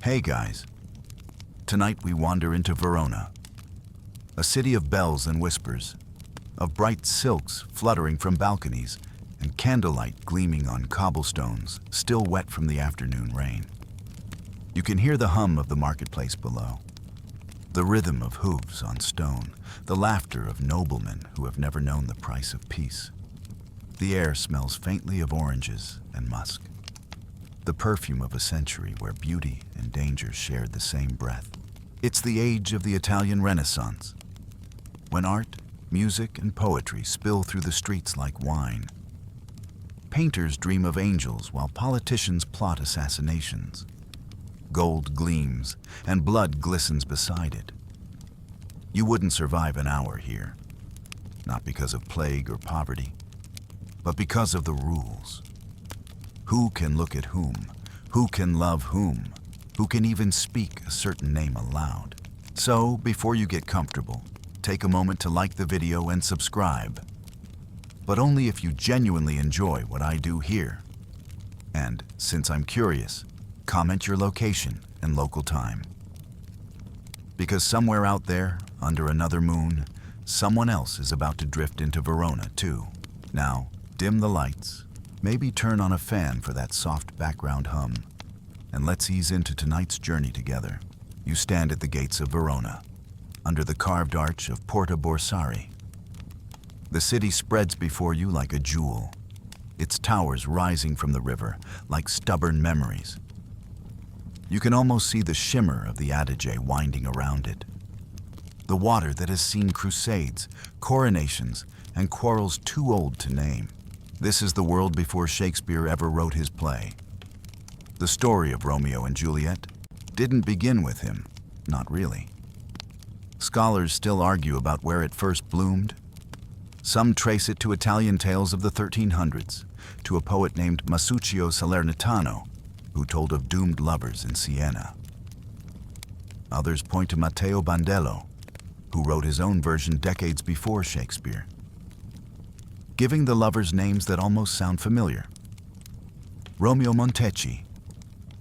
Hey guys, tonight we wander into Verona, a city of bells and whispers, of bright silks fluttering from balconies and candlelight gleaming on cobblestones still wet from the afternoon rain. You can hear the hum of the marketplace below, the rhythm of hooves on stone, the laughter of noblemen who have never known the price of peace. The air smells faintly of oranges and musk, the perfume of a century where beauty and danger shared the same breath. It's the age of the Italian Renaissance, when art, music, and poetry spill through the streets like wine. Painters dream of angels while politicians plot assassinations. Gold gleams and blood glistens beside it. You wouldn't survive an hour here, not because of plague or poverty, but because of the rules. Who can look at whom? Who can love whom? Who can even speak a certain name aloud? So, before you get comfortable, take a moment to like the video and subscribe. But only if you genuinely enjoy what I do here. And, since I'm curious, comment your location and local time. Because somewhere out there, under another moon, someone else is about to drift into Verona too. Now, dim the lights, maybe turn on a fan for that soft background hum, and let's ease into tonight's journey together. You stand at the gates of Verona, under the carved arch of Porta Borsari. The city spreads before you like a jewel, its towers rising from the river like stubborn memories. You can almost see the shimmer of the Adige winding around it. The water that has seen crusades, coronations, and quarrels too old to name. This is the world before Shakespeare ever wrote his play. The story of Romeo and Juliet didn't begin with him, not really. Scholars still argue about where it first bloomed. Some trace it to Italian tales of the 1300s, to a poet named Masuccio Salernitano, who told of doomed lovers in Siena. Others point to Matteo Bandello, who wrote his own version decades before Shakespeare, giving the lovers names that almost sound familiar. Romeo Montecchi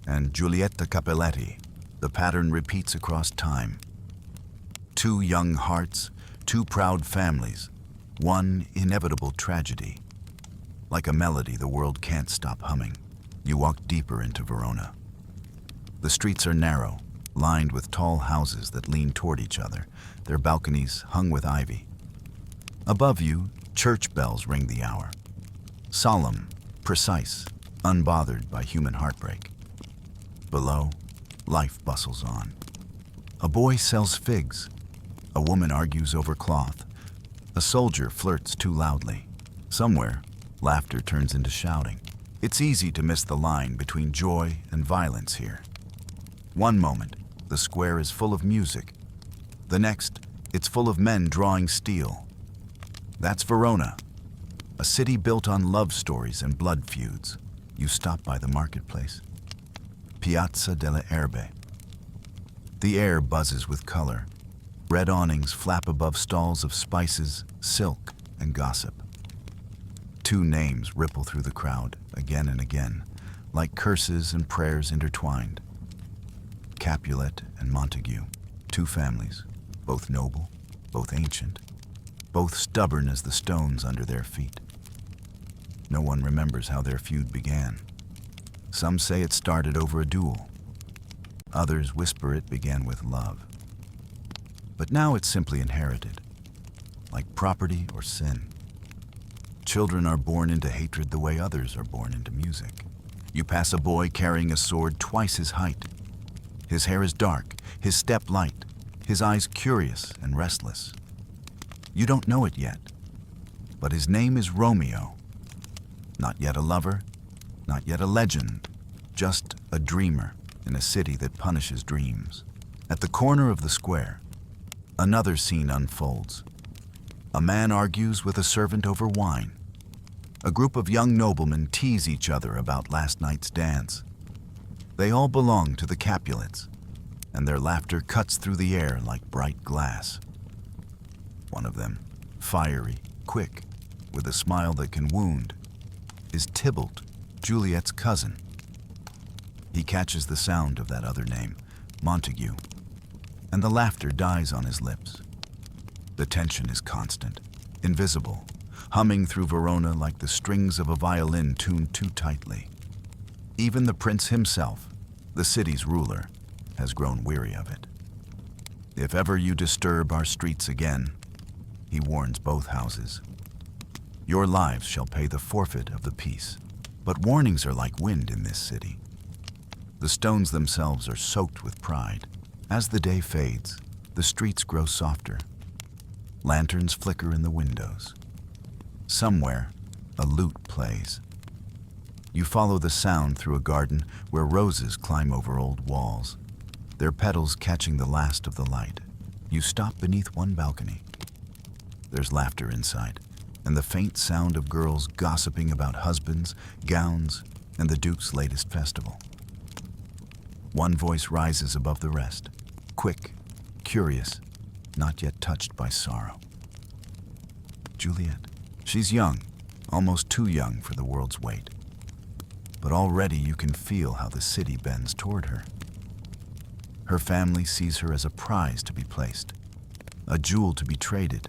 and Giulietta Cappelletti. The pattern repeats across time. Two young hearts, two proud families, one inevitable tragedy. Like a melody the world can't stop humming. You walk deeper into Verona. The streets are narrow, lined with tall houses that lean toward each other, their balconies hung with ivy. Above you, church bells ring the hour. Solemn, precise, unbothered by human heartbreak. Below, life bustles on. A boy sells figs. A woman argues over cloth. A soldier flirts too loudly. Somewhere, laughter turns into shouting. It's easy to miss the line between joy and violence here. One moment, the square is full of music. The next, it's full of men drawing steel. That's Verona, a city built on love stories and blood feuds. You stop by the marketplace. Piazza delle Erbe. The air buzzes with color. Red awnings flap above stalls of spices, silk, and gossip. Two names ripple through the crowd, again and again, like curses and prayers intertwined. Capulet and Montague, two families, both noble, both ancient, both stubborn as the stones under their feet. No one remembers how their feud began. Some say it started over a duel. Others whisper it began with love. But now it's simply inherited, like property or sin. Children are born into hatred the way others are born into music. You pass a boy carrying a sword twice his height. His hair is dark, his step light, his eyes curious and restless. You don't know it yet, but his name is Romeo. Not yet a lover, not yet a legend, just a dreamer in a city that punishes dreams. At the corner of the square, another scene unfolds. A man argues with a servant over wine. A group of young noblemen tease each other about last night's dance. They all belong to the Capulets, and their laughter cuts through the air like bright glass. One of them, fiery, quick, with a smile that can wound, is Tybalt, Juliet's cousin. He catches the sound of that other name, Montague, and the laughter dies on his lips. The tension is constant, invisible, humming through Verona like the strings of a violin tuned too tightly. Even the prince himself, the city's ruler, has grown weary of it. If ever you disturb our streets again, he warns both houses, your lives shall pay the forfeit of the peace. But warnings are like wind in this city. The stones themselves are soaked with pride. As the day fades, the streets grow softer. Lanterns flicker in the windows. Somewhere, a lute plays. You follow the sound through a garden where roses climb over old walls, their petals catching the last of the light. You stop beneath one balcony. There's laughter inside, and the faint sound of girls gossiping about husbands, gowns, and the Duke's latest festival. One voice rises above the rest, quick, curious, not yet touched by sorrow. Juliet. She's young, almost too young for the world's weight. But already you can feel how the city bends toward her. Her family sees her as a prize to be placed, a jewel to be traded.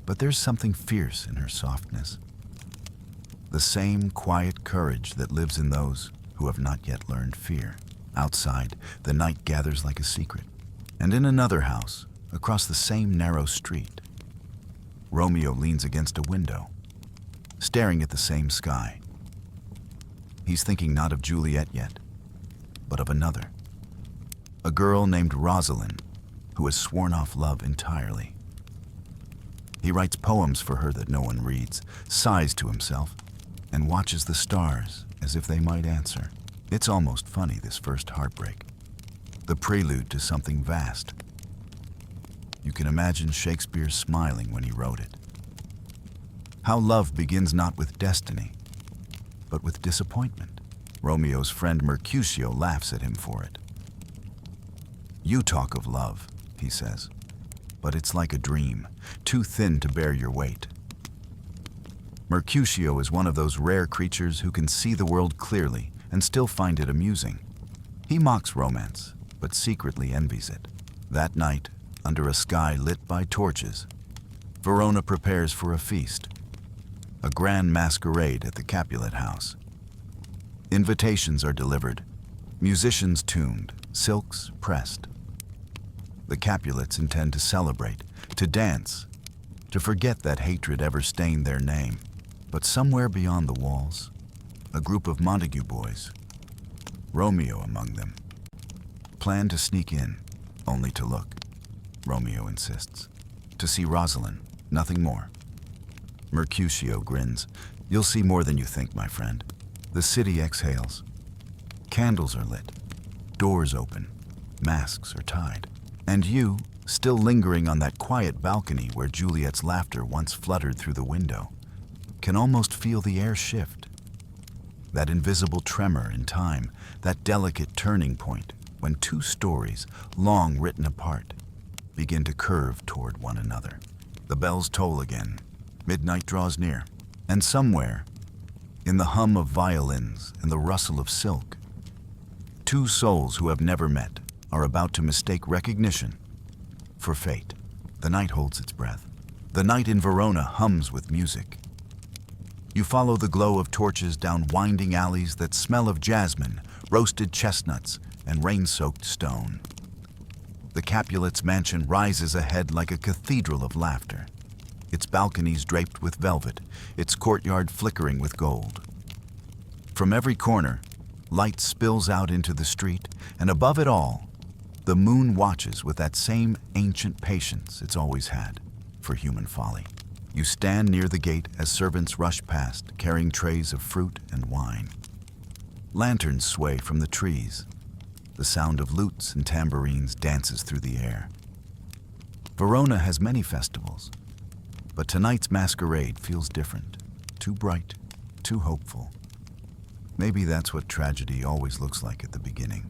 But there's something fierce in her softness. The same quiet courage that lives in those who have not yet learned fear. Outside, the night gathers like a secret. And in another house, across the same narrow street, Romeo leans against a window, staring at the same sky. He's thinking not of Juliet yet, but of another. A girl named Rosalind, who has sworn off love entirely. He writes poems for her that no one reads, sighs to himself, and watches the stars as if they might answer. It's almost funny, this first heartbreak, the prelude to something vast. You can imagine Shakespeare smiling when he wrote it. How love begins not with destiny, but with disappointment. Romeo's friend Mercutio laughs at him for it. You talk of love, he says, but it's like a dream, too thin to bear your weight. Mercutio is one of those rare creatures who can see the world clearly and still find it amusing. He mocks romance, but secretly envies it. That night, under a sky lit by torches, Verona prepares for a feast, a grand masquerade at the Capulet house. Invitations are delivered, musicians tuned, silks pressed. The Capulets intend to celebrate, to dance, to forget that hatred ever stained their name. But somewhere beyond the walls, a group of Montague boys, Romeo among them, plan to sneak in, only to look. Romeo insists. To see Rosalind, nothing more. Mercutio grins. You'll see more than you think, my friend. The city exhales. Candles are lit. Doors open. Masks are tied. And you, still lingering on that quiet balcony where Juliet's laughter once fluttered through the window, can almost feel the air shift. That invisible tremor in time, that delicate turning point when two stories, long written apart, begin to curve toward one another. The bells toll again. Midnight draws near. And somewhere, in the hum of violins and the rustle of silk, two souls who have never met are about to mistake recognition for fate. The night holds its breath. The night in Verona hums with music. You follow the glow of torches down winding alleys that smell of jasmine, roasted chestnuts, and rain-soaked stone. The Capulet's mansion rises ahead like a cathedral of laughter, its balconies draped with velvet, its courtyard flickering with gold. From every corner, light spills out into the street, and above it all, the moon watches with that same ancient patience it's always had for human folly. You stand near the gate as servants rush past, carrying trays of fruit and wine. Lanterns sway from the trees. The sound of lutes and tambourines dances through the air. Verona has many festivals, but tonight's masquerade feels different, too bright, too hopeful. Maybe that's what tragedy always looks like at the beginning.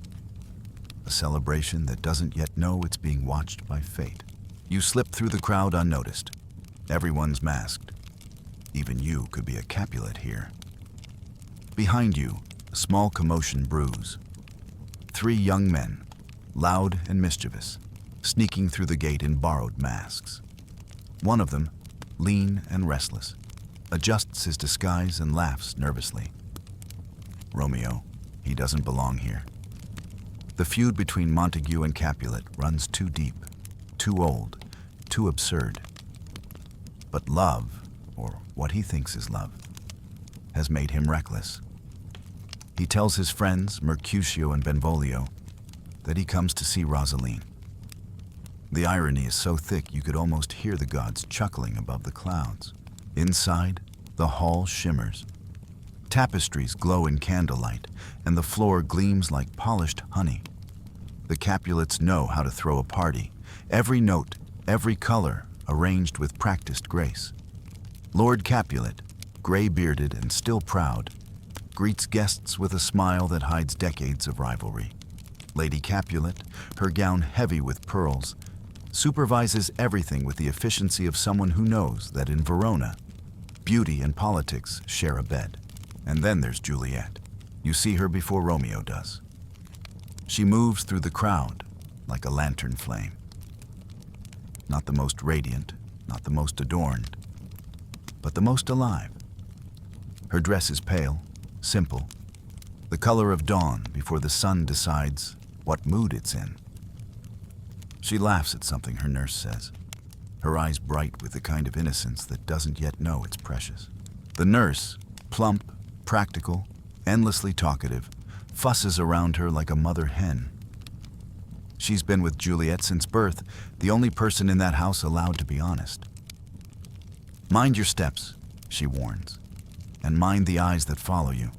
A celebration that doesn't yet know it's being watched by fate. You slip through the crowd unnoticed. Everyone's masked. Even you could be a Capulet here. Behind you, A small commotion brews. 3 young men, loud and mischievous, sneaking through the gate in borrowed masks. One of them, lean and restless, adjusts his disguise and laughs nervously. Romeo, he doesn't belong here. The feud between Montague and Capulet runs too deep, too old, too absurd. But love, or what he thinks is love, has made him reckless. He tells his friends, Mercutio and Benvolio, that he comes to see Rosaline. The irony is so thick you could almost hear the gods chuckling above the clouds. Inside, the hall shimmers. Tapestries glow in candlelight, and the floor gleams like polished honey. The Capulets know how to throw a party, every note, every color arranged with practiced grace. Lord Capulet, gray-bearded and still proud, greets guests with a smile that hides decades of rivalry. Lady Capulet, her gown heavy with pearls, supervises everything with the efficiency of someone who knows that in Verona, beauty and politics share a bed. And then there's Juliet. You see her before Romeo does. She moves through the crowd like a lantern flame. Not the most radiant, not the most adorned, but the most alive. Her dress is pale, simple, the color of dawn before the sun decides what mood it's in. She laughs at something her nurse says, her eyes bright with the kind of innocence that doesn't yet know it's precious. The nurse, plump, practical, endlessly talkative, fusses around her like a mother hen. She's been with Juliet since birth, the only person in that house allowed to be honest. Mind your steps, she warns, and mind the eyes that follow you.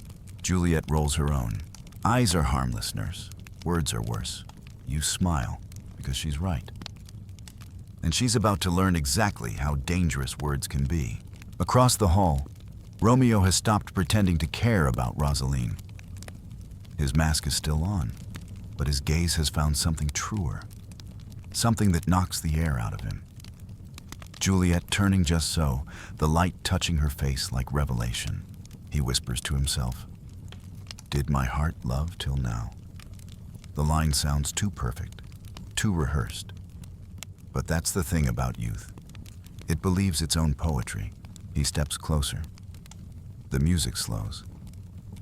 Juliet rolls her own. Eyes are harmless, nurse. Words are worse. You smile, because she's right. And she's about to learn exactly how dangerous words can be. Across the hall, Romeo has stopped pretending to care about Rosaline. His mask is still on, but his gaze has found something truer, something that knocks the air out of him. Juliet turning just so, the light touching her face like revelation. He whispers to himself, "Did my heart love till now?" The line sounds too perfect, too rehearsed. But that's the thing about youth. It believes its own poetry. He steps closer. The music slows.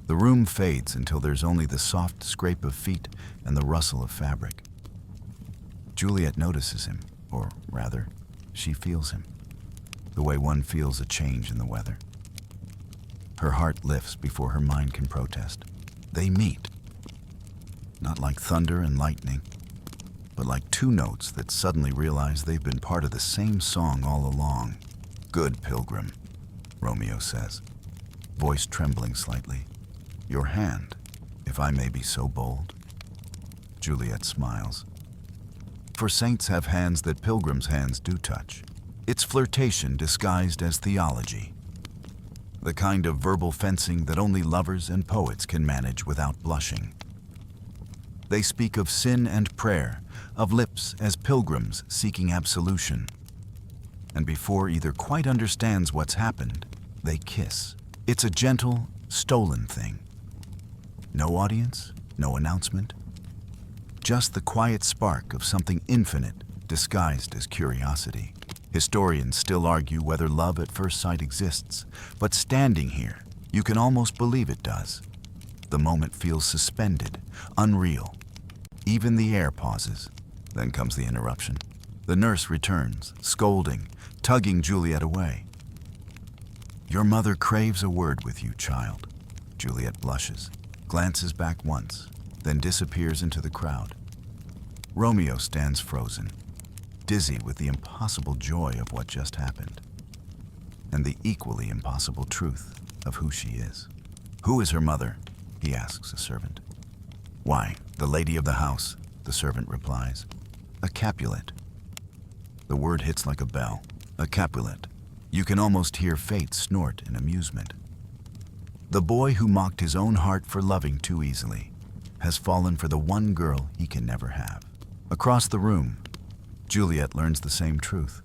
The room fades until there's only the soft scrape of feet and the rustle of fabric. Juliet notices him, or rather, she feels him, the way one feels a change in the weather. Her heart lifts before her mind can protest. They meet. Not like thunder and lightning, but like 2 notes that suddenly realize they've been part of the same song all along. "Good pilgrim," Romeo says, voice trembling slightly. "Your hand, if I may be so bold." Juliet smiles. For saints have hands that pilgrims' hands do touch. It's flirtation disguised as theology. The kind of verbal fencing that only lovers and poets can manage without blushing. They speak of sin and prayer, of lips as pilgrims seeking absolution. And before either quite understands what's happened, they kiss. It's a gentle, stolen thing. No audience, no announcement. Just the quiet spark of something infinite disguised as curiosity. Historians still argue whether love at first sight exists, but standing here, you can almost believe it does. The moment feels suspended, unreal. Even the air pauses. Then comes the interruption. The nurse returns, scolding, tugging Juliet away. "Your mother craves a word with you, child." Juliet blushes, glances back once, then disappears into the crowd. Romeo stands frozen, dizzy with the impossible joy of what just happened, and the equally impossible truth of who she is. "Who is her mother?" he asks a servant. "Why, the lady of the house," the servant replies. "A Capulet." The word hits like a bell. A Capulet. You can almost hear fate snort in amusement. The boy who mocked his own heart for loving too easily has fallen for the one girl he can never have. Across the room, Juliet learns the same truth.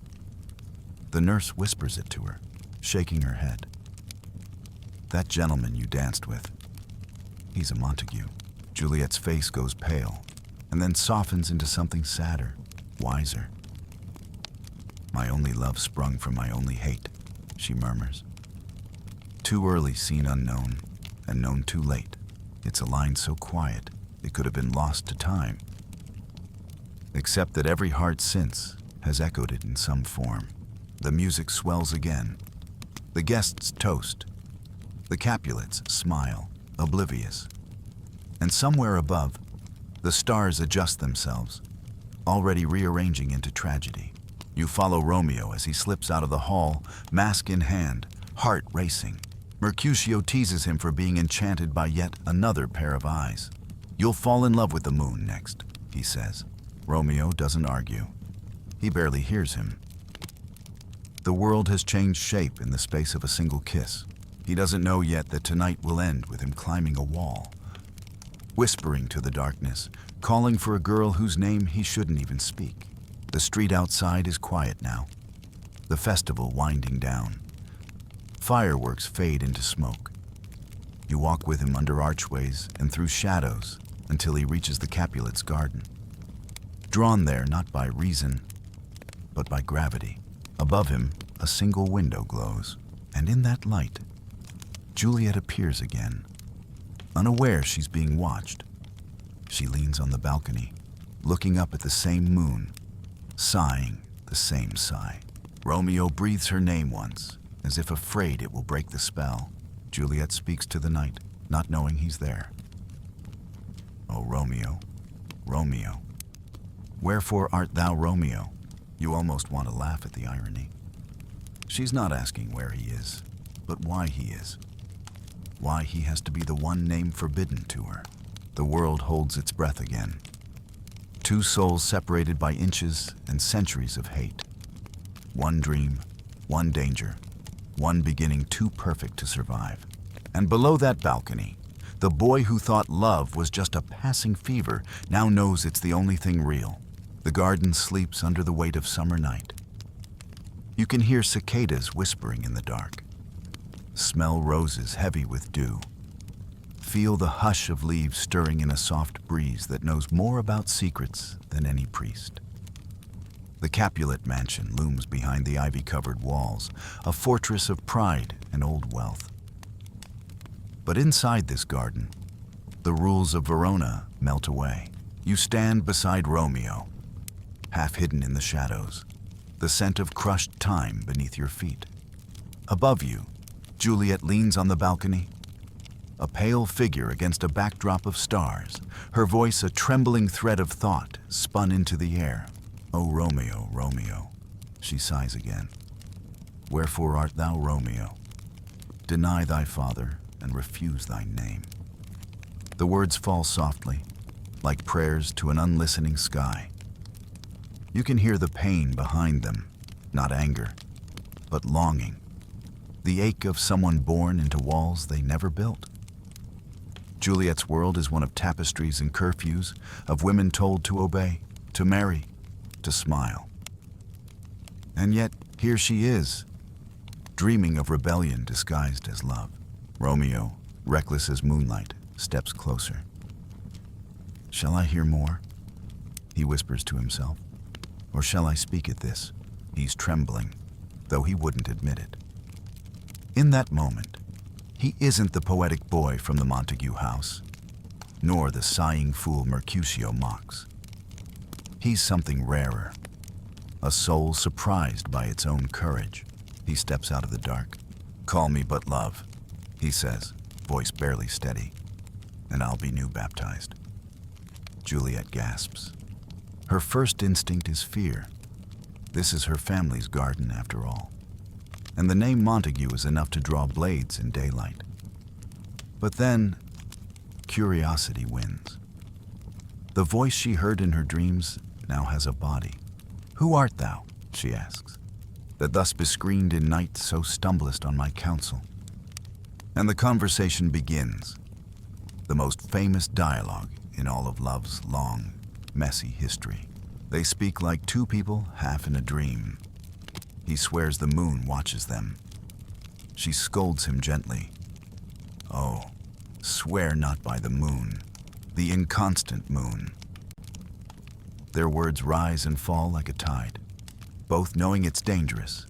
The nurse whispers it to her, shaking her head. "That gentleman you danced with, He's a Montague. Juliet's face goes pale, and then softens into something sadder, wiser. My only love sprung from my only hate, she murmurs. Too early seen unknown, and known too late. It's a line so quiet, it could have been lost to time. Except that every heart since has echoed it in some form. The music swells again. The guests toast. The Capulets smile, oblivious. And somewhere above, the stars adjust themselves, already rearranging into tragedy. You follow Romeo as he slips out of the hall, mask in hand, heart racing. Mercutio teases him for being enchanted by yet another pair of eyes. You'll fall in love with the moon next, he says. Romeo doesn't argue. He barely hears him. The world has changed shape in the space of a single kiss. He doesn't know yet that tonight will end with him climbing a wall, whispering to the darkness, calling for a girl whose name he shouldn't even speak. The street outside is quiet now, the festival winding down. Fireworks fade into smoke. You walk with him under archways and through shadows until he reaches the Capulet's garden. Drawn there not by reason, but by gravity. Above him, a single window glows, and in that light, Juliet appears again. Unaware she's being watched, she leans on the balcony, looking up at the same moon, sighing the same sigh. Romeo breathes her name once, as if afraid it will break the spell. Juliet speaks to the night, not knowing he's there. Oh, Romeo, Romeo, wherefore art thou Romeo? You almost want to laugh at the irony. She's not asking where he is, but why he is. Why he has to be the one name forbidden to her. The world holds its breath again. Two souls separated by inches and centuries of hate. One dream, one danger, one beginning too perfect to survive. And below that balcony, the boy who thought love was just a passing fever now knows it's the only thing real. The garden sleeps under the weight of summer night. You can hear cicadas whispering in the dark. Smell roses heavy with dew. Feel the hush of leaves stirring in a soft breeze that knows more about secrets than any priest. The Capulet mansion looms behind the ivy-covered walls, a fortress of pride and old wealth. But inside this garden, the rules of Verona melt away. You stand beside Romeo, half hidden in the shadows, the scent of crushed time beneath your feet. Above you, Juliet leans on the balcony, a pale figure against a backdrop of stars, her voice a trembling thread of thought spun into the air. Oh, Romeo, Romeo, she sighs again. Wherefore art thou Romeo? Deny thy father and refuse thy name. The words fall softly, like prayers to an unlistening sky. You can hear the pain behind them, not anger, but longing. The ache of someone born into walls they never built. Juliet's world is one of tapestries and curfews, of women told to obey, to marry, to smile. And yet, here she is, dreaming of rebellion disguised as love. Romeo, reckless as moonlight, steps closer. Shall I hear more? He whispers to himself. Or shall I speak at this? He's trembling, though he wouldn't admit it. In that moment, he isn't the poetic boy from the Montague house, nor the sighing fool Mercutio mocks. He's something rarer, a soul surprised by its own courage. He steps out of the dark. Call me but love, he says, voice barely steady, and I'll be new baptized. Juliet gasps. Her first instinct is fear. This is her family's garden, after all. And the name Montague is enough to draw blades in daylight. But then, curiosity wins. The voice she heard in her dreams now has a body. Who art thou, she asks, that thus bescreened in night so stumblest on my counsel? And the conversation begins, the most famous dialogue in all of love's long, messy history. They speak like two people half in a dream. He swears the moon watches them. She scolds him gently. Oh, Swear not by the moon, the inconstant moon. Their words rise and fall like a tide, both knowing it's dangerous,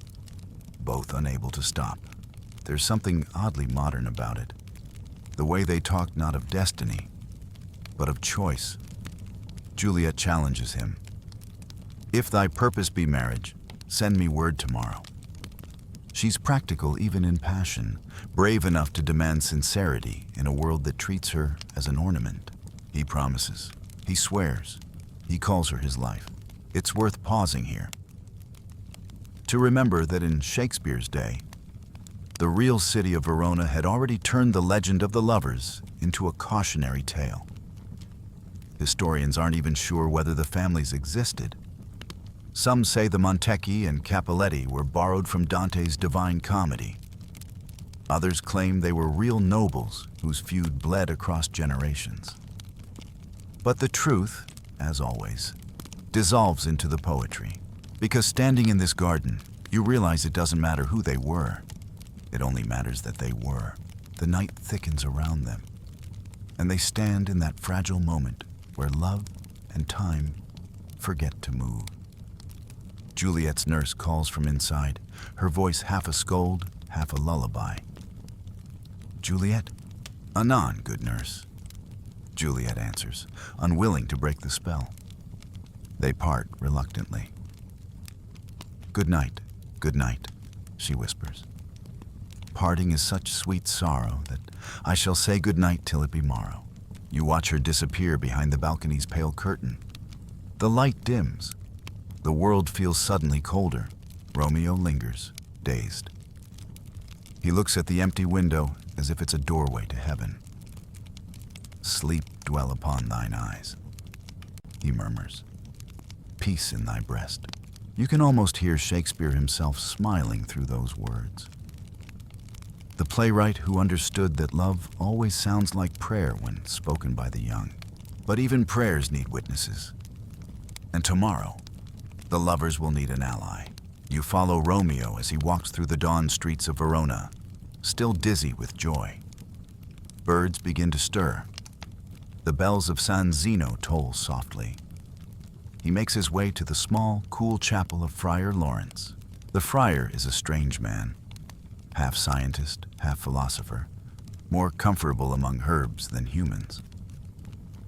both unable to stop. There's something oddly modern about it. The way they talk not of destiny, but of choice. Juliet challenges him. If thy purpose be marriage, send me word tomorrow. She's practical even in passion, brave enough to demand sincerity in a world that treats her as an ornament. He promises, he swears, he calls her his life. It's worth pausing here to remember that in Shakespeare's day, the real city of Verona had already turned the legend of the lovers into a cautionary tale. Historians aren't even sure whether the families existed. Some say the Montecchi and Capuletti were borrowed from Dante's Divine Comedy. Others claim they were real nobles whose feud bled across generations. But the truth, as always, dissolves into the poetry. Because standing in this garden, you realize it doesn't matter who they were. It only matters that they were. The night thickens around them, and they stand in that fragile moment where love and time forget to move. Juliet's nurse calls from inside, her voice half a scold, half a lullaby. Juliet? Anon, good nurse. Juliet answers, unwilling to break the spell. They part reluctantly. Good night, she whispers. Parting is such sweet sorrow that I shall say good night till it be morrow. You watch her disappear behind the balcony's pale curtain. The light dims. The world feels suddenly colder. Romeo lingers, dazed. He looks at the empty window as if it's a doorway to heaven. Sleep dwell upon thine eyes, he murmurs. Peace in thy breast. You can almost hear Shakespeare himself smiling through those words. The playwright who understood that love always sounds like prayer when spoken by the young. But even prayers need witnesses. And tomorrow, the lovers will need an ally. You follow Romeo as he walks through the dawn streets of Verona, still dizzy with joy. Birds begin to stir. The bells of San Zeno toll softly. He makes his way to the small, cool chapel of Friar Lawrence. The friar is a strange man, half scientist, half philosopher, more comfortable among herbs than humans.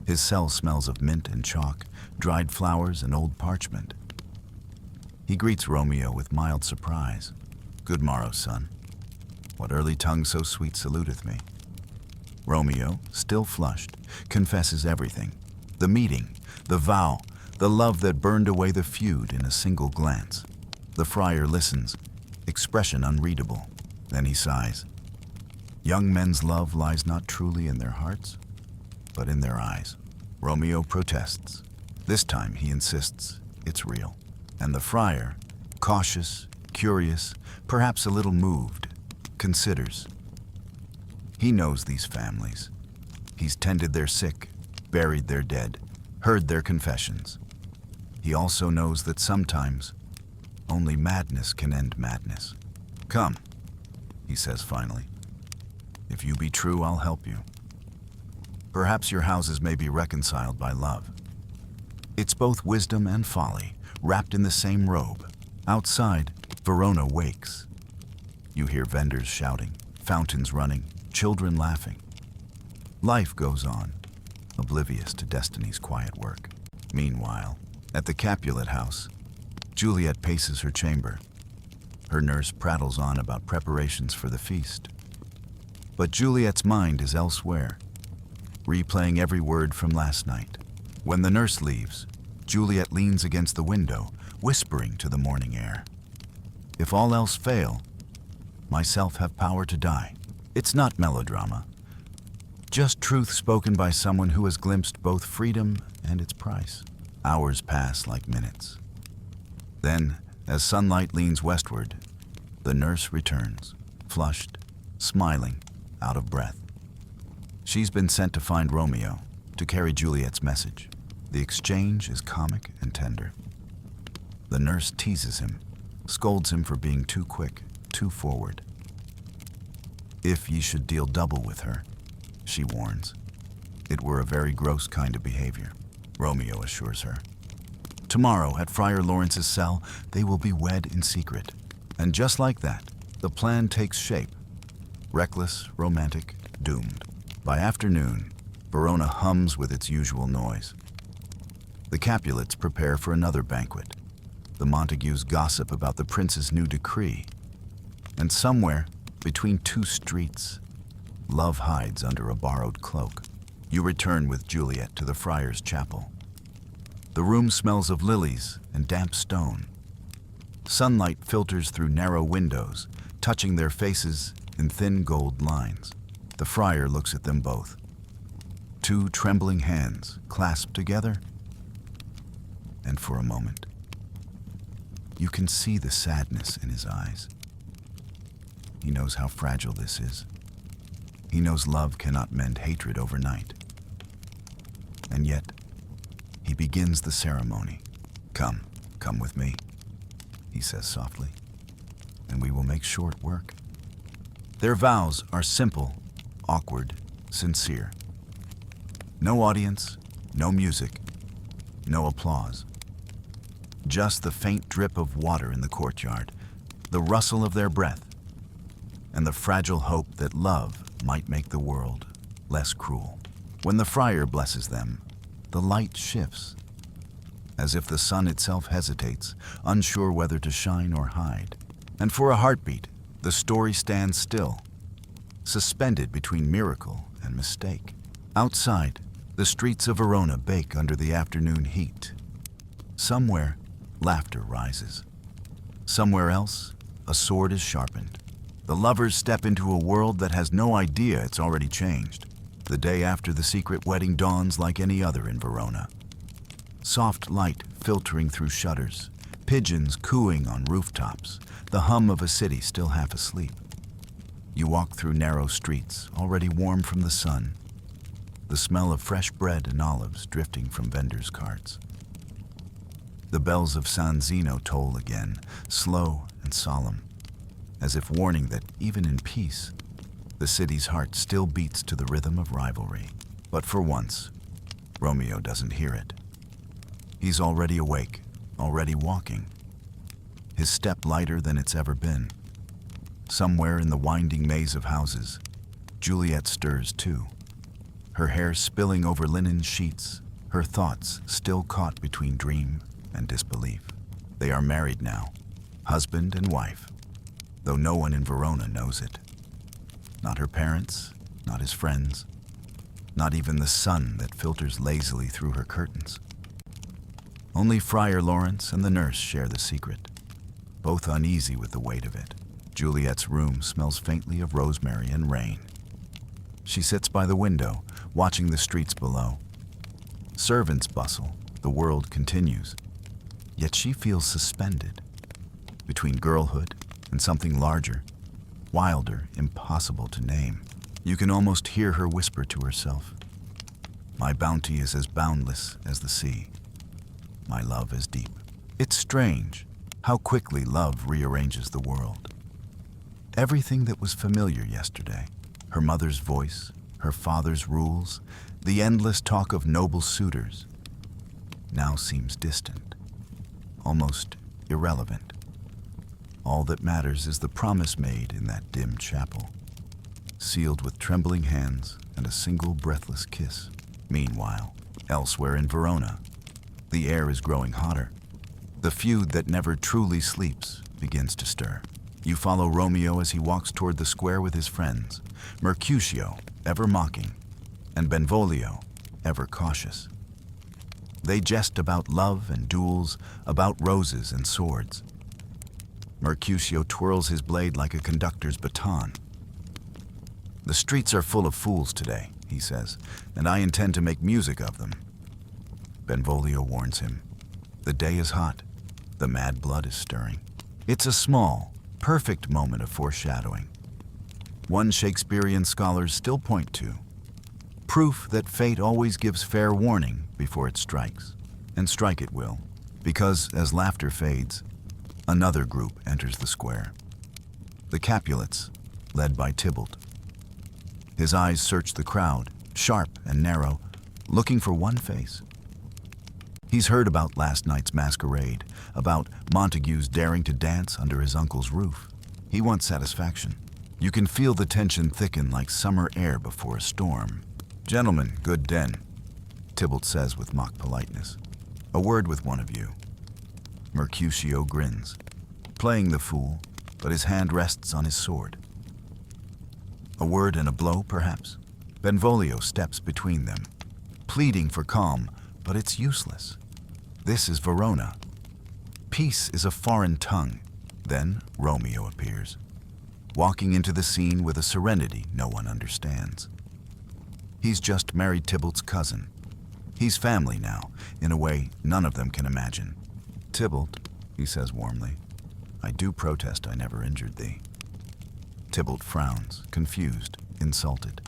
His cell smells of mint and chalk, dried flowers and old parchment. He greets Romeo with mild surprise. Good morrow, son. What early tongue so sweet saluteth me? Romeo, still flushed, confesses everything. The meeting, the vow, the love that burned away the feud in a single glance. The friar listens, expression unreadable. Then he sighs. Young men's love lies not truly in their hearts, but in their eyes. Romeo protests. This time he insists it's real. And the friar, cautious, curious, perhaps a little moved, considers. He knows these families. He's tended their sick, buried their dead, heard their confessions. He also knows that sometimes only madness can end madness. Come, he says finally. If you be true, I'll help you. Perhaps your houses may be reconciled by love. It's both wisdom and folly, wrapped in the same robe. Outside, Verona wakes. You hear vendors shouting, fountains running, children laughing. Life goes on, oblivious to destiny's quiet work. Meanwhile, at the Capulet house, Juliet paces her chamber. Her nurse prattles on about preparations for the feast. But Juliet's mind is elsewhere, replaying every word from last night. When the nurse leaves, Juliet leans against the window, whispering to the morning air. If all else fail, myself have power to die. It's not melodrama, just truth spoken by someone who has glimpsed both freedom and its price. Hours pass like minutes. Then, as sunlight leans westward, the nurse returns, flushed, smiling, out of breath. She's been sent to find Romeo, to carry Juliet's message. The exchange is comic and tender. The nurse teases him, scolds him for being too quick, too forward. If ye should deal double with her, she warns. It were a very gross kind of behavior, Romeo assures her. Tomorrow, at Friar Lawrence's cell, they will be wed in secret. And just like that, the plan takes shape. Reckless, romantic, doomed. By afternoon, Verona hums with its usual noise. The Capulets prepare for another banquet. The Montagues gossip about the prince's new decree. And somewhere, between two streets, love hides under a borrowed cloak. You return with Juliet to the friar's chapel. The room smells of lilies and damp stone. Sunlight filters through narrow windows, touching their faces in thin gold lines. The friar looks at them both. Two trembling hands clasped together. And for a moment, you can see the sadness in his eyes. He knows how fragile this is. He knows love cannot mend hatred overnight. And yet, he begins the ceremony. Come with me, he says softly, and we will make short work. Their vows are simple, awkward, sincere. No audience, no music, no applause. Just the faint drip of water in the courtyard, the rustle of their breath, and the fragile hope that love might make the world less cruel. When the friar blesses them, the light shifts, as if the sun itself hesitates, unsure whether to shine or hide. And for a heartbeat, the story stands still, suspended between miracle and mistake. Outside, the streets of Verona bake under the afternoon heat. Somewhere, laughter rises. Somewhere else, a sword is sharpened. The lovers step into a world that has no idea it's already changed. The day after the secret wedding dawns like any other in Verona. Soft light filtering through shutters, pigeons cooing on rooftops, the hum of a city still half asleep. You walk through narrow streets, already warm from the sun, the smell of fresh bread and olives drifting from vendors' carts. The bells of San Zeno toll again, slow and solemn, as if warning that even in peace, the city's heart still beats to the rhythm of rivalry. But for once, Romeo doesn't hear it. He's already awake, already walking, his step lighter than it's ever been. Somewhere in the winding maze of houses, Juliet stirs too, her hair spilling over linen sheets, her thoughts still caught between dream and disbelief. They are married now, husband and wife, though no one in Verona knows it. Not her parents, not his friends, not even the sun that filters lazily through her curtains. Only Friar Lawrence and the nurse share the secret, both uneasy with the weight of it. Juliet's room smells faintly of rosemary and rain. She sits by the window, watching the streets below. Servants bustle, the world continues, yet she feels suspended between girlhood and something larger, wilder, impossible to name. You can almost hear her whisper to herself, "My bounty is as boundless as the sea. My love is deep." It's strange how quickly love rearranges the world. Everything that was familiar yesterday, her mother's voice, her father's rules, the endless talk of noble suitors, now seems distant, almost irrelevant. All that matters is the promise made in that dim chapel, sealed with trembling hands and a single breathless kiss. Meanwhile, elsewhere in Verona, the air is growing hotter. The feud that never truly sleeps begins to stir. You follow Romeo as he walks toward the square with his friends, Mercutio, ever mocking, and Benvolio, ever cautious. They jest about love and duels, about roses and swords. Mercutio twirls his blade like a conductor's baton. "The streets are full of fools today," he says, "and I intend to make music of them." Benvolio warns him. The day is hot. The mad blood is stirring. It's a small, perfect moment of foreshadowing. One Shakespearean scholars still point to. Proof that fate always gives fair warning before it strikes. And strike it will, because as laughter fades, another group enters the square. The Capulets, led by Tybalt. His eyes search the crowd, sharp and narrow, looking for one face. He's heard about last night's masquerade, about Montague's daring to dance under his uncle's roof. He wants satisfaction. You can feel the tension thicken like summer air before a storm. "Gentlemen, good den," Tybalt says with mock politeness. "A word with one of you." Mercutio grins, playing the fool, but his hand rests on his sword. A word and a blow, perhaps? Benvolio steps between them, pleading for calm, but it's useless. This is Verona. Peace is a foreign tongue. Then Romeo appears, walking into the scene with a serenity no one understands. He's just married Tybalt's cousin. He's family now, in a way none of them can imagine. "Tybalt," he says warmly, "I do protest I never injured thee." Tybalt frowns, confused, insulted.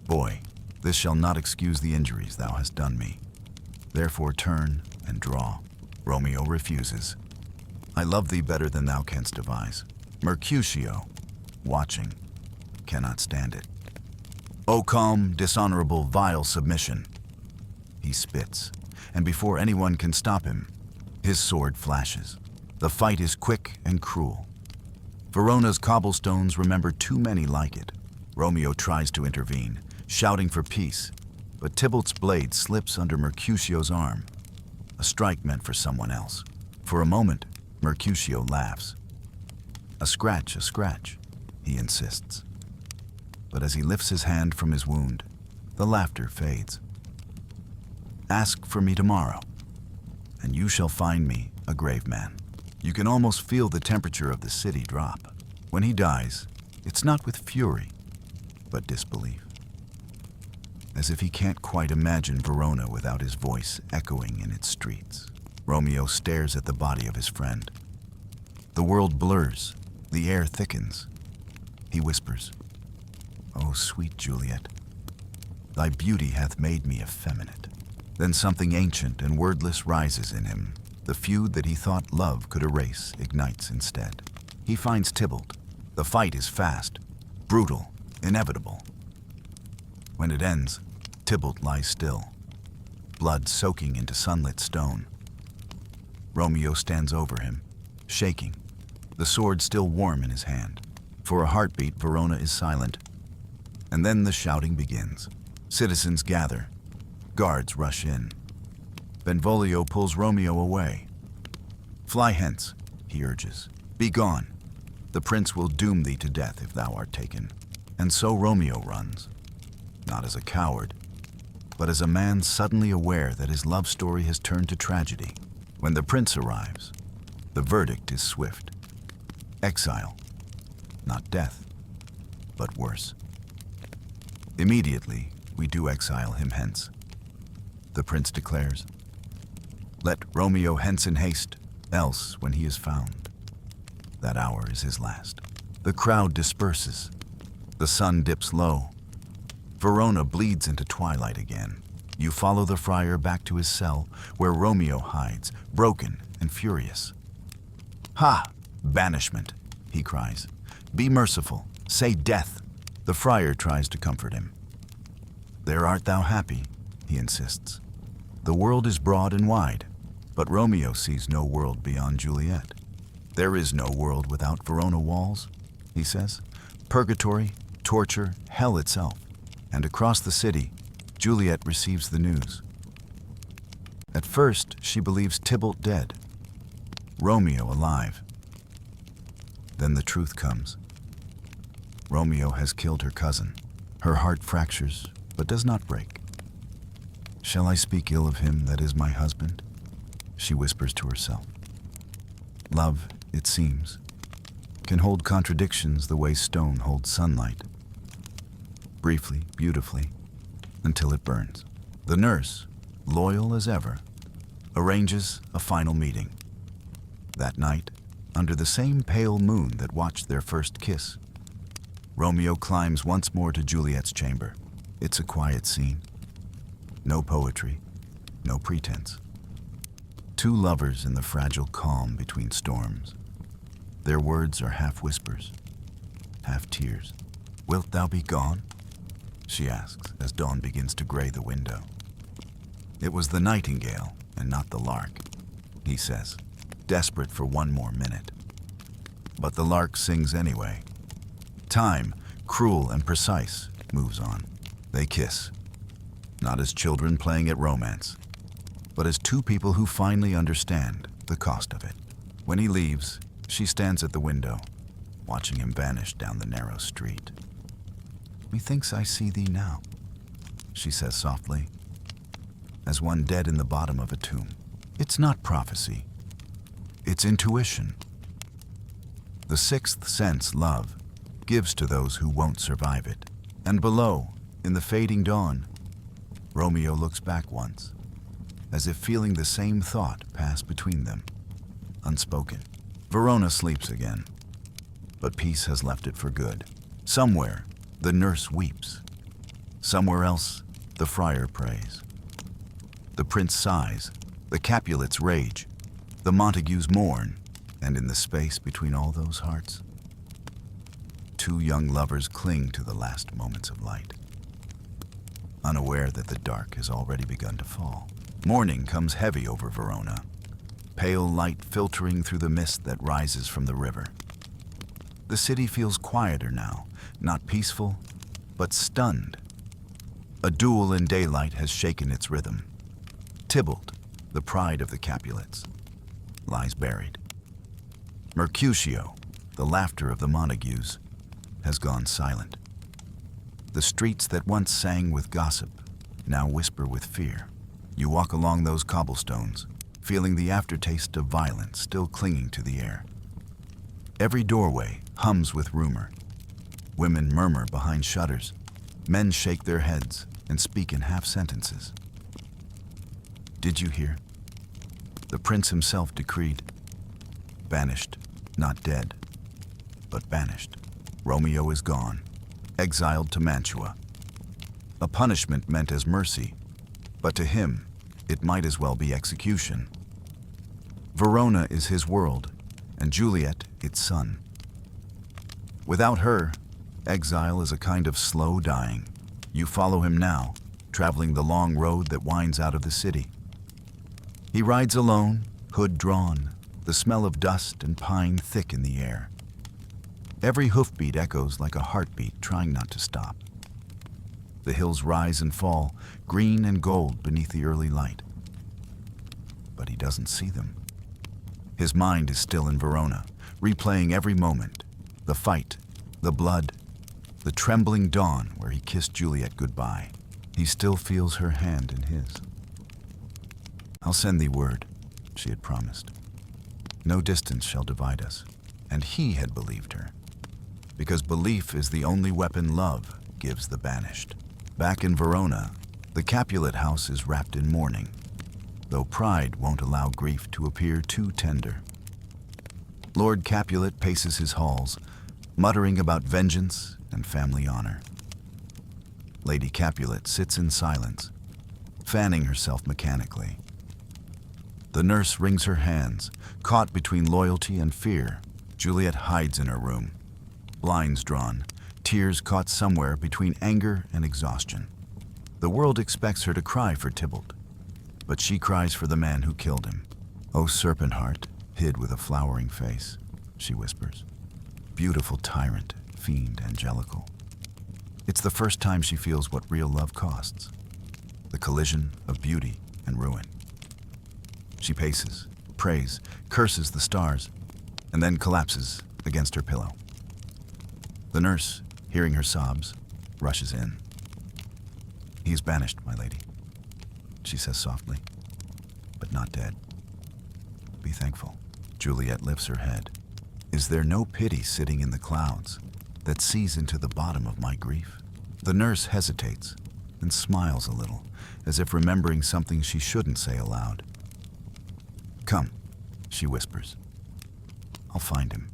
"Boy, this shall not excuse the injuries thou hast done me. Therefore turn and draw." Romeo refuses. "I love thee better than thou canst devise." Mercutio, watching, cannot stand it. "O calm, dishonorable, vile submission!" He spits, and before anyone can stop him, his sword flashes. The fight is quick and cruel. Verona's cobblestones remember too many like it. Romeo tries to intervene, shouting for peace, but Tybalt's blade slips under Mercutio's arm. A strike meant for someone else. For a moment, Mercutio laughs. A scratch, he insists. But as he lifts his hand from his wound, the laughter fades. "Ask for me tomorrow, and you shall find me a grave man." You can almost feel the temperature of the city drop. When he dies, it's not with fury, but disbelief. As if he can't quite imagine Verona without his voice echoing in its streets. Romeo stares at the body of his friend. The world blurs, the air thickens. He whispers, "O sweet Juliet, thy beauty hath made me effeminate." Then something ancient and wordless rises in him. The feud that he thought love could erase ignites instead. He finds Tybalt. The fight is fast, brutal, inevitable. When it ends, Tybalt lies still, blood soaking into sunlit stone. Romeo stands over him, shaking, the sword still warm in his hand. For a heartbeat, Verona is silent. And then the shouting begins. Citizens gather. Guards rush in. Benvolio pulls Romeo away. "Fly hence," he urges. "Be gone. The prince will doom thee to death if thou art taken." And so Romeo runs, not as a coward, but as a man suddenly aware that his love story has turned to tragedy. When the prince arrives, the verdict is swift. Exile, not death, but worse. "Immediately we do exile him hence," the prince declares. "Let Romeo hence in haste, else when he is found, that hour is his last." The crowd disperses. The sun dips low. Verona bleeds into twilight again. You follow the friar back to his cell, where Romeo hides, broken and furious. "Ha! Banishment!" he cries. "Be merciful. Say death." The friar tries to comfort him. "There art thou happy," he insists. "The world is broad and wide, but Romeo sees no world beyond Juliet." "There is no world without Verona walls," he says. "Purgatory, torture, hell itself." And across the city, Juliet receives the news. At first, she believes Tybalt dead, Romeo alive. Then the truth comes. Romeo has killed her cousin. Her heart fractures, but does not break. "Shall I speak ill of him that is my husband?" she whispers to herself. Love, it seems, can hold contradictions the way stone holds sunlight. Briefly, beautifully, until it burns. The nurse, loyal as ever, arranges a final meeting. That night, under the same pale moon that watched their first kiss, Romeo climbs once more to Juliet's chamber. It's a quiet scene. No poetry, no pretense. Two lovers in the fragile calm between storms. Their words are half whispers, half tears. Wilt thou be gone? She asks as dawn begins to gray the window. It was the nightingale and not the lark, he says, desperate for one more minute. But the lark sings anyway. Time, cruel and precise, moves on. They kiss, not as children playing at romance, but as two people who finally understand the cost of it. When he leaves, she stands at the window, watching him vanish down the narrow street. Methinks I see thee now, she says softly, as one dead in the bottom of a tomb. It's not prophecy, it's intuition. The sixth sense love gives to those who won't survive it. And below, in the fading dawn, Romeo looks back once, as if feeling the same thought pass between them, unspoken. Verona sleeps again, but peace has left it for good. Somewhere, the nurse weeps. Somewhere else, the friar prays. The prince sighs, the Capulets rage, the Montagues mourn, and in the space between all those hearts, two young lovers cling to the last moments of light, unaware that the dark has already begun to fall. Morning comes heavy over Verona, pale light filtering through the mist that rises from the river. The city feels quieter now, not peaceful, but stunned. A duel in daylight has shaken its rhythm. Tybalt, the pride of the Capulets, lies buried. Mercutio, the laughter of the Montagues, has gone silent. The streets that once sang with gossip now whisper with fear. You walk along those cobblestones, feeling the aftertaste of violence still clinging to the air. Every doorway hums with rumor. Women murmur behind shutters. Men shake their heads and speak in half sentences. Did you hear? The prince himself decreed. Banished, not dead, but banished. Romeo is gone, exiled to Mantua. A punishment meant as mercy, but to him, it might as well be execution. Verona is his world, and Juliet its sun. Without her, exile is a kind of slow dying. You follow him now, traveling the long road that winds out of the city. He rides alone, hood drawn, the smell of dust and pine thick in the air. Every hoofbeat echoes like a heartbeat trying not to stop. The hills rise and fall, green and gold beneath the early light. But he doesn't see them. His mind is still in Verona, replaying every moment, the fight, the blood, the trembling dawn where he kissed Juliet goodbye. He still feels her hand in his. I'll send thee word, she had promised. No distance shall divide us. And he had believed her, because belief is the only weapon love gives the banished. Back in Verona, the Capulet house is wrapped in mourning, though pride won't allow grief to appear too tender. Lord Capulet paces his halls, muttering about vengeance and family honor. Lady Capulet sits in silence, fanning herself mechanically. The nurse wrings her hands, caught between loyalty and fear. Juliet hides in her room, blinds drawn, tears caught somewhere between anger and exhaustion. The world expects her to cry for Tybalt, but she cries for the man who killed him. "O serpent heart, hid with a flowering face," she whispers. "Beautiful tyrant, fiend angelical." It's the first time she feels what real love costs, the collision of beauty and ruin. She paces, prays, curses the stars, and then collapses against her pillow. The nurse, hearing her sobs, rushes in. "He is banished, my lady," she says softly, "but not dead. Be thankful." Juliet lifts her head. Is there no pity sitting in the clouds that sees into the bottom of my grief? The nurse hesitates and smiles a little, as if remembering something she shouldn't say aloud. "Come," she whispers. "I'll find him.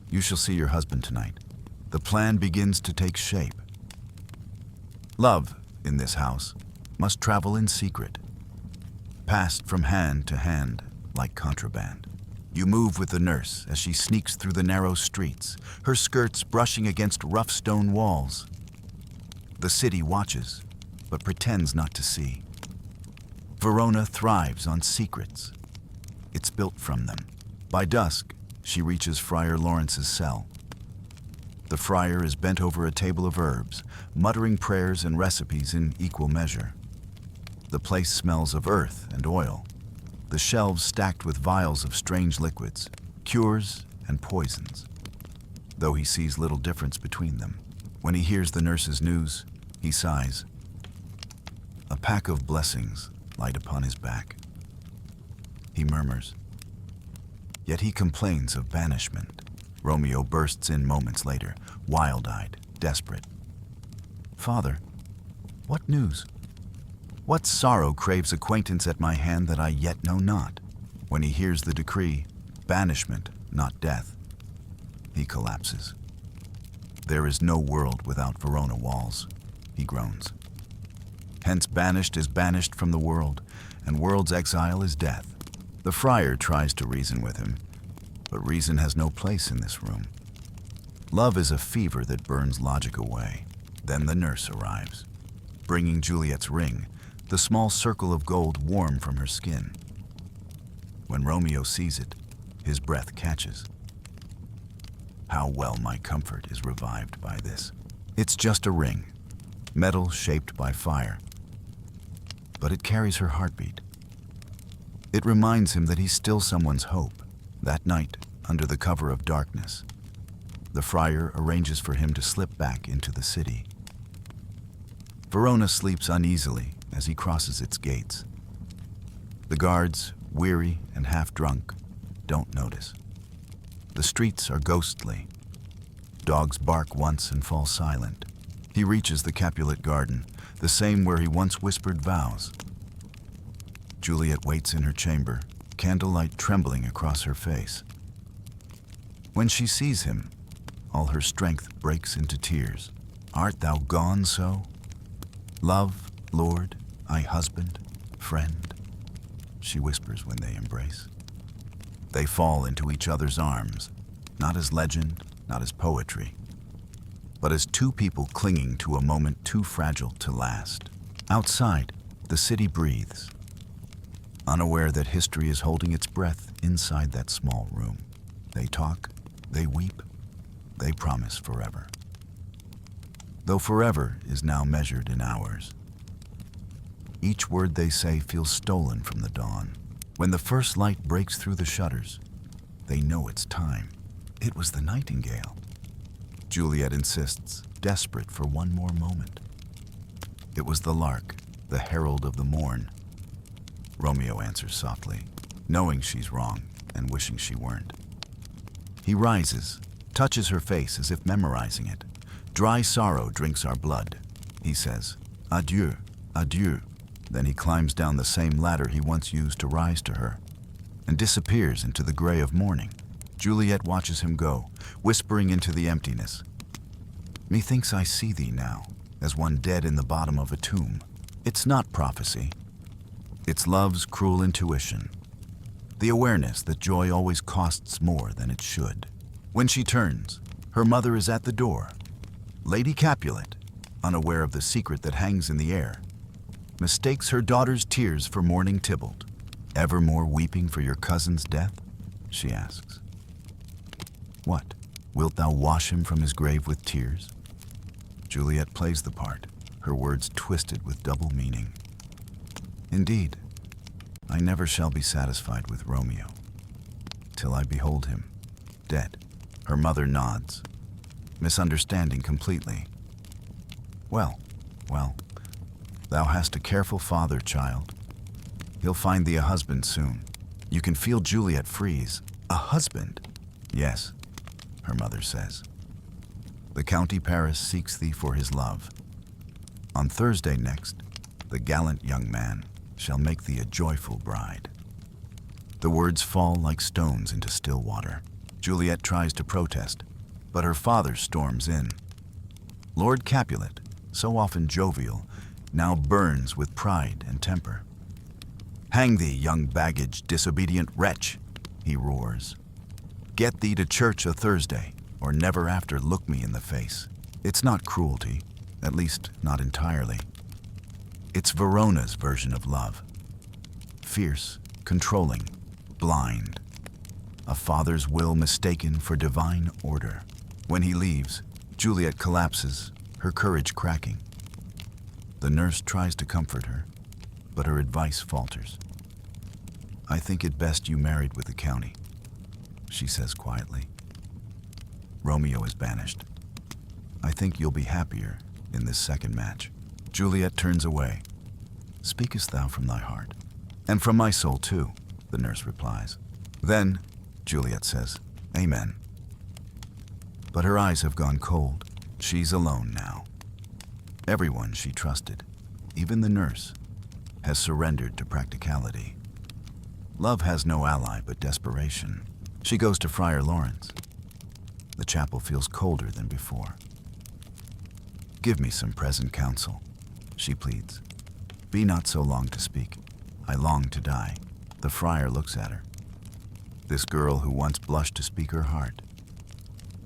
You shall see your husband tonight." The plan begins to take shape. Love, in this house, must travel in secret, passed from hand to hand like contraband. You move with the nurse as she sneaks through the narrow streets, her skirts brushing against rough stone walls. The city watches, but pretends not to see. Verona thrives on secrets. It's built from them. By dusk, she reaches Friar Lawrence's cell. The friar is bent over a table of herbs, muttering prayers and recipes in equal measure. The place smells of earth and oil, the shelves stacked with vials of strange liquids, cures and poisons, though he sees little difference between them. When he hears the nurse's news, he sighs. A pack of blessings light upon his back. He murmurs. Yet he complains of banishment. Romeo bursts in moments later, wild-eyed, desperate. Father, what news? What sorrow craves acquaintance at my hand that I yet know not? When he hears the decree, banishment, not death, he collapses. There is no world without Verona walls, he groans. Hence banished is banished from the world, and world's exile is death. The friar tries to reason with him, but reason has no place in this room. Love is a fever that burns logic away. Then the nurse arrives, bringing Juliet's ring, the small circle of gold warm from her skin. When Romeo sees it, his breath catches. How well my comfort is revived by this. It's just a ring, metal shaped by fire, but it carries her heartbeat. It reminds him that he's still someone's hope. That night, under the cover of darkness, the friar arranges for him to slip back into the city. Verona sleeps uneasily as he crosses its gates. The guards, weary and half-drunk, don't notice. The streets are ghostly. Dogs bark once and fall silent. He reaches the Capulet garden, the same where he once whispered vows. Juliet waits in her chamber, candlelight trembling across her face. When she sees him, all her strength breaks into tears. Art thou gone so? Love, Lord, I husband, friend, she whispers when they embrace. They fall into each other's arms, not as legend, not as poetry, but as two people clinging to a moment too fragile to last. Outside, the city breathes, unaware that history is holding its breath inside that small room. They talk, they weep, they promise forever. Though forever is now measured in hours. Each word they say feels stolen from the dawn. When the first light breaks through the shutters, they know it's time. It was the nightingale. Juliet insists, desperate for one more moment. It was the lark, the herald of the morn. Romeo answers softly, knowing she's wrong and wishing she weren't. He rises, touches her face as if memorizing it. Dry sorrow drinks our blood, he says. Adieu, adieu. Then he climbs down the same ladder he once used to rise to her and disappears into the gray of morning. Juliet watches him go, whispering into the emptiness. Methinks I see thee now, as one dead in the bottom of a tomb. It's not prophecy. It's love's cruel intuition. The awareness that joy always costs more than it should. When she turns, her mother is at the door. Lady Capulet, unaware of the secret that hangs in the air, mistakes her daughter's tears for mourning Tybalt. Evermore weeping for your cousin's death? She asks. What, wilt thou wash him from his grave with tears? Juliet plays the part, her words twisted with double meaning. Indeed, I never shall be satisfied with Romeo, till I behold him, dead. Her mother nods, misunderstanding completely. Well, thou hast a careful father, child. He'll find thee a husband soon. You can feel Juliet freeze. A husband? Yes, her mother says. The County Paris seeks thee for his love. On Thursday next, the gallant young man shall make thee a joyful bride. The words fall like stones into still water. Juliet tries to protest, but her father storms in. Lord Capulet, so often jovial, now burns with pride and temper. Hang thee, young baggage, disobedient wretch, he roars. Get thee to church o' Thursday, or never after look me in the face. It's not cruelty, at least not entirely. It's Verona's version of love. Fierce, controlling, blind. A father's will mistaken for divine order. When he leaves, Juliet collapses, her courage cracking. The nurse tries to comfort her, but her advice falters. I think it best you married with the county, she says quietly. Romeo is banished. I think you'll be happier in this second match. Juliet turns away. Speakest thou from thy heart? And from my soul too, the nurse replies. Then, Juliet says, Amen. But her eyes have gone cold. She's alone now. Everyone she trusted, even the nurse, has surrendered to practicality. Love has no ally but desperation. She goes to Friar Lawrence. The chapel feels colder than before. Give me some present counsel, she pleads. Be not so long to speak. I long to die. The friar looks at her. This girl who once blushed to speak her heart,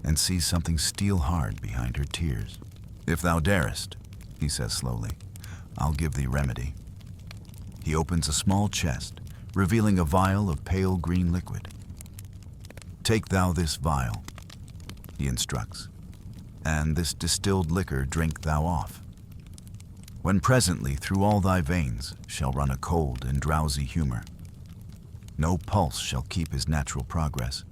and sees something steel hard behind her tears. If thou darest, he says slowly, I'll give thee remedy. He opens a small chest, revealing a vial of pale green liquid. Take thou this vial, he instructs, and this distilled liquor drink thou off. When presently through all thy veins shall run a cold and drowsy humor, no pulse shall keep his natural progress.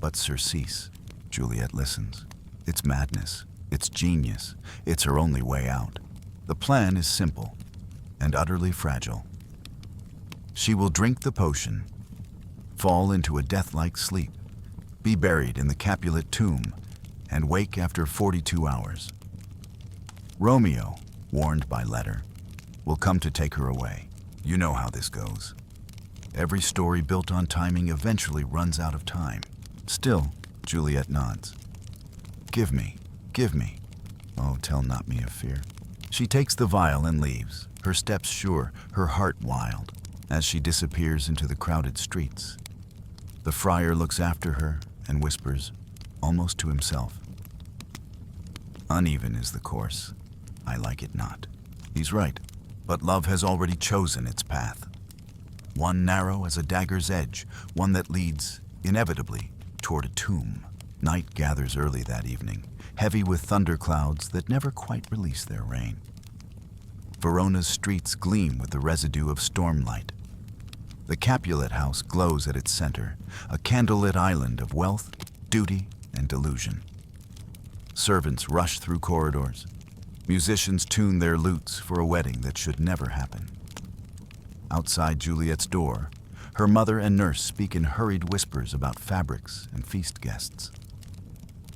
But surcease, Juliet listens. It's madness, it's genius, it's her only way out. The plan is simple and utterly fragile. She will drink the potion, fall into a death-like sleep, be buried in the Capulet tomb, and wake after 42 hours. Romeo, warned by letter, will come to take her away. You know how this goes. Every story built on timing eventually runs out of time. Still, Juliet nods. Give me. Oh, tell not me of fear. She takes the vial and leaves, her steps sure, her heart wild, as she disappears into the crowded streets. The friar looks after her and whispers, almost to himself, Uneven is the course. I like it not. He's right, but love has already chosen its path. One narrow as a dagger's edge, one that leads, inevitably, toward a tomb. Night gathers early that evening, heavy with thunderclouds that never quite release their rain. Verona's streets gleam with the residue of stormlight. The Capulet house glows at its center, a candlelit island of wealth, duty, and delusion. Servants rush through corridors. Musicians tune their lutes for a wedding that should never happen. Outside Juliet's door, her mother and nurse speak in hurried whispers about fabrics and feast guests.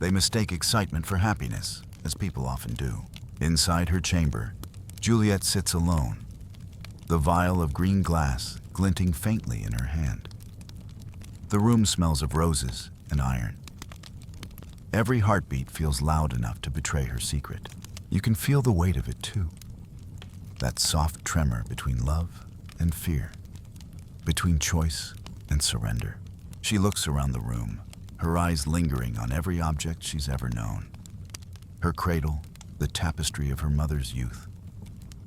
They mistake excitement for happiness, as people often do. Inside her chamber, Juliet sits alone, the vial of green glass glinting faintly in her hand. The room smells of roses and iron. Every heartbeat feels loud enough to betray her secret. You can feel the weight of it too. That soft tremor between love and fear, between choice and surrender. She looks around the room, her eyes lingering on every object she's ever known. Her cradle, the tapestry of her mother's youth.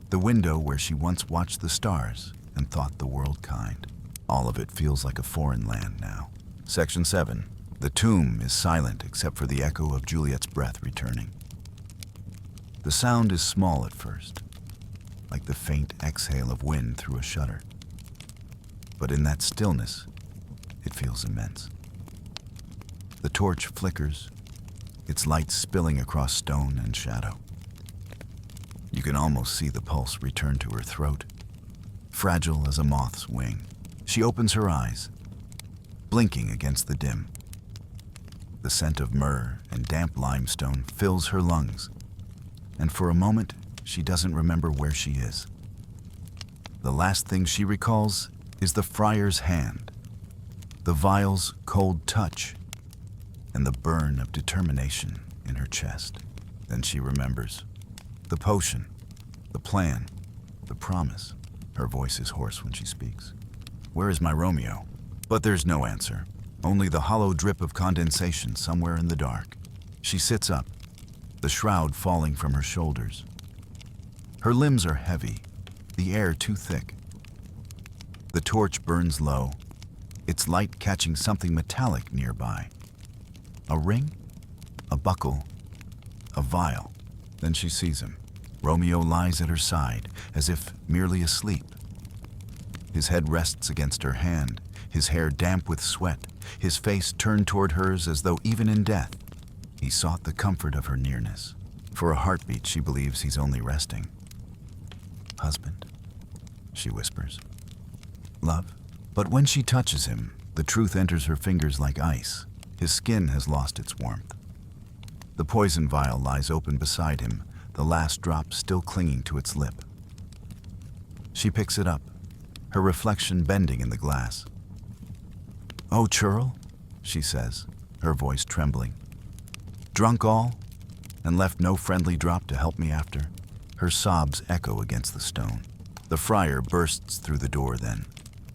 The window where she once watched the stars and thought the world kind. All of it feels like a foreign land now. Section 7. The tomb is silent except for the echo of Juliet's breath returning. The sound is small at first, like the faint exhale of wind through a shutter. But in that stillness, it feels immense. The torch flickers, its light spilling across stone and shadow. You can almost see the pulse return to her throat, fragile as a moth's wing. She opens her eyes, blinking against the dim. The scent of myrrh and damp limestone fills her lungs, and for a moment, she doesn't remember where she is. The last thing she recalls is the friar's hand, the vial's cold touch, and the burn of determination in her chest. Then she remembers the potion, the plan, the promise. Her voice is hoarse when she speaks. Where is my Romeo? But there's no answer, only the hollow drip of condensation somewhere in the dark. She sits up, the shroud falling from her shoulders. Her limbs are heavy, the air too thick. The torch burns low, its light catching something metallic nearby. A ring? A buckle? A vial? Then she sees him. Romeo lies at her side, as if merely asleep. His head rests against her hand, his hair damp with sweat, his face turned toward hers as though even in death, he sought the comfort of her nearness. For a heartbeat, she believes he's only resting. Husband, she whispers. Love? But when she touches him, the truth enters her fingers like ice. His skin has lost its warmth. The poison vial lies open beside him, the last drop still clinging to its lip. She picks it up, her reflection bending in the glass. Oh, churl, she says, her voice trembling. Drunk all, and left no friendly drop to help me after? Her sobs echo against the stone. The friar bursts through the door then,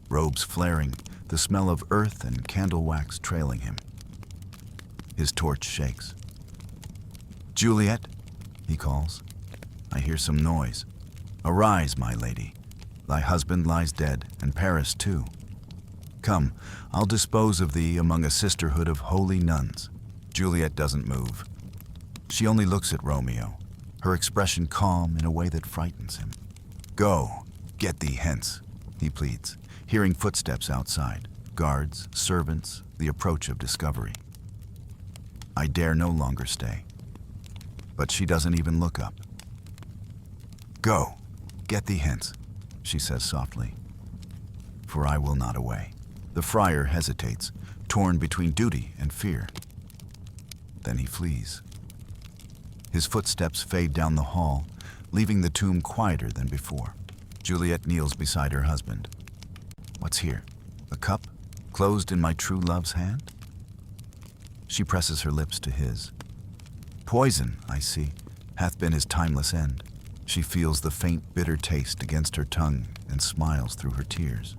robes flaring, the smell of earth and candle wax trailing him. His torch shakes. Juliet, he calls. I hear some noise. Arise, my lady. Thy husband lies dead, and Paris too. Come, I'll dispose of thee among a sisterhood of holy nuns. Juliet doesn't move. She only looks at Romeo, her expression calm in a way that frightens him. Go, get thee hence, he pleads, hearing footsteps outside, guards, servants, the approach of discovery. I dare no longer stay. But she doesn't even look up. Go, get thee hence, she says softly, for I will not away. The friar hesitates, torn between duty and fear. Then he flees. His footsteps fade down the hall, leaving the tomb quieter than before. Juliet kneels beside her husband. What's here? A cup, closed in my true love's hand? She presses her lips to his. Poison, I see, hath been his timeless end. She feels the faint, bitter taste against her tongue and smiles through her tears.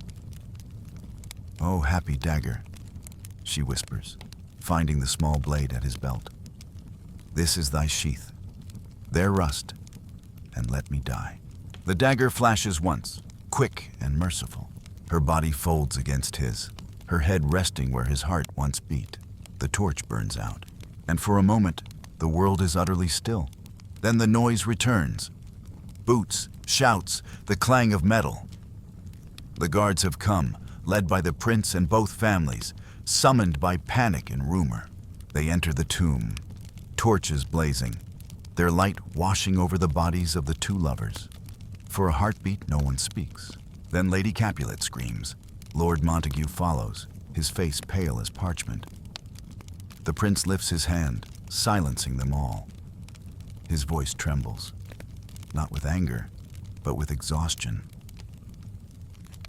Oh, happy dagger, she whispers, finding the small blade at his belt. This is thy sheath. There rust, and let me die. The dagger flashes once, quick and merciful. Her body folds against his, her head resting where his heart once beat. The torch burns out, and for a moment, the world is utterly still. Then the noise returns. Boots, shouts, the clang of metal. The guards have come, led by the prince and both families, summoned by panic and rumor. They enter the tomb, torches blazing, their light washing over the bodies of the two lovers. For a heartbeat, no one speaks. Then Lady Capulet screams. Lord Montague follows, his face pale as parchment. The prince lifts his hand, silencing them all. His voice trembles, not with anger, but with exhaustion.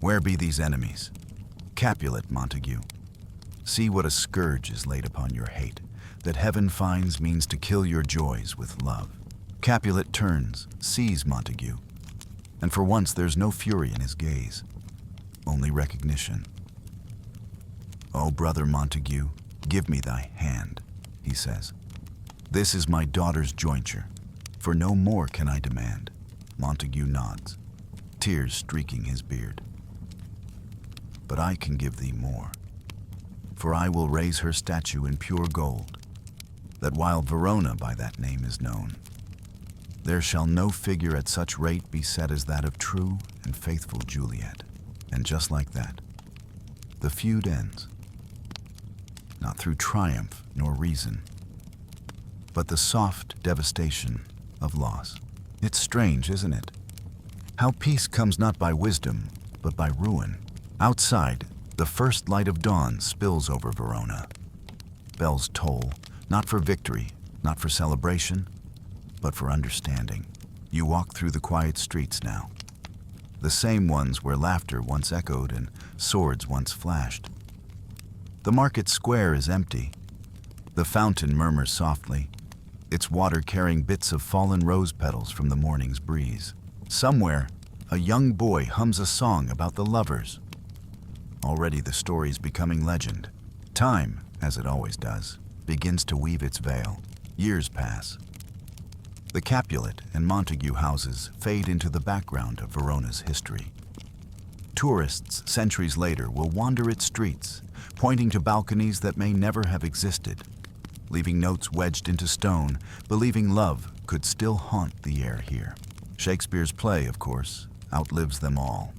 Where be these enemies? Capulet, Montague. See what a scourge is laid upon your hate, that heaven finds means to kill your joys with love. Capulet turns, sees Montague, and for once there's no fury in his gaze, only recognition. Oh, brother Montague, give me thy hand, he says. This is my daughter's jointure, for no more can I demand. Montague nods, tears streaking his beard. But I can give thee more, for I will raise her statue in pure gold, that while Verona by that name is known, there shall no figure at such rate be set as that of true and faithful Juliet. And just like that, the feud ends, not through triumph nor reason, but the soft devastation of loss. It's strange, isn't it? How peace comes not by wisdom, but by ruin. Outside, the first light of dawn spills over Verona. Bells toll, not for victory, not for celebration, but for understanding. You walk through the quiet streets now, the same ones where laughter once echoed and swords once flashed. The market square is empty. The fountain murmurs softly, its water carrying bits of fallen rose petals from the morning's breeze. Somewhere, a young boy hums a song about the lovers. Already the story's becoming legend. Time, as it always does, begins to weave its veil. Years pass. The Capulet and Montague houses fade into the background of Verona's history. Tourists, centuries later, will wander its streets, pointing to balconies that may never have existed, leaving notes wedged into stone, believing love could still haunt the air here. Shakespeare's play, of course, outlives them all.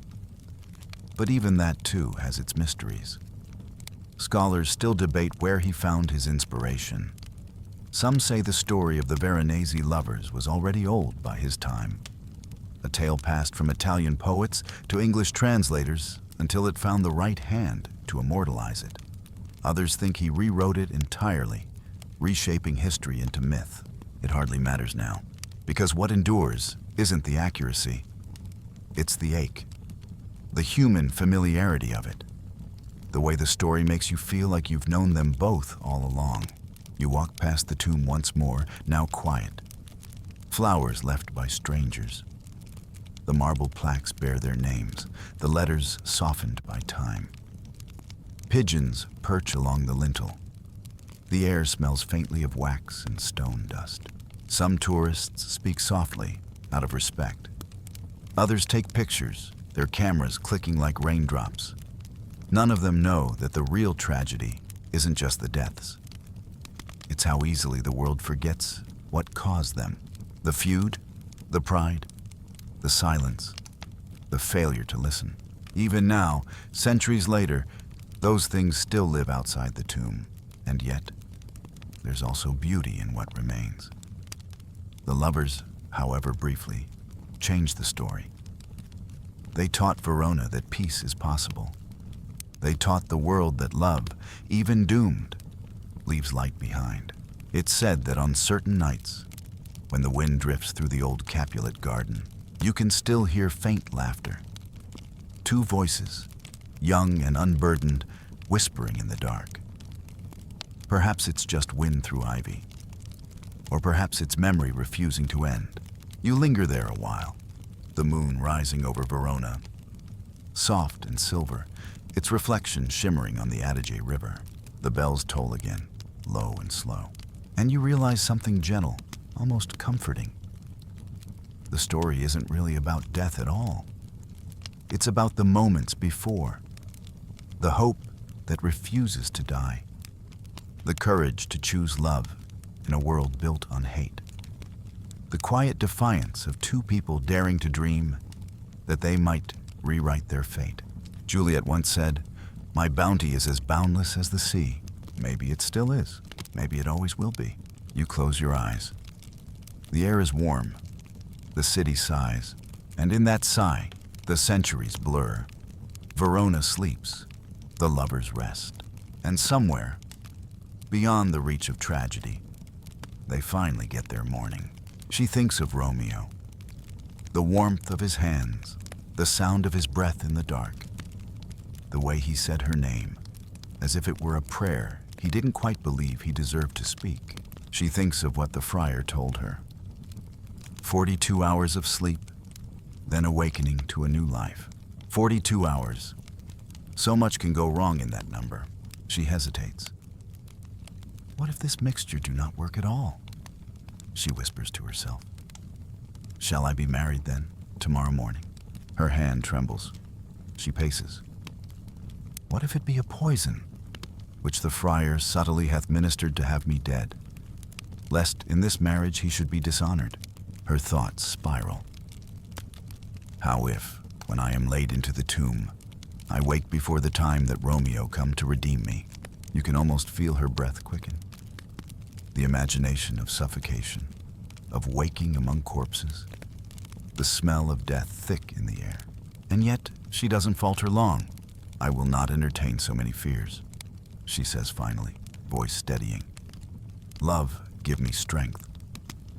But even that, too, has its mysteries. Scholars still debate where he found his inspiration. Some say the story of the Veronese lovers was already old by his time. A tale passed from Italian poets to English translators until it found the right hand to immortalize it. Others think he rewrote it entirely, reshaping history into myth. It hardly matters now, because what endures isn't the accuracy, it's the ache, the human familiarity of it, the way the story makes you feel like you've known them both all along. You walk past the tomb once more, now quiet. Flowers left by strangers. The marble plaques bear their names, the letters softened by time. Pigeons perch along the lintel. The air smells faintly of wax and stone dust. Some tourists speak softly, out of respect. Others take pictures, their cameras clicking like raindrops. None of them know that the real tragedy isn't just the deaths. It's how easily the world forgets what caused them. The feud, the pride, the silence, the failure to listen. Even now, centuries later, those things still live outside the tomb. And yet, there's also beauty in what remains. The lovers, however briefly, changed the story. They taught Verona that peace is possible. They taught the world that love, even doomed, leaves light behind. It's said that on certain nights, when the wind drifts through the old Capulet garden, you can still hear faint laughter. Two voices, young and unburdened, whispering in the dark. Perhaps it's just wind through ivy, or perhaps it's memory refusing to end. You linger there a while, the moon rising over Verona, soft and silver, its reflection shimmering on the Adige River. The bells toll again, low and slow, and you realize something gentle, almost comforting. The story isn't really about death at all. It's about the moments before, the hope that refuses to die, the courage to choose love in a world built on hate, the quiet defiance of two people daring to dream that they might rewrite their fate. Juliet once said, "My bounty is as boundless as the sea." Maybe it still is. Maybe it always will be. You close your eyes. The air is warm. The city sighs. And in that sigh, the centuries blur. Verona sleeps. The lovers rest. And somewhere, beyond the reach of tragedy, they finally get their morning. She thinks of Romeo. The warmth of his hands, the sound of his breath in the dark, the way he said her name, as if it were a prayer he didn't quite believe he deserved to speak. She thinks of what the friar told her. 42 hours of sleep, then awakening to a new life. 42 hours. So much can go wrong in that number. She hesitates. What if this mixture do not work at all? She whispers to herself. Shall I be married then, tomorrow morning? Her hand trembles. She paces. What if it be a poison, which the friar subtly hath ministered to have me dead, lest in this marriage he should be dishonored? Her thoughts spiral. How if, when I am laid into the tomb, I wake before the time that Romeo come to redeem me? You can almost feel her breath quicken. The imagination of suffocation, of waking among corpses, the smell of death thick in the air. And yet, she doesn't falter long. I will not entertain so many fears, she says finally, voice steadying. Love, give me strength,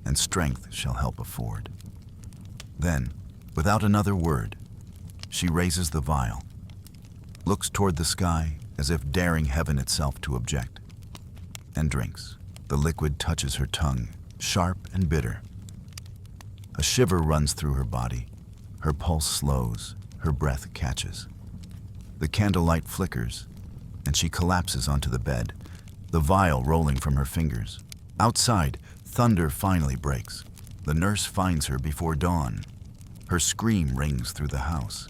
and strength shall help afford. Then, without another word, she raises the vial, looks toward the sky as if daring heaven itself to object, and drinks. The liquid touches her tongue, sharp and bitter. A shiver runs through her body. Her pulse slows, her breath catches. The candlelight flickers, and she collapses onto the bed, the vial rolling from her fingers. Outside, thunder finally breaks. The nurse finds her before dawn. Her scream rings through the house.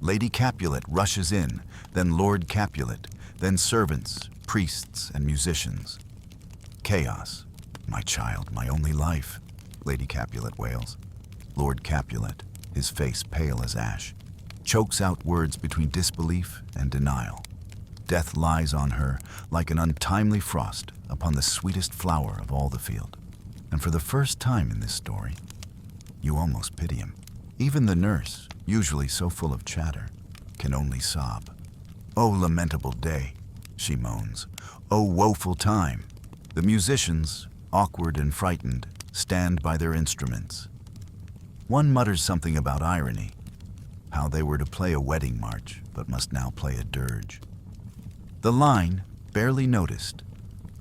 Lady Capulet rushes in, then Lord Capulet, then servants, priests, and musicians. Chaos. My child, my only life, Lady Capulet wails. Lord Capulet, his face pale as ash, chokes out words between disbelief and denial. Death lies on her like an untimely frost upon the sweetest flower of all the field. And for the first time in this story, you almost pity him. Even the nurse, usually so full of chatter, can only sob. "Oh, lamentable day," she moans. "Oh, woeful time." The musicians, awkward and frightened, stand by their instruments. One mutters something about irony, how they were to play a wedding march but must now play a dirge. The line, barely noticed,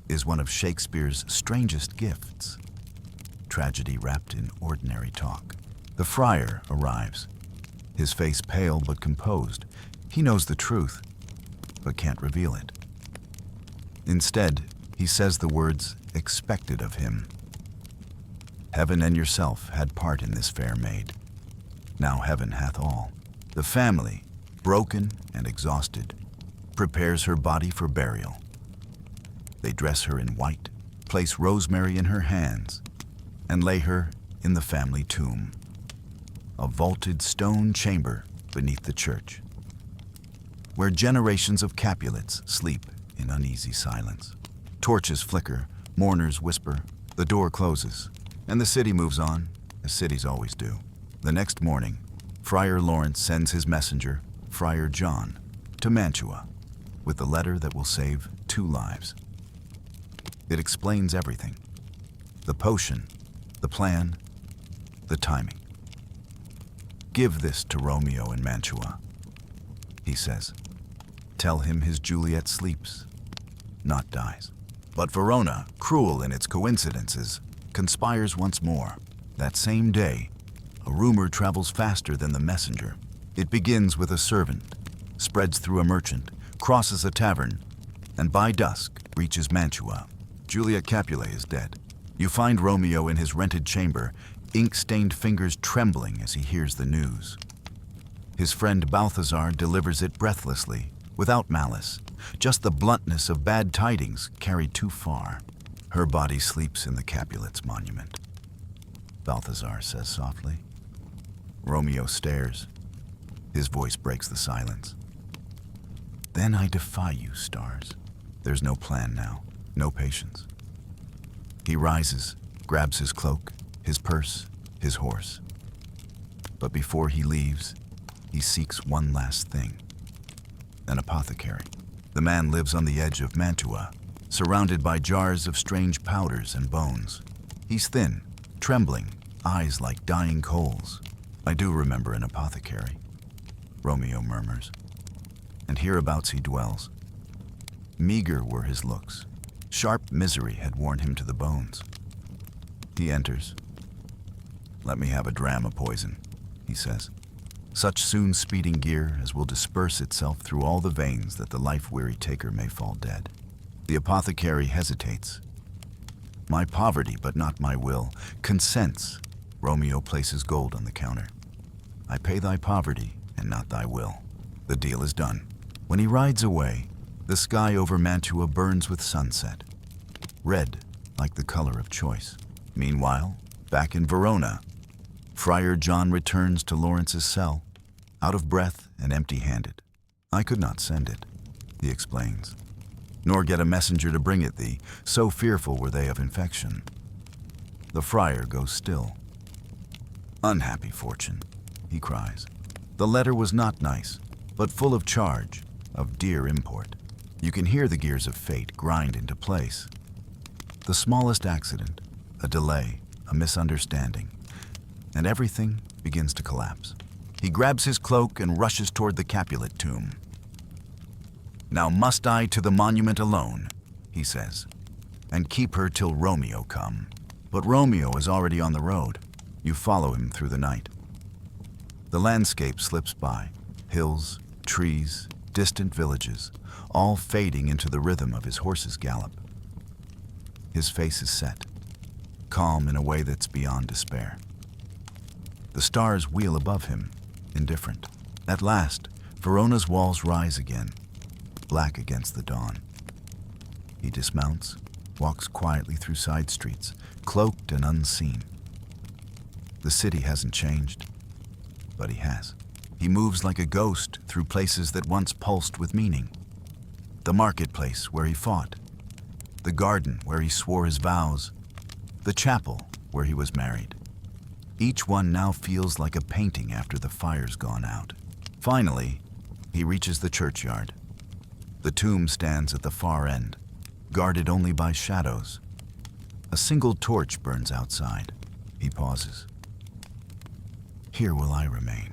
is one of Shakespeare's strangest gifts. Tragedy wrapped in ordinary talk. The friar arrives, his face pale but composed. He knows the truth, but can't reveal it. Instead, he says the words expected of him. Heaven and yourself had part in this fair maid. Now heaven hath all. The family, broken and exhausted, prepares her body for burial. They dress her in white, place rosemary in her hands, and lay her in the family tomb, a vaulted stone chamber beneath the church, where generations of Capulets sleep in uneasy silence. Torches flicker, mourners whisper, the door closes, and the city moves on, as cities always do. The next morning, Friar Lawrence sends his messenger, Friar John, to Mantua with the letter that will save 2 lives. It explains everything: the potion, the plan, the timing. "Give this to Romeo in Mantua," he says. "Tell him his Juliet sleeps, not dies." But Verona, cruel in its coincidences, conspires once more. That same day, a rumor travels faster than the messenger. It begins with a servant, spreads through a merchant, crosses a tavern, and by dusk reaches Mantua. Juliet Capulet is dead. You find Romeo in his rented chamber, ink-stained fingers trembling as he hears the news. His friend Balthazar delivers it breathlessly, without malice, just the bluntness of bad tidings carried too far. Her body sleeps in the Capulets' monument, Balthazar says softly. Romeo stares. His voice breaks the silence. "Then I defy you, stars." There's no plan now, no patience. He rises, grabs his cloak, his purse, his horse. But before he leaves, he seeks one last thing: an apothecary. The man lives on the edge of Mantua, surrounded by jars of strange powders and bones. He's thin, trembling, eyes like dying coals. "I do remember an apothecary," Romeo murmurs, "and hereabouts he dwells." Meager were his looks. Sharp misery had worn him to the bones. He enters. "Let me have a dram of poison," he says. "Such soon speeding gear as will disperse itself through all the veins that the life-weary taker may fall dead." The apothecary hesitates. "My poverty, but not my will, consents." Romeo places gold on the counter. "I pay thy poverty and not thy will." The deal is done. When he rides away, the sky over Mantua burns with sunset, red like the color of choice. Meanwhile, back in Verona, Friar John returns to Lawrence's cell, out of breath and empty-handed. "I could not send it," he explains, "nor get a messenger to bring it thee, so fearful were they of infection." The friar goes still. "Unhappy fortune," he cries. The letter was not nice, but full of charge, of dear import. You can hear the gears of fate grind into place. The smallest accident, a delay, a misunderstanding, and everything begins to collapse. He grabs his cloak and rushes toward the Capulet tomb. "Now must I to the monument alone," he says, "and keep her till Romeo come." But Romeo is already on the road. You follow him through the night. The landscape slips by, hills, trees, distant villages, all fading into the rhythm of his horse's gallop. His face is set, calm in a way that's beyond despair. The stars wheel above him, indifferent. At last, Verona's walls rise again, black against the dawn. He dismounts, walks quietly through side streets, cloaked and unseen. The city hasn't changed, but he has. He moves like a ghost through places that once pulsed with meaning. The marketplace where he fought, the garden where he swore his vows, the chapel where he was married. Each one now feels like a painting after the fire's gone out. Finally, he reaches the churchyard. The tomb stands at the far end, guarded only by shadows. A single torch burns outside. He pauses. "Here will I remain,"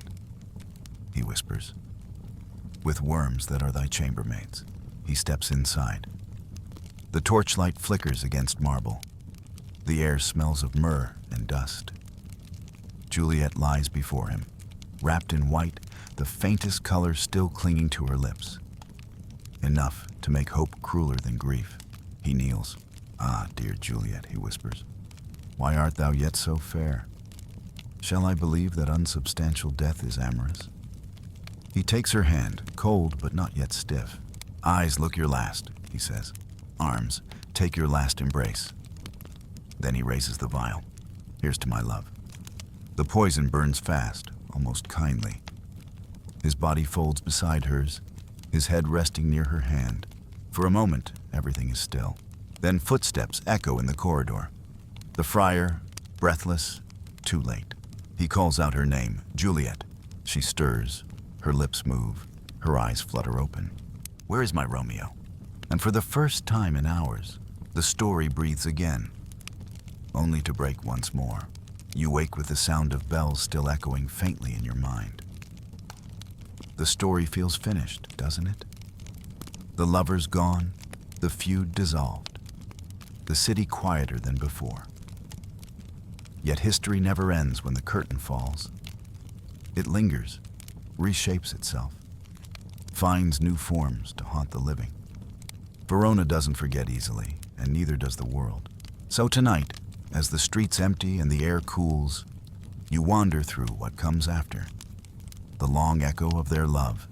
he whispers. "With worms that are thy chambermaids." He steps inside. The torchlight flickers against marble. The air smells of myrrh and dust. Juliet lies before him, wrapped in white, the faintest color still clinging to her lips. Enough to make hope crueler than grief. He kneels. "Ah, dear Juliet," he whispers, "why art thou yet so fair? Shall I believe that unsubstantial death is amorous?" He takes her hand, cold but not yet stiff. "Eyes, look your last," he says. "Arms, take your last embrace." Then he raises the vial. "Here's to my love." The poison burns fast, almost kindly. His body folds beside hers, his head resting near her hand. For a moment, everything is still. Then footsteps echo in the corridor. The friar, breathless, too late. He calls out her name, Juliet. She stirs, her lips move, her eyes flutter open. "Where is my Romeo?" And for the first time in hours, the story breathes again, only to break once more. You wake with the sound of bells still echoing faintly in your mind. The story feels finished, doesn't it? The lovers gone, the feud dissolved, the city quieter than before. Yet history never ends when the curtain falls. It lingers, reshapes itself, finds new forms to haunt the living. Verona doesn't forget easily, and neither does the world. So tonight, as the streets empty and the air cools, you wander through what comes after. The long echo of their love,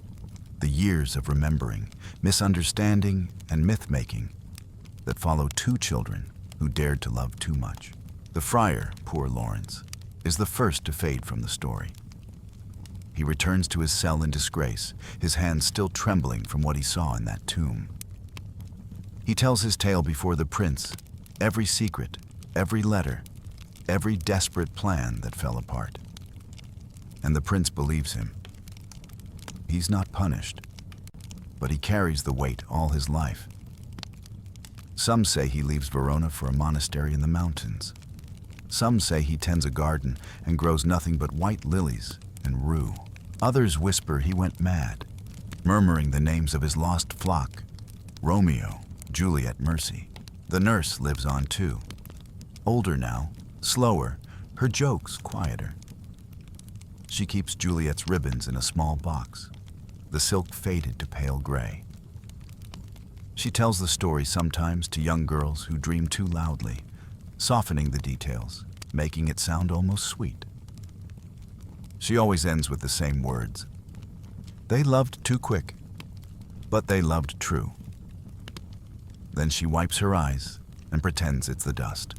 the years of remembering, misunderstanding, and myth-making that follow two children who dared to love too much. The friar, poor Lawrence, is the first to fade from the story. He returns to his cell in disgrace, his hands still trembling from what he saw in that tomb. He tells his tale before the prince, every secret, every letter, every desperate plan that fell apart. And the prince believes him. He's not punished, but he carries the weight all his life. Some say he leaves Verona for a monastery in the mountains. Some say he tends a garden and grows nothing but white lilies and rue. Others whisper he went mad, murmuring the names of his lost flock, Romeo, Juliet, Mercy. The nurse lives on too. Older now, slower, her jokes quieter. She keeps Juliet's ribbons in a small box, the silk faded to pale gray. She tells the story sometimes to young girls who dream too loudly, softening the details, making it sound almost sweet. She always ends with the same words. They loved too quick, but they loved true. Then she wipes her eyes and pretends it's the dust.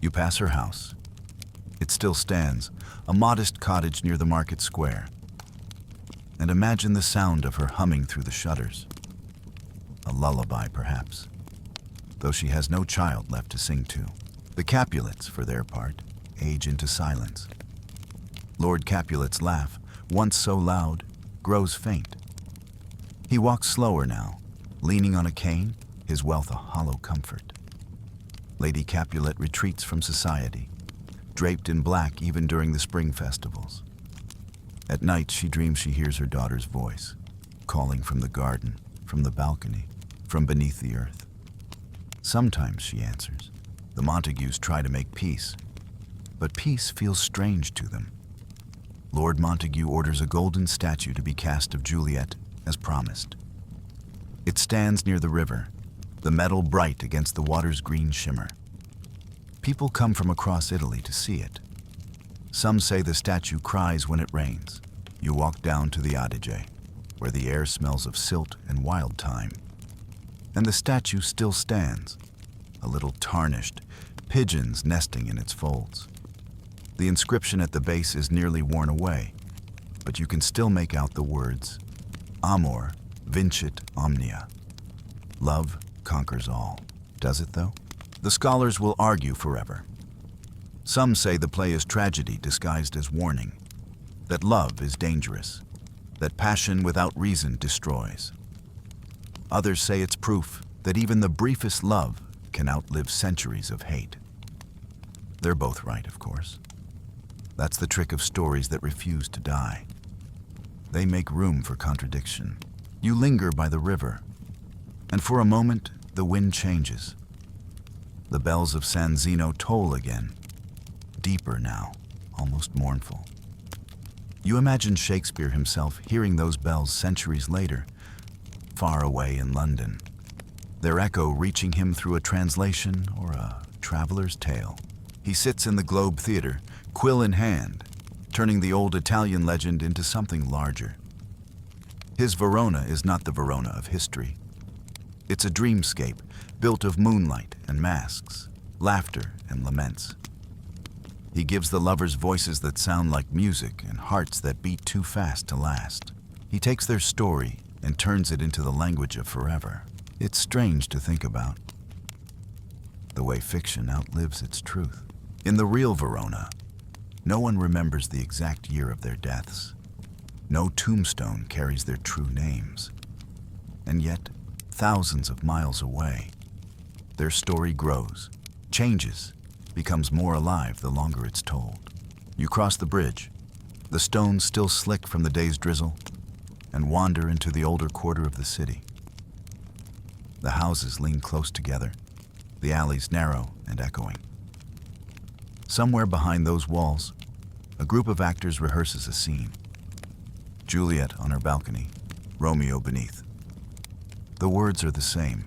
You pass her house. It still stands, a modest cottage near the market square. And imagine the sound of her humming through the shutters. A lullaby, perhaps, though she has no child left to sing to. The Capulets, for their part, age into silence. Lord Capulet's laugh, once so loud, grows faint. He walks slower now, leaning on a cane, his wealth a hollow comfort. Lady Capulet retreats from society, draped in black even during the spring festivals. At night, she dreams she hears her daughter's voice, calling from the garden, from the balcony, from beneath the earth. Sometimes, she answers, the Montagues try to make peace, but peace feels strange to them. Lord Montague orders a golden statue to be cast of Juliet as promised. It stands near the river, the metal bright against the water's green shimmer. People come from across Italy to see it. Some say the statue cries when it rains. You walk down to the Adige, where the air smells of silt and wild thyme. And the statue still stands, a little tarnished, pigeons nesting in its folds. The inscription at the base is nearly worn away, but you can still make out the words, Amor vincit omnia. Love conquers all. Does it, though? The scholars will argue forever. Some say the play is tragedy disguised as warning, that love is dangerous, that passion without reason destroys. Others say it's proof that even the briefest love can outlive centuries of hate. They're both right, of course. That's the trick of stories that refuse to die. They make room for contradiction. You linger by the river, and for a moment, the wind changes. The bells of San Zeno toll again, deeper now, almost mournful. You imagine Shakespeare himself hearing those bells centuries later, far away in London, their echo reaching him through a translation or a traveler's tale. He sits in the Globe Theatre, quill in hand, turning the old Italian legend into something larger. His Verona is not the Verona of history. It's a dreamscape built of moonlight and masks, laughter and laments. He gives the lovers voices that sound like music and hearts that beat too fast to last. He takes their story and turns it into the language of forever. It's strange to think about, the way fiction outlives its truth. In the real Verona, no one remembers the exact year of their deaths. No tombstone carries their true names. And yet, thousands of miles away, their story grows, changes, becomes more alive the longer it's told. You cross the bridge, the stones still slick from the day's drizzle, and wander into the older quarter of the city. The houses lean close together, the alleys narrow and echoing. Somewhere behind those walls, a group of actors rehearses a scene. Juliet on her balcony, Romeo beneath. The words are the same,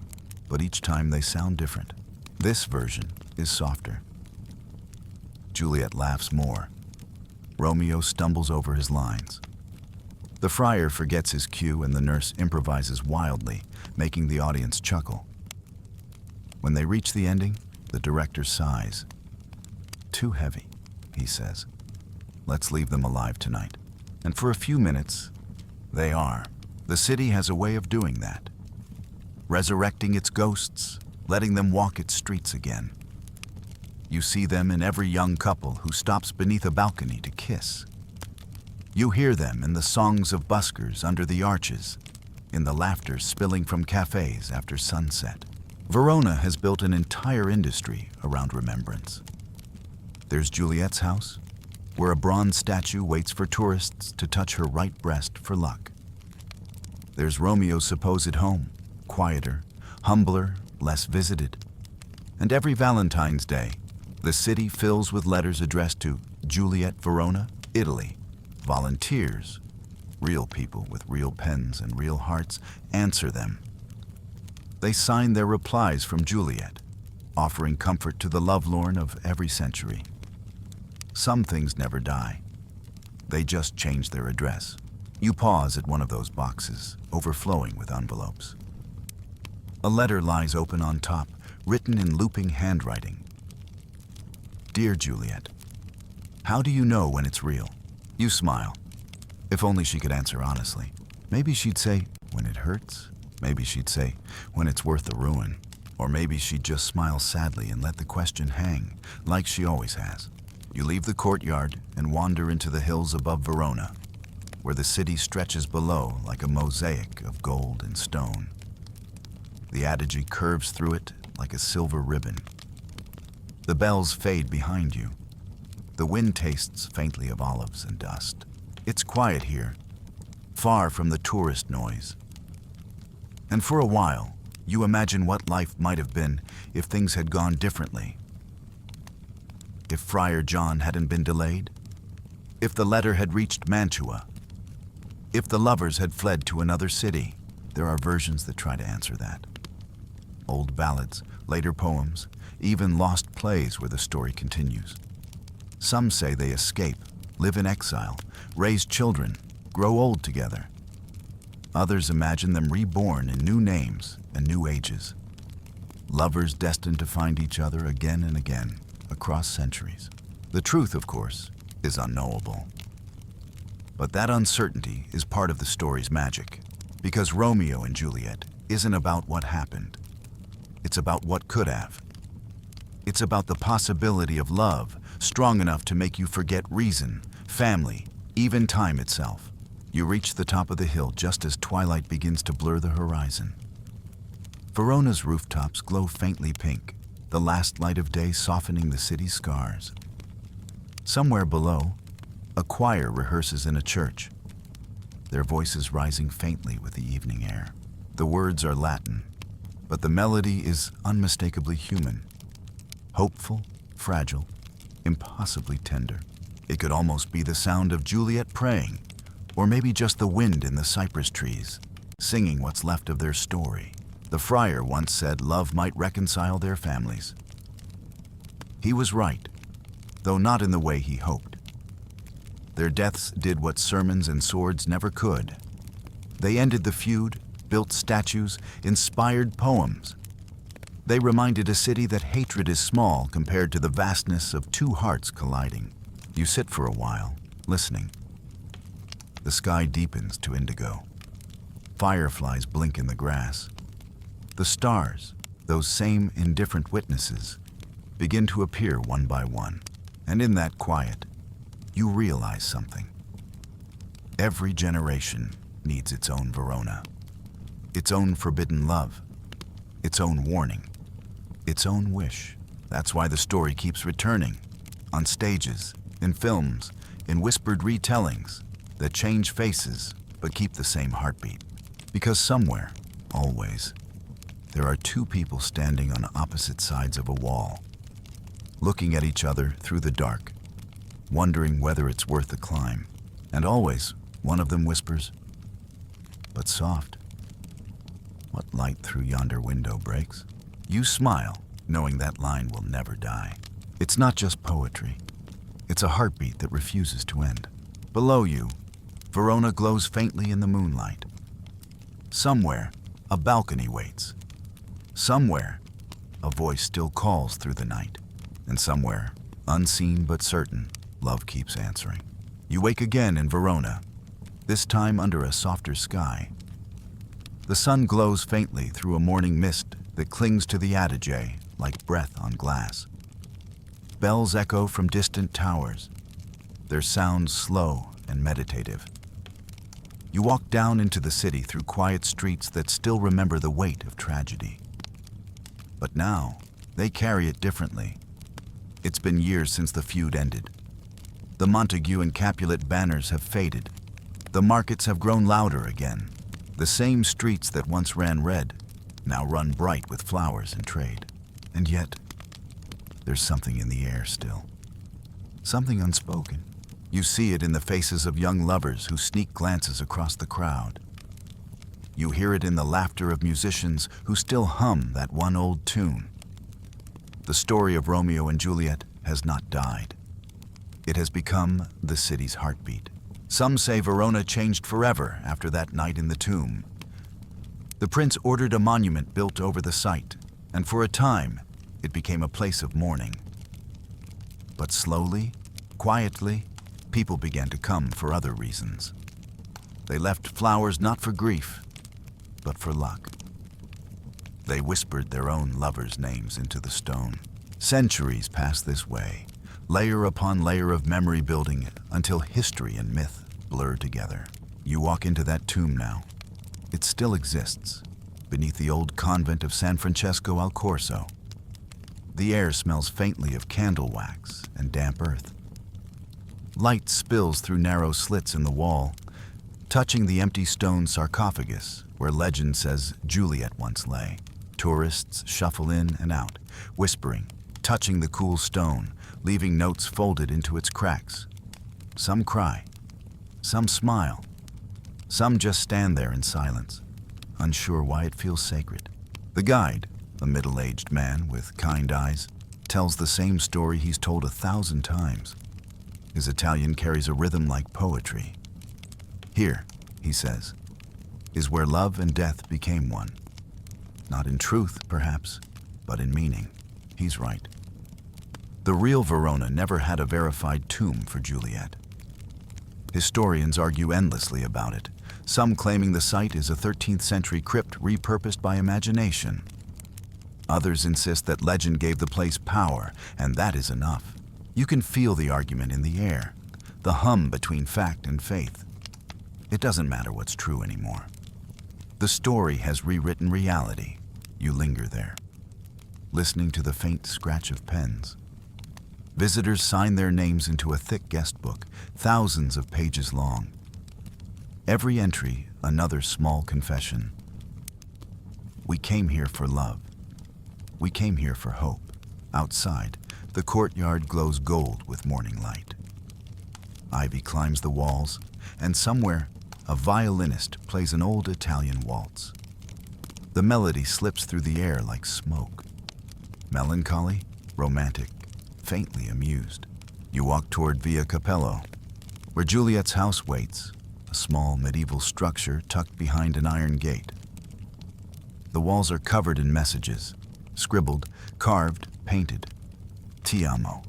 but each time they sound different. This version is softer. Juliet laughs more. Romeo stumbles over his lines. The friar forgets his cue and the nurse improvises wildly, making the audience chuckle. When they reach the ending, the director sighs. Too heavy, he says. Let's leave them alive tonight. And for a few minutes, they are. The city has a way of doing that. Resurrecting its ghosts, letting them walk its streets again. You see them in every young couple who stops beneath a balcony to kiss. You hear them in the songs of buskers under the arches, in the laughter spilling from cafes after sunset. Verona has built an entire industry around remembrance. There's Juliet's house, where a bronze statue waits for tourists to touch her right breast for luck. There's Romeo's supposed home, quieter, humbler, less visited. And every Valentine's Day, the city fills with letters addressed to Juliet, Verona, Italy. Volunteers, real people with real pens and real hearts, answer them. They sign their replies from Juliet, offering comfort to the lovelorn of every century. Some things never die. They just change their address. You pause at one of those boxes, overflowing with envelopes. A letter lies open on top, written in looping handwriting. Dear Juliet, how do you know when it's real? You smile. If only she could answer honestly. Maybe she'd say, when it hurts. Maybe she'd say, when it's worth the ruin. Or maybe she'd just smile sadly and let the question hang, like she always has. You leave the courtyard and wander into the hills above Verona, where the city stretches below like a mosaic of gold and stone. The Adige curves through it like a silver ribbon. The bells fade behind you. The wind tastes faintly of olives and dust. It's quiet here, far from the tourist noise. And for a while, you imagine what life might have been if things had gone differently. If Friar John hadn't been delayed, if the letter had reached Mantua, If the lovers had fled to another city, there are versions that try to answer that. Old ballads, later poems, even lost plays where the story continues. Some say they escape, live in exile, raise children, grow old together. Others imagine them reborn in new names and new ages. Lovers destined to find each other again and again across centuries. The truth, of course, is unknowable. But that uncertainty is part of the story's magic, because Romeo and Juliet isn't about what happened. It's about what could have. It's about the possibility of love strong enough to make you forget reason, family, even time itself. You reach the top of the hill just as twilight begins to blur the horizon. Verona's rooftops glow faintly pink, the last light of day softening the city's scars. Somewhere below, a choir rehearses in a church, their voices rising faintly with the evening air. The words are Latin, but the melody is unmistakably human. Hopeful, fragile, impossibly tender. It could almost be the sound of Juliet praying, or maybe just the wind in the cypress trees, singing what's left of their story. The friar once said love might reconcile their families. He was right, though not in the way he hoped. Their deaths did what sermons and swords never could. They ended the feud, built statues, inspired poems. They reminded a city that hatred is small compared to the vastness of two hearts colliding. You sit for a while, listening. The sky deepens to indigo. Fireflies blink in the grass. The stars, those same indifferent witnesses, begin to appear one by one. And in that quiet, you realize something. Every generation needs its own Verona, its own forbidden love, its own warning, its own wish. That's why the story keeps returning, on stages, in films, in whispered retellings that change faces but keep the same heartbeat. Because somewhere, always, there are two people standing on opposite sides of a wall, looking at each other through the dark, wondering whether it's worth the climb. And always, one of them whispers, "But soft. What light through yonder window breaks?" You smile, knowing that line will never die. It's not just poetry. It's a heartbeat that refuses to end. Below you, Verona glows faintly in the moonlight. Somewhere, a balcony waits. Somewhere, a voice still calls through the night. And somewhere, unseen but certain, love keeps answering. You wake again in Verona, this time under a softer sky. The sun glows faintly through a morning mist that clings to the Adige like breath on glass. Bells echo from distant towers, their sounds slow and meditative. You walk down into the city through quiet streets that still remember the weight of tragedy. But now, they carry it differently. It's been years since the feud ended. The Montague and Capulet banners have faded. The markets have grown louder again. The same streets that once ran red now run bright with flowers and trade. And yet, there's something in the air still. Something unspoken. You see it in the faces of young lovers who sneak glances across the crowd. You hear it in the laughter of musicians who still hum that one old tune. The story of Romeo and Juliet has not died. It has become the city's heartbeat. Some say Verona changed forever after that night in the tomb. The prince ordered a monument built over the site, and for a time, it became a place of mourning. But slowly, quietly, people began to come for other reasons. They left flowers not for grief, but for luck. They whispered their own lovers' names into the stone. Centuries passed this way, layer upon layer of memory building until history and myth blur together. You walk into that tomb now. It still exists, beneath the old convent of San Francesco al Corso. The air smells faintly of candle wax and damp earth. Light spills through narrow slits in the wall, touching the empty stone sarcophagus where legend says Juliet once lay. Tourists shuffle in and out, whispering, touching the cool stone, leaving notes folded into its cracks. Some cry, some smile, Some just stand there in silence, unsure why it feels sacred. The guide, a middle-aged man with kind eyes, tells the same story he's told 1,000 times. His Italian carries a rhythm like poetry. Here, he says, is where love and death became one. Not in truth, perhaps, but in meaning. He's right. The real Verona never had a verified tomb for Juliet. Historians argue endlessly about it, some claiming the site is a 13th century crypt repurposed by imagination. Others insist that legend gave the place power, and that is enough. You can feel the argument in the air, the hum between fact and faith. It doesn't matter what's true anymore. The story has rewritten reality. You linger there, listening to the faint scratch of pens. Visitors sign their names into a thick guest book, thousands of pages long. Every entry, another small confession. We came here for love. We came here for hope. Outside, the courtyard glows gold with morning light. Ivy climbs the walls, and somewhere, a violinist plays an old Italian waltz. The melody slips through the air like smoke. Melancholy, romantic, faintly amused. You walk toward Via Capello, where Juliet's house waits, a small medieval structure tucked behind an iron gate. The walls are covered in messages, scribbled, carved, painted. Ti amo,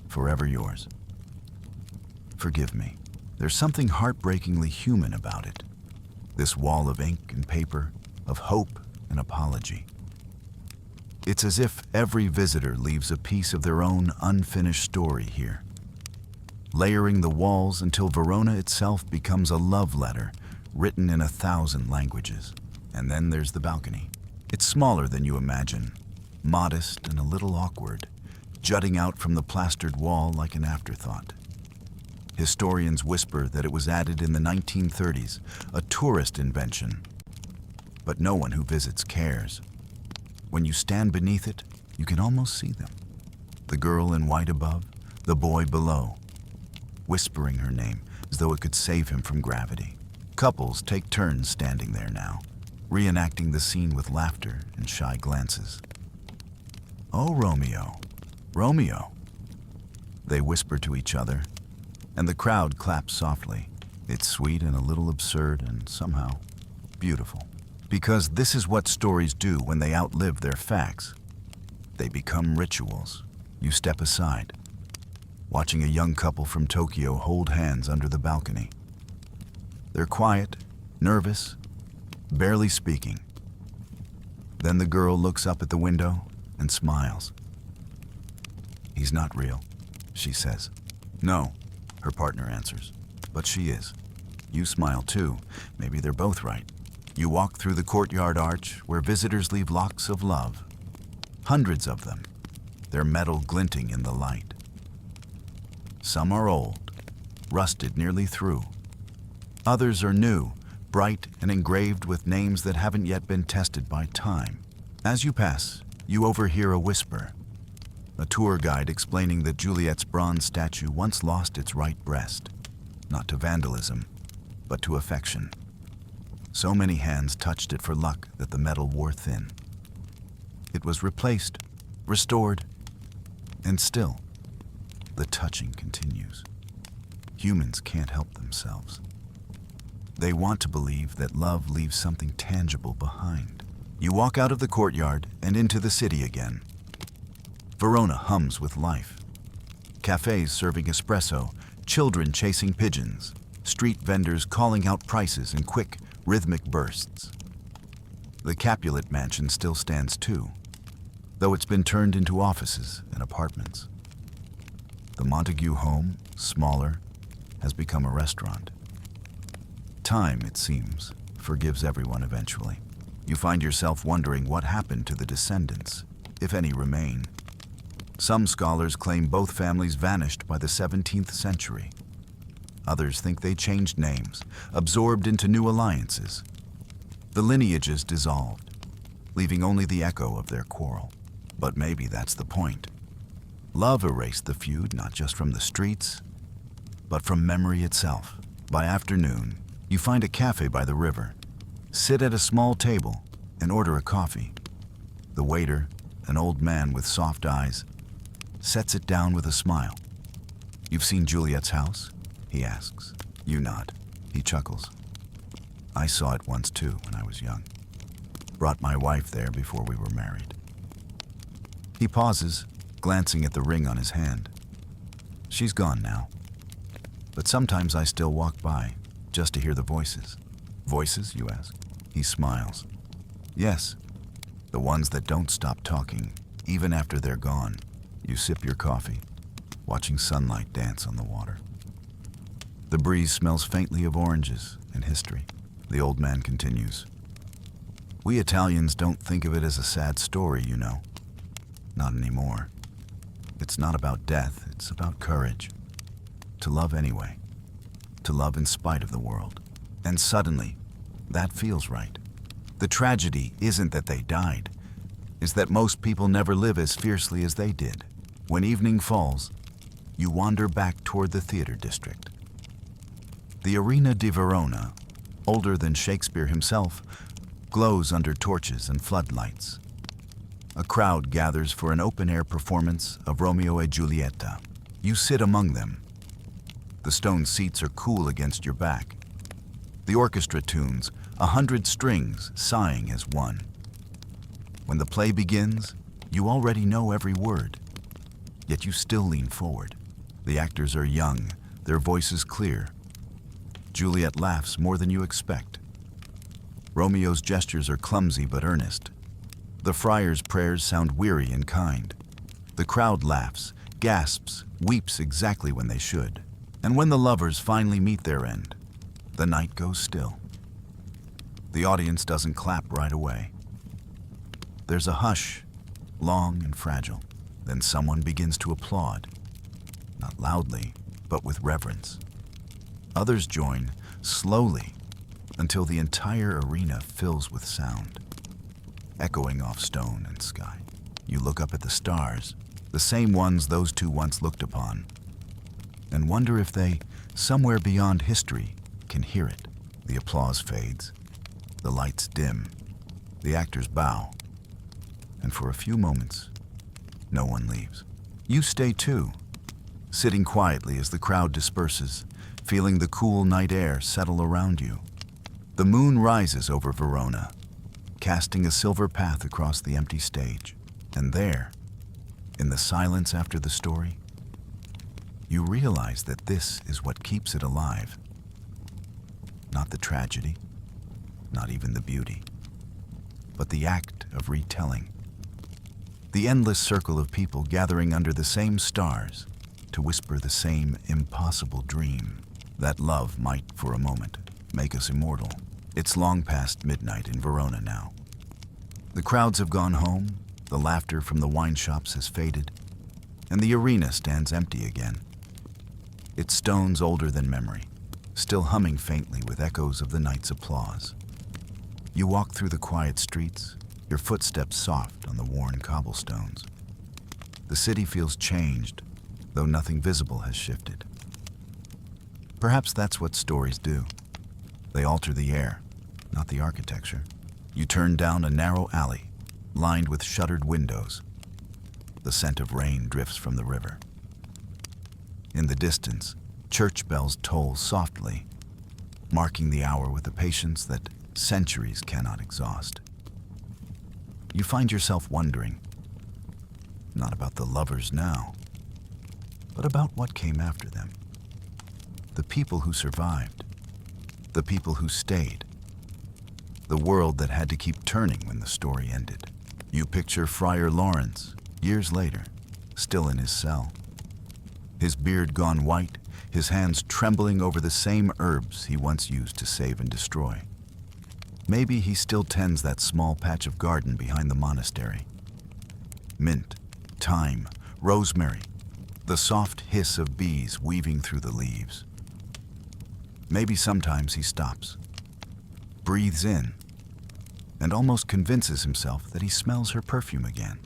forever yours. Forgive me. There's something heartbreakingly human about it. This wall of ink and paper, of hope and apology. It's as if every visitor leaves a piece of their own unfinished story here, layering the walls until Verona itself becomes a love letter written in 1,000 languages. And then there's the balcony. It's smaller than you imagine, modest and a little awkward, jutting out from the plastered wall like an afterthought. Historians whisper that it was added in the 1930s, a tourist invention. But no one who visits cares. When you stand beneath it, you can almost see them. The girl in white above, the boy below, whispering her name as though it could save him from gravity. Couples take turns standing there now, reenacting the scene with laughter and shy glances. "Oh, Romeo, Romeo," they whisper to each other, and the crowd claps softly. It's sweet and a little absurd and somehow beautiful. Because this is what stories do when they outlive their facts. They become rituals. You step aside, watching a young couple from Tokyo hold hands under the balcony. They're quiet, nervous, barely speaking. Then the girl looks up at the window and smiles. "He's not real," she says. "No," her partner answers. "But she is." You smile too. Maybe they're both right. You walk through the courtyard arch where visitors leave locks of love. Hundreds of them, their metal glinting in the light. Some are old, rusted nearly through. Others are new, bright and engraved with names that haven't yet been tested by time. As you pass, you overhear a whisper. A tour guide explaining that Juliet's bronze statue once lost its right breast, not to vandalism, but to affection. So many hands touched it for luck that the metal wore thin. It was replaced, restored, and still, the touching continues. Humans can't help themselves. They want to believe that love leaves something tangible behind. You walk out of the courtyard and into the city again. Verona hums with life. Cafes serving espresso, children chasing pigeons, street vendors calling out prices in quick, rhythmic bursts. The Capulet mansion still stands too, though it's been turned into offices and apartments. The Montague home, smaller, has become a restaurant. Time, it seems, forgives everyone eventually. You find yourself wondering what happened to the descendants, if any remain. Some scholars claim both families vanished by the 17th century. Others think they changed names, absorbed into new alliances. The lineages dissolved, leaving only the echo of their quarrel. But maybe that's the point. Love erased the feud not just from the streets, but from memory itself. By afternoon, You find a cafe by the river, sit at a small table, and order a coffee. The waiter, an old man with soft eyes, sets it down with a smile. "You've seen Juliet's house?" he asks. You nod. He chuckles. "I saw it once too when I was young. Brought my wife there before we were married." He pauses, glancing at the ring on his hand. "She's gone now. But sometimes I still walk by, just to hear the voices." "Voices?" you ask. He smiles. "Yes, the ones that don't stop talking, even after they're gone." You sip your coffee, watching sunlight dance on the water. The breeze smells faintly of oranges and history. The old man continues. "We Italians don't think of it as a sad story, you know. Not anymore. It's not about death, it's about courage. To love anyway. To love in spite of the world. And suddenly, that feels right. The tragedy isn't that they died, it's that most people never live as fiercely as they did. When evening falls, you wander back toward the theater district. The Arena di Verona, older than Shakespeare himself, glows under torches and floodlights. A crowd gathers for an open-air performance of Romeo and Juliet. You sit among them. The stone seats are cool against your back. The orchestra tunes, 100 strings sighing as one. When the play begins, you already know every word, yet you still lean forward. The actors are young, their voices clear. Juliet laughs more than you expect. Romeo's gestures are clumsy but earnest. The friar's prayers sound weary and kind. The crowd laughs, gasps, weeps exactly when they should. And when the lovers finally meet their end, the night goes still. The audience doesn't clap right away. There's a hush, long and fragile. Then someone begins to applaud, not loudly, but with reverence. Others join, slowly, until the entire arena fills with sound, echoing off stone and sky. You look up at the stars, the same ones those two once looked upon, and wonder if they, somewhere beyond history, can hear it. The applause fades, the lights dim, the actors bow, and for a few moments, no one leaves. You stay too, sitting quietly as the crowd disperses, feeling the cool night air settle around you. The moon rises over Verona, casting a silver path across the empty stage. And there, in the silence after the story, you realize that this is what keeps it alive. Not the tragedy, not even the beauty, but the act of retelling. The endless circle of people gathering under the same stars to whisper the same impossible dream. That love might, for a moment, make us immortal. It's long past midnight in Verona now. The crowds have gone home, the laughter from the wine shops has faded, and the arena stands empty again. Its stones older than memory, still humming faintly with echoes of the night's applause. You walk through the quiet streets, your footsteps soft on the worn cobblestones. The city feels changed, though nothing visible has shifted. Perhaps that's what stories do. They alter the air, not the architecture. You turn down a narrow alley, lined with shuttered windows. The scent of rain drifts from the river. In the distance, church bells toll softly, marking the hour with a patience that centuries cannot exhaust. You find yourself wondering, not about the lovers now, but about what came after them. The people who survived, the people who stayed, the world that had to keep turning when the story ended. You picture Friar Lawrence, years later, still in his cell. His beard gone white, his hands trembling over the same herbs he once used to save and destroy. Maybe he still tends that small patch of garden behind the monastery. Mint, thyme, rosemary, the soft hiss of bees weaving through the leaves. Maybe sometimes he stops, breathes in, and almost convinces himself that he smells her perfume again.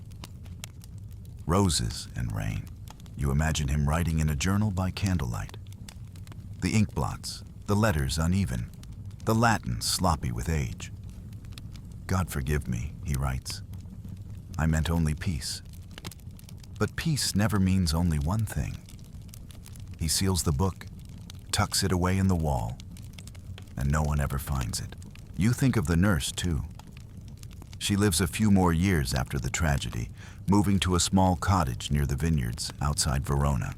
Roses and rain. You imagine him writing in a journal by candlelight. The ink blots, the letters uneven, the Latin sloppy with age. God forgive me, he writes. I meant only peace. But peace never means only one thing. He seals the book, tucks it away in the wall, and no one ever finds it. You think of the nurse, too. She lives a few more years after the tragedy, moving to a small cottage near the vineyards outside Verona.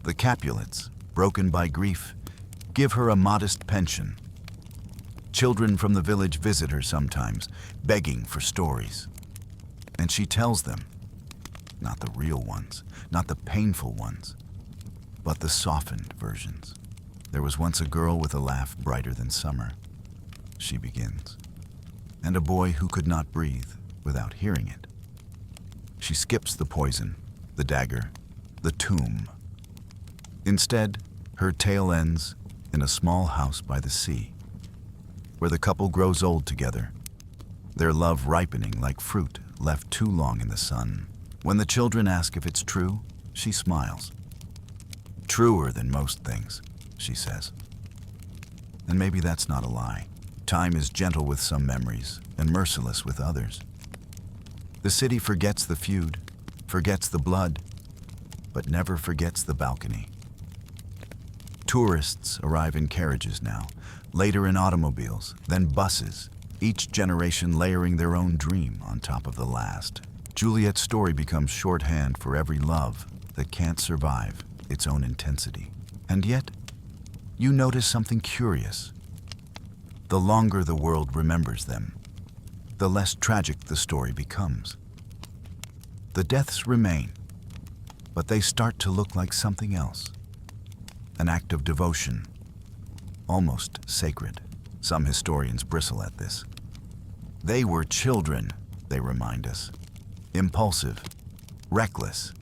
The Capulets, broken by grief, give her a modest pension. Children from the village visit her sometimes, begging for stories. And she tells them, not the real ones, not the painful ones, but the softened versions. There was once a girl with a laugh brighter than summer, she begins, and a boy who could not breathe without hearing it. She skips the poison, the dagger, the tomb. Instead, her tale ends in a small house by the sea, where the couple grows old together, their love ripening like fruit left too long in the sun. When the children ask if it's true, she smiles. Truer than most things, she says. And maybe that's not a lie. Time is gentle with some memories and merciless with others. The city forgets the feud, forgets the blood, but never forgets the balcony. Tourists arrive in carriages now, later in automobiles, then buses, each generation layering their own dream on top of the last. Juliet's story becomes shorthand for every love that can't survive its own intensity. And yet, you notice something curious. The longer the world remembers them, the less tragic the story becomes. The deaths remain, but they start to look like something else. An act of devotion, almost sacred. Some historians bristle at this. They were children, they remind us. Impulsive, reckless.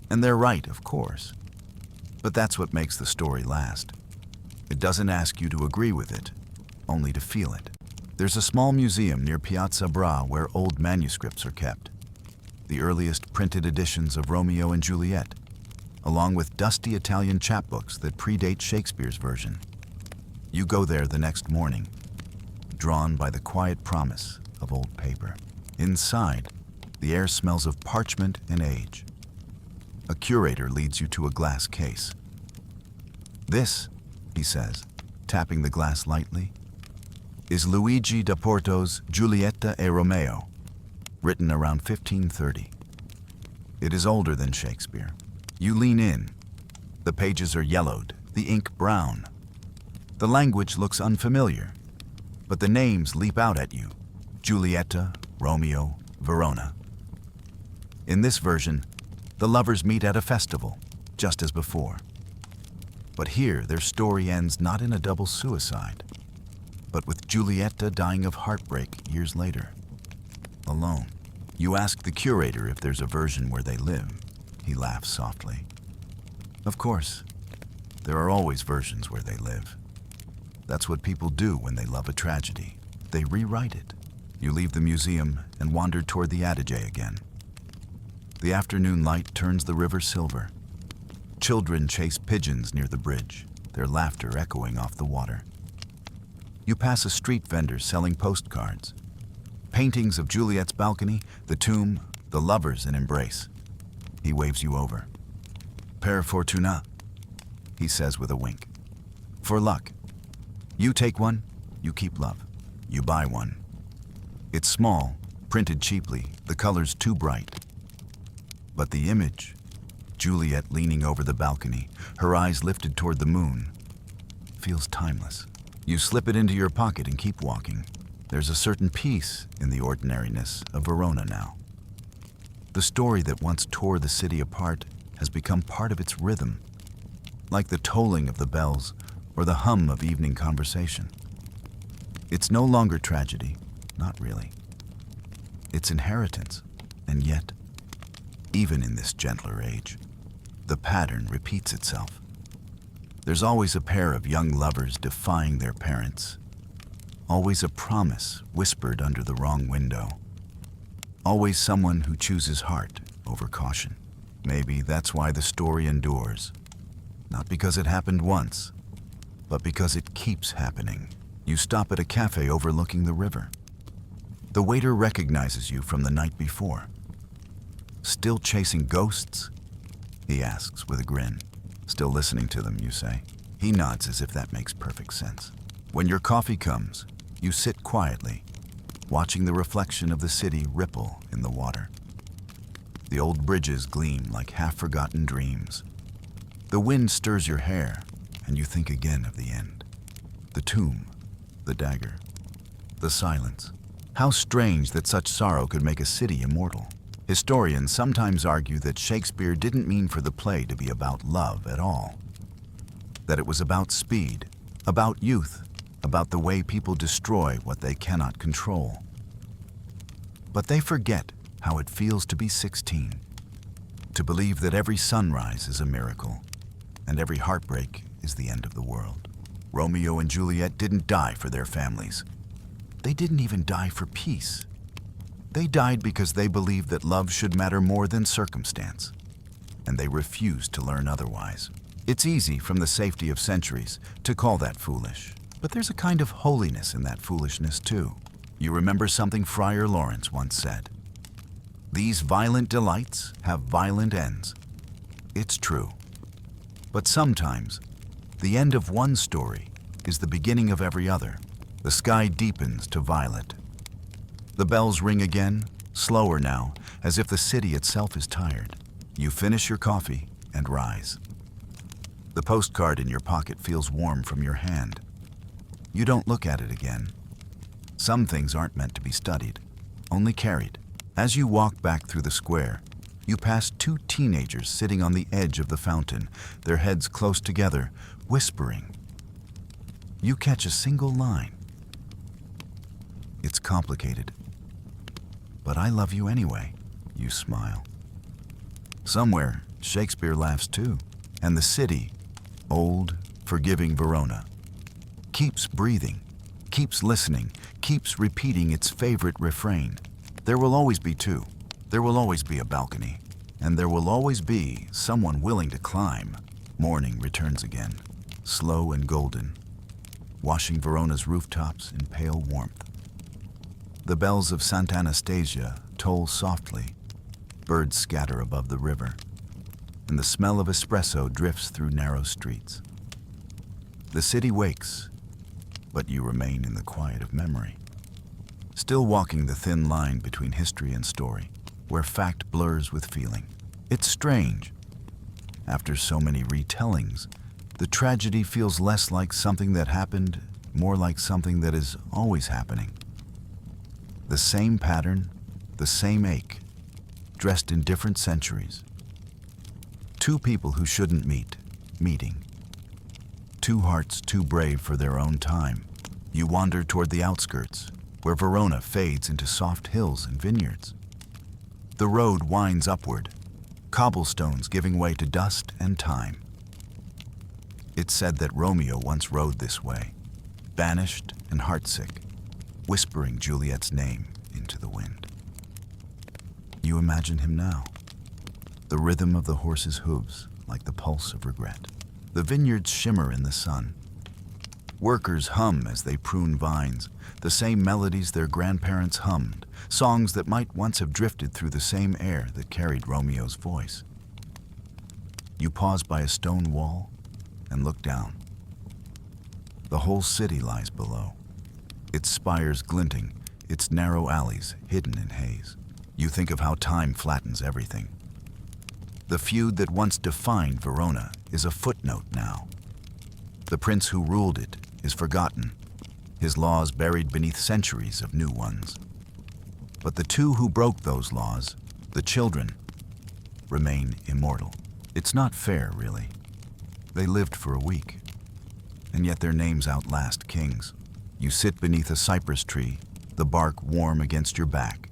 And they're right, of course. But that's what makes the story last. It doesn't ask you to agree with it, only to feel it. There's a small museum near Piazza Bra where old manuscripts are kept. The earliest printed editions of Romeo and Juliet, along with dusty Italian chapbooks that predate Shakespeare's version. You go there the next morning, drawn by the quiet promise of old paper. Inside, the air smells of parchment and age. A curator leads you to a glass case. This, he says, tapping the glass lightly, is Luigi da Porto's Giulietta e Romeo, written around 1530. It is older than Shakespeare. You lean in. The pages are yellowed, the ink brown. The language looks unfamiliar, but the names leap out at you. Giulietta, Romeo, Verona. In this version, the lovers meet at a festival, just as before. But here, their story ends not in a double suicide, but with Giulietta dying of heartbreak years later, alone. You ask the curator if there's a version where they live. He laughs softly. Of course, there are always versions where they live. That's what people do when they love a tragedy. They rewrite it. You leave the museum and wander toward the Adige again. The afternoon light turns the river silver. Children chase pigeons near the bridge, their laughter echoing off the water. You pass a street vendor selling postcards. Paintings of Juliet's balcony, the tomb, the lovers in embrace. He waves you over. Per fortuna, he says with a wink. For luck. You take one, you keep love. You buy one. It's small, printed cheaply, the colors too bright. But the image, Juliet leaning over the balcony, her eyes lifted toward the moon, feels timeless. You slip it into your pocket and keep walking. There's a certain peace in the ordinariness of Verona now. The story that once tore the city apart has become part of its rhythm, like the tolling of the bells or the hum of evening conversation. It's no longer tragedy, not really. It's inheritance, and yet, even in this gentler age, the pattern repeats itself. There's always a pair of young lovers defying their parents, always a promise whispered under the wrong window, always someone who chooses heart over caution. Maybe that's why the story endures, not because it happened once, but because it keeps happening. You stop at a cafe overlooking the river. The waiter recognizes you from the night before. "Still chasing ghosts?" he asks with a grin. "Still listening to them," you say. He nods as if that makes perfect sense. When your coffee comes, you sit quietly, watching the reflection of the city ripple in the water. The old bridges gleam like half-forgotten dreams. The wind stirs your hair, and you think again of the end. The tomb, the dagger, the silence. How strange that such sorrow could make a city immortal. Historians sometimes argue that Shakespeare didn't mean for the play to be about love at all. That it was about speed, about youth, about the way people destroy what they cannot control. But they forget how it feels to be 16, to believe that every sunrise is a miracle, and every heartbreak is the end of the world. Romeo and Juliet didn't die for their families. They didn't even die for peace. They died because they believed that love should matter more than circumstance, and they refused to learn otherwise. It's easy from the safety of centuries to call that foolish, but there's a kind of holiness in that foolishness too. You remember something Friar Lawrence once said: "These violent delights have violent ends." It's true. But sometimes, the end of one story is the beginning of every other. The sky deepens to violet. The bells ring again, slower now, as if the city itself is tired. You finish your coffee and rise. The postcard in your pocket feels warm from your hand. You don't look at it again. Some things aren't meant to be studied, only carried. As you walk back through the square, you pass two teenagers sitting on the edge of the fountain, their heads close together, whispering. You catch a single line. It's complicated. But I love you anyway, you smile. Somewhere, Shakespeare laughs too, and the city, old, forgiving Verona, keeps breathing, keeps listening, keeps repeating its favorite refrain. There will always be two. There will always be a balcony, and there will always be someone willing to climb. Morning returns again, slow and golden, washing Verona's rooftops in pale warmth. The bells of Santa Anastasia toll softly, birds scatter above the river, and the smell of espresso drifts through narrow streets. The city wakes, but you remain in the quiet of memory, still walking the thin line between history and story, where fact blurs with feeling. It's strange. After so many retellings, the tragedy feels less like something that happened, more like something that is always happening. The same pattern, the same ache, dressed in different centuries. Two people who shouldn't meet, meeting. Two hearts too brave for their own time. You wander toward the outskirts, where Verona fades into soft hills and vineyards. The road winds upward, cobblestones giving way to dust and time. It's said that Romeo once rode this way, banished and heartsick, whispering Juliet's name into the wind. You imagine him now, the rhythm of the horse's hooves like the pulse of regret. The vineyards shimmer in the sun. Workers hum as they prune vines, the same melodies their grandparents hummed, songs that might once have drifted through the same air that carried Romeo's voice. You pause by a stone wall and look down. The whole city lies below, its spires glinting, its narrow alleys hidden in haze. You think of how time flattens everything. The feud that once defined Verona is a footnote now. The prince who ruled it is forgotten, his laws buried beneath centuries of new ones. But the two who broke those laws, the children, remain immortal. It's not fair, really. They lived for a week, and yet their names outlast kings. You sit beneath a cypress tree, the bark warm against your back,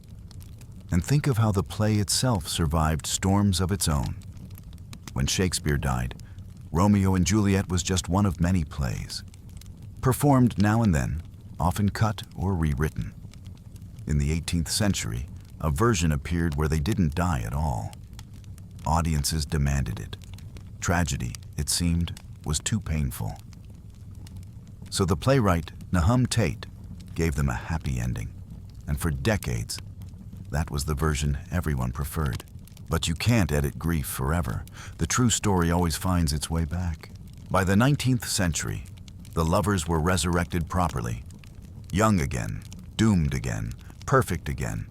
and think of how the play itself survived storms of its own. When Shakespeare died, Romeo and Juliet was just one of many plays, performed now and then, often cut or rewritten. In the 18th century, a version appeared where they didn't die at all. Audiences demanded it. Tragedy, it seemed, was too painful. So the playwright Nahum Tate gave them a happy ending. And for decades, that was the version everyone preferred. But you can't edit grief forever. The true story always finds its way back. By the 19th century, the lovers were resurrected properly. Young again, doomed again, perfect again.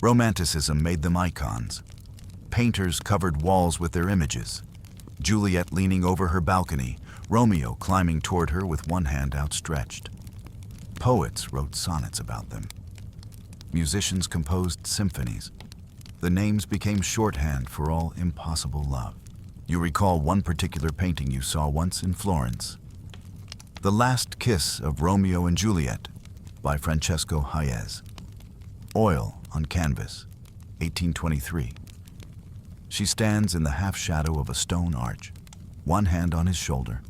Romanticism made them icons. Painters covered walls with their images. Juliet leaning over her balcony, Romeo climbing toward her with one hand outstretched. Poets wrote sonnets about them. Musicians composed symphonies. The names became shorthand for all impossible love. You recall one particular painting you saw once in Florence. The Last Kiss of Romeo and Juliet by Francesco Hayez. Oil on canvas, 1823. She stands in the half-shadow of a stone arch, one hand on his shoulder,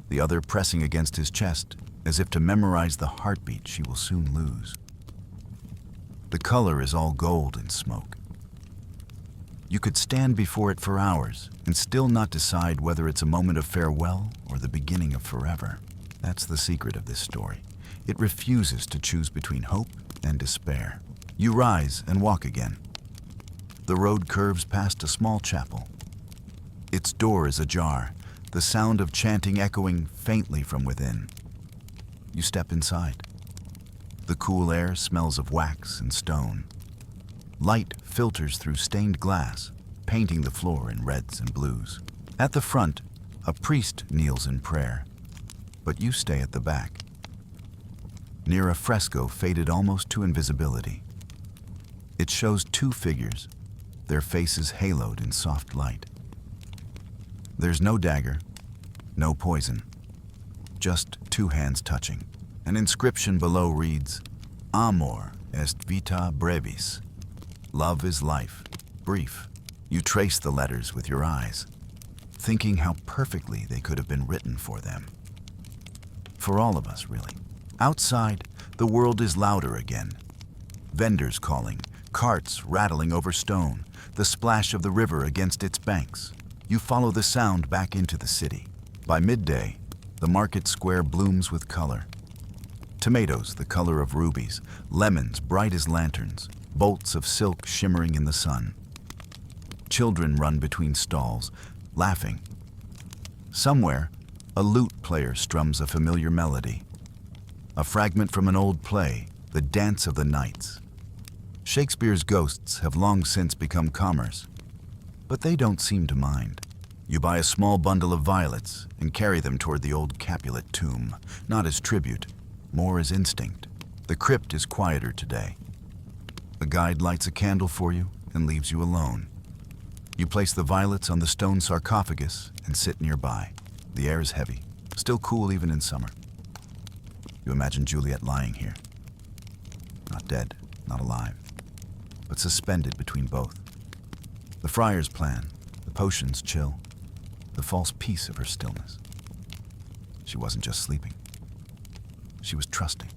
the other pressing against his chest, as if to memorize the heartbeat she will soon lose. The color is all gold and smoke. You could stand before it for hours and still not decide whether it's a moment of farewell or the beginning of forever. That's the secret of this story. It refuses to choose between hope and despair. You rise and walk again. The road curves past a small chapel. Its door is ajar, the sound of chanting echoing faintly from within. You step inside. The cool air smells of wax and stone. Light filters through stained glass, painting the floor in reds and blues. At the front, a priest kneels in prayer, but you stay at the back, near a fresco faded almost to invisibility. It shows two figures, their faces haloed in soft light. There's no dagger, no poison, just two hands touching. An inscription below reads, Amor est vita brevis. Love is life, brief. You trace the letters with your eyes, thinking how perfectly they could have been written for them. For all of us, really. Outside, the world is louder again. Vendors calling, carts rattling over stone, the splash of the river against its banks. You follow the sound back into the city. By midday, the market square blooms with color. Tomatoes the color of rubies, lemons bright as lanterns, bolts of silk shimmering in the sun. Children run between stalls, laughing. Somewhere, a lute player strums a familiar melody. A fragment from an old play, The Dance of the Knights. Shakespeare's ghosts have long since become commerce, but they don't seem to mind. You buy a small bundle of violets and carry them toward the old Capulet tomb, not as tribute, more as instinct. The crypt is quieter today. A guide lights a candle for you and leaves you alone. You place the violets on the stone sarcophagus and sit nearby. The air is heavy, still cool even in summer. You imagine Juliet lying here. Not dead, not alive, but suspended between both. The friar's plan, the potions chill, the false peace of her stillness. She wasn't just sleeping. She was trusting.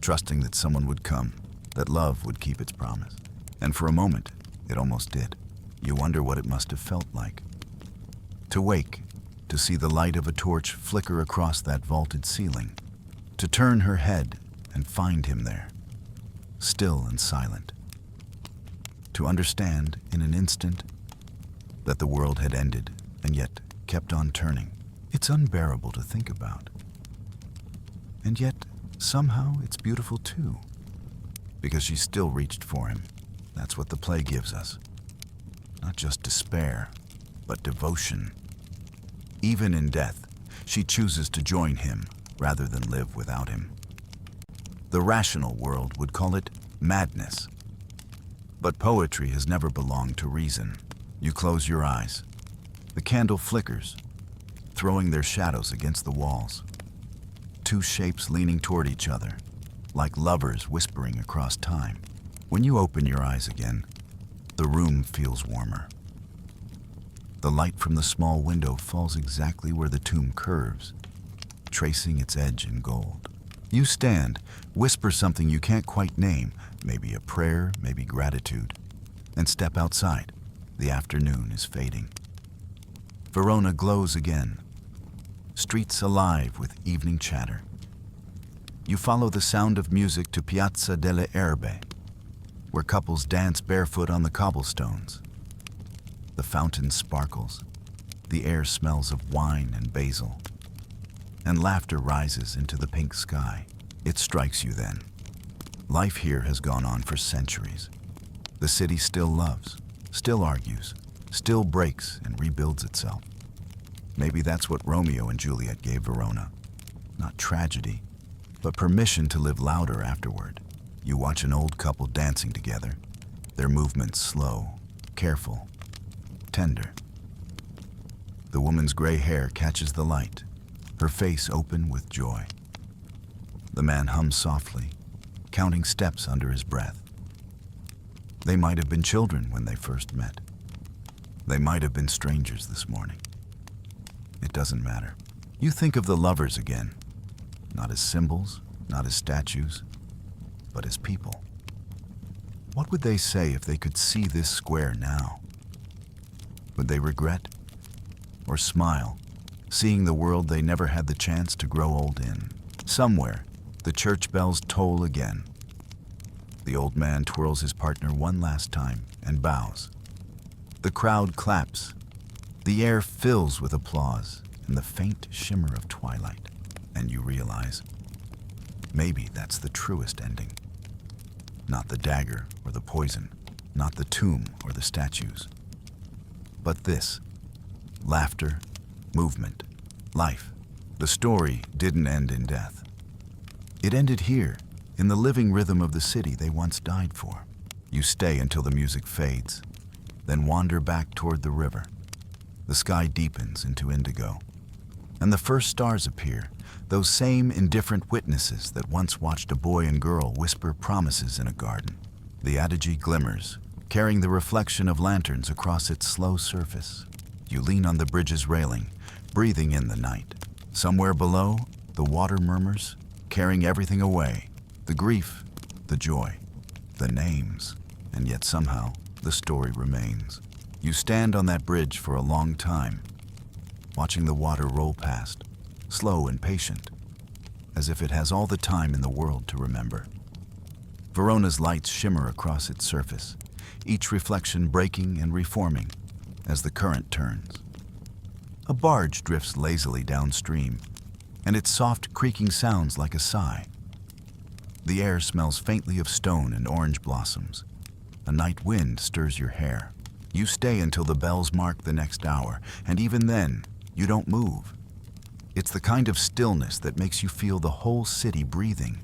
Trusting that someone would come, that love would keep its promise. And for a moment, it almost did. You wonder what it must have felt like. To wake, to see the light of a torch flicker across that vaulted ceiling. To turn her head and find him there, still and silent. To understand in an instant that the world had ended and yet kept on turning. It's unbearable to think about. And yet, somehow, it's beautiful too. Because she still reached for him. That's what the play gives us. Not just despair, but devotion. Even in death, she chooses to join him rather than live without him. The rational world would call it madness. But poetry has never belonged to reason. You close your eyes. The candle flickers, throwing their shadows against the walls. Two shapes leaning toward each other, like lovers whispering across time. When you open your eyes again, the room feels warmer. The light from the small window falls exactly where the tomb curves, tracing its edge in gold. You stand, whisper something you can't quite name, maybe a prayer, maybe gratitude, and step outside. The afternoon is fading. Verona glows again. streets alive with evening chatter. You follow the sound of music to Piazza delle Erbe, where couples dance barefoot on the cobblestones. The fountain sparkles, the air smells of wine and basil, and laughter rises into the pink sky. It strikes you then. Life here has gone on for centuries. The city still loves, still argues, still breaks and rebuilds itself. Maybe that's what Romeo and Juliet gave Verona. Not tragedy, but permission to live louder afterward. You watch an old couple dancing together, their movements slow, careful, tender. The woman's gray hair catches the light, her face open with joy. The man hums softly, counting steps under his breath. They might have been children when they first met. They might have been strangers this morning. It doesn't matter. You think of the lovers again, not as symbols, not as statues, but as people. What would they say if they could see this square now? Would they regret or smile, seeing the world they never had the chance to grow old in? Somewhere, the church bells toll again. The old man twirls his partner one last time and bows. The crowd claps. The air fills with applause and the faint shimmer of twilight. And you realize, maybe that's the truest ending. Not the dagger or the poison, not the tomb or the statues, but this: laughter, movement, life. The story didn't end in death. It ended here, in the living rhythm of the city they once died for. You stay until the music fades, then wander back toward the river. The sky deepens into indigo, and the first stars appear, those same indifferent witnesses that once watched a boy and girl whisper promises in a garden. The adage glimmers, carrying the reflection of lanterns across its slow surface. You lean on the bridge's railing, breathing in the night. Somewhere below, the water murmurs, carrying everything away: the grief, the joy, the names, and yet somehow the story remains. You stand on that bridge for a long time, watching the water roll past, slow and patient, as if it has all the time in the world to remember. Verona's lights shimmer across its surface, each reflection breaking and reforming as the current turns. A barge drifts lazily downstream, and its soft creaking sounds like a sigh. The air smells faintly of stone and orange blossoms. A night wind stirs your hair. You stay until the bells mark the next hour, and even then, you don't move. It's the kind of stillness that makes you feel the whole city breathing.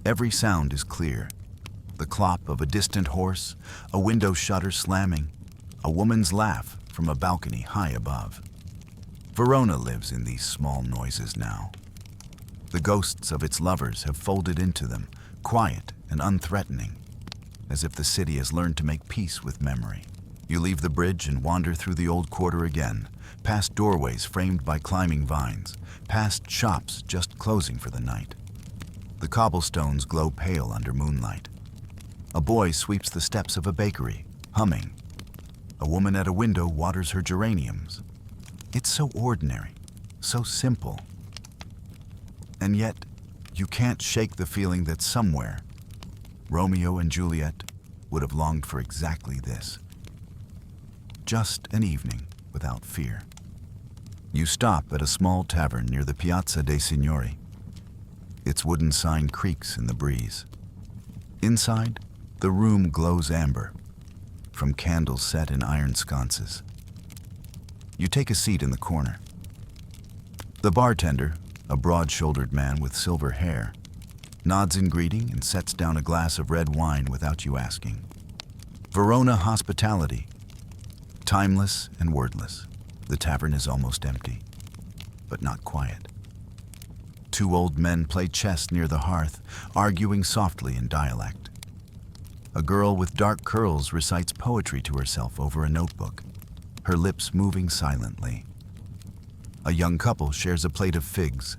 Every sound is clear: the clop of a distant horse, a window shutter slamming, a woman's laugh from a balcony high above. Verona lives in these small noises now. The ghosts of its lovers have folded into them, quiet and unthreatening, as if the city has learned to make peace with memory. You leave the bridge and wander through the old quarter again, past doorways framed by climbing vines, past shops just closing for the night. The cobblestones glow pale under moonlight. A boy sweeps the steps of a bakery, humming. A woman at a window waters her geraniums. It's so ordinary, so simple. And yet, you can't shake the feeling that somewhere, Romeo and Juliet would have longed for exactly this. Just an evening without fear. You stop at a small tavern near the Piazza dei Signori. Its wooden sign creaks in the breeze. Inside, the room glows amber, from candles set in iron sconces. You take a seat in the corner. The bartender, a broad-shouldered man with silver hair, nods in greeting and sets down a glass of red wine without you asking. Verona hospitality. Timeless and wordless, the tavern is almost empty, but not quiet. Two old men play chess near the hearth, arguing softly in dialect. A girl with dark curls recites poetry to herself over a notebook, her lips moving silently. A young couple shares a plate of figs,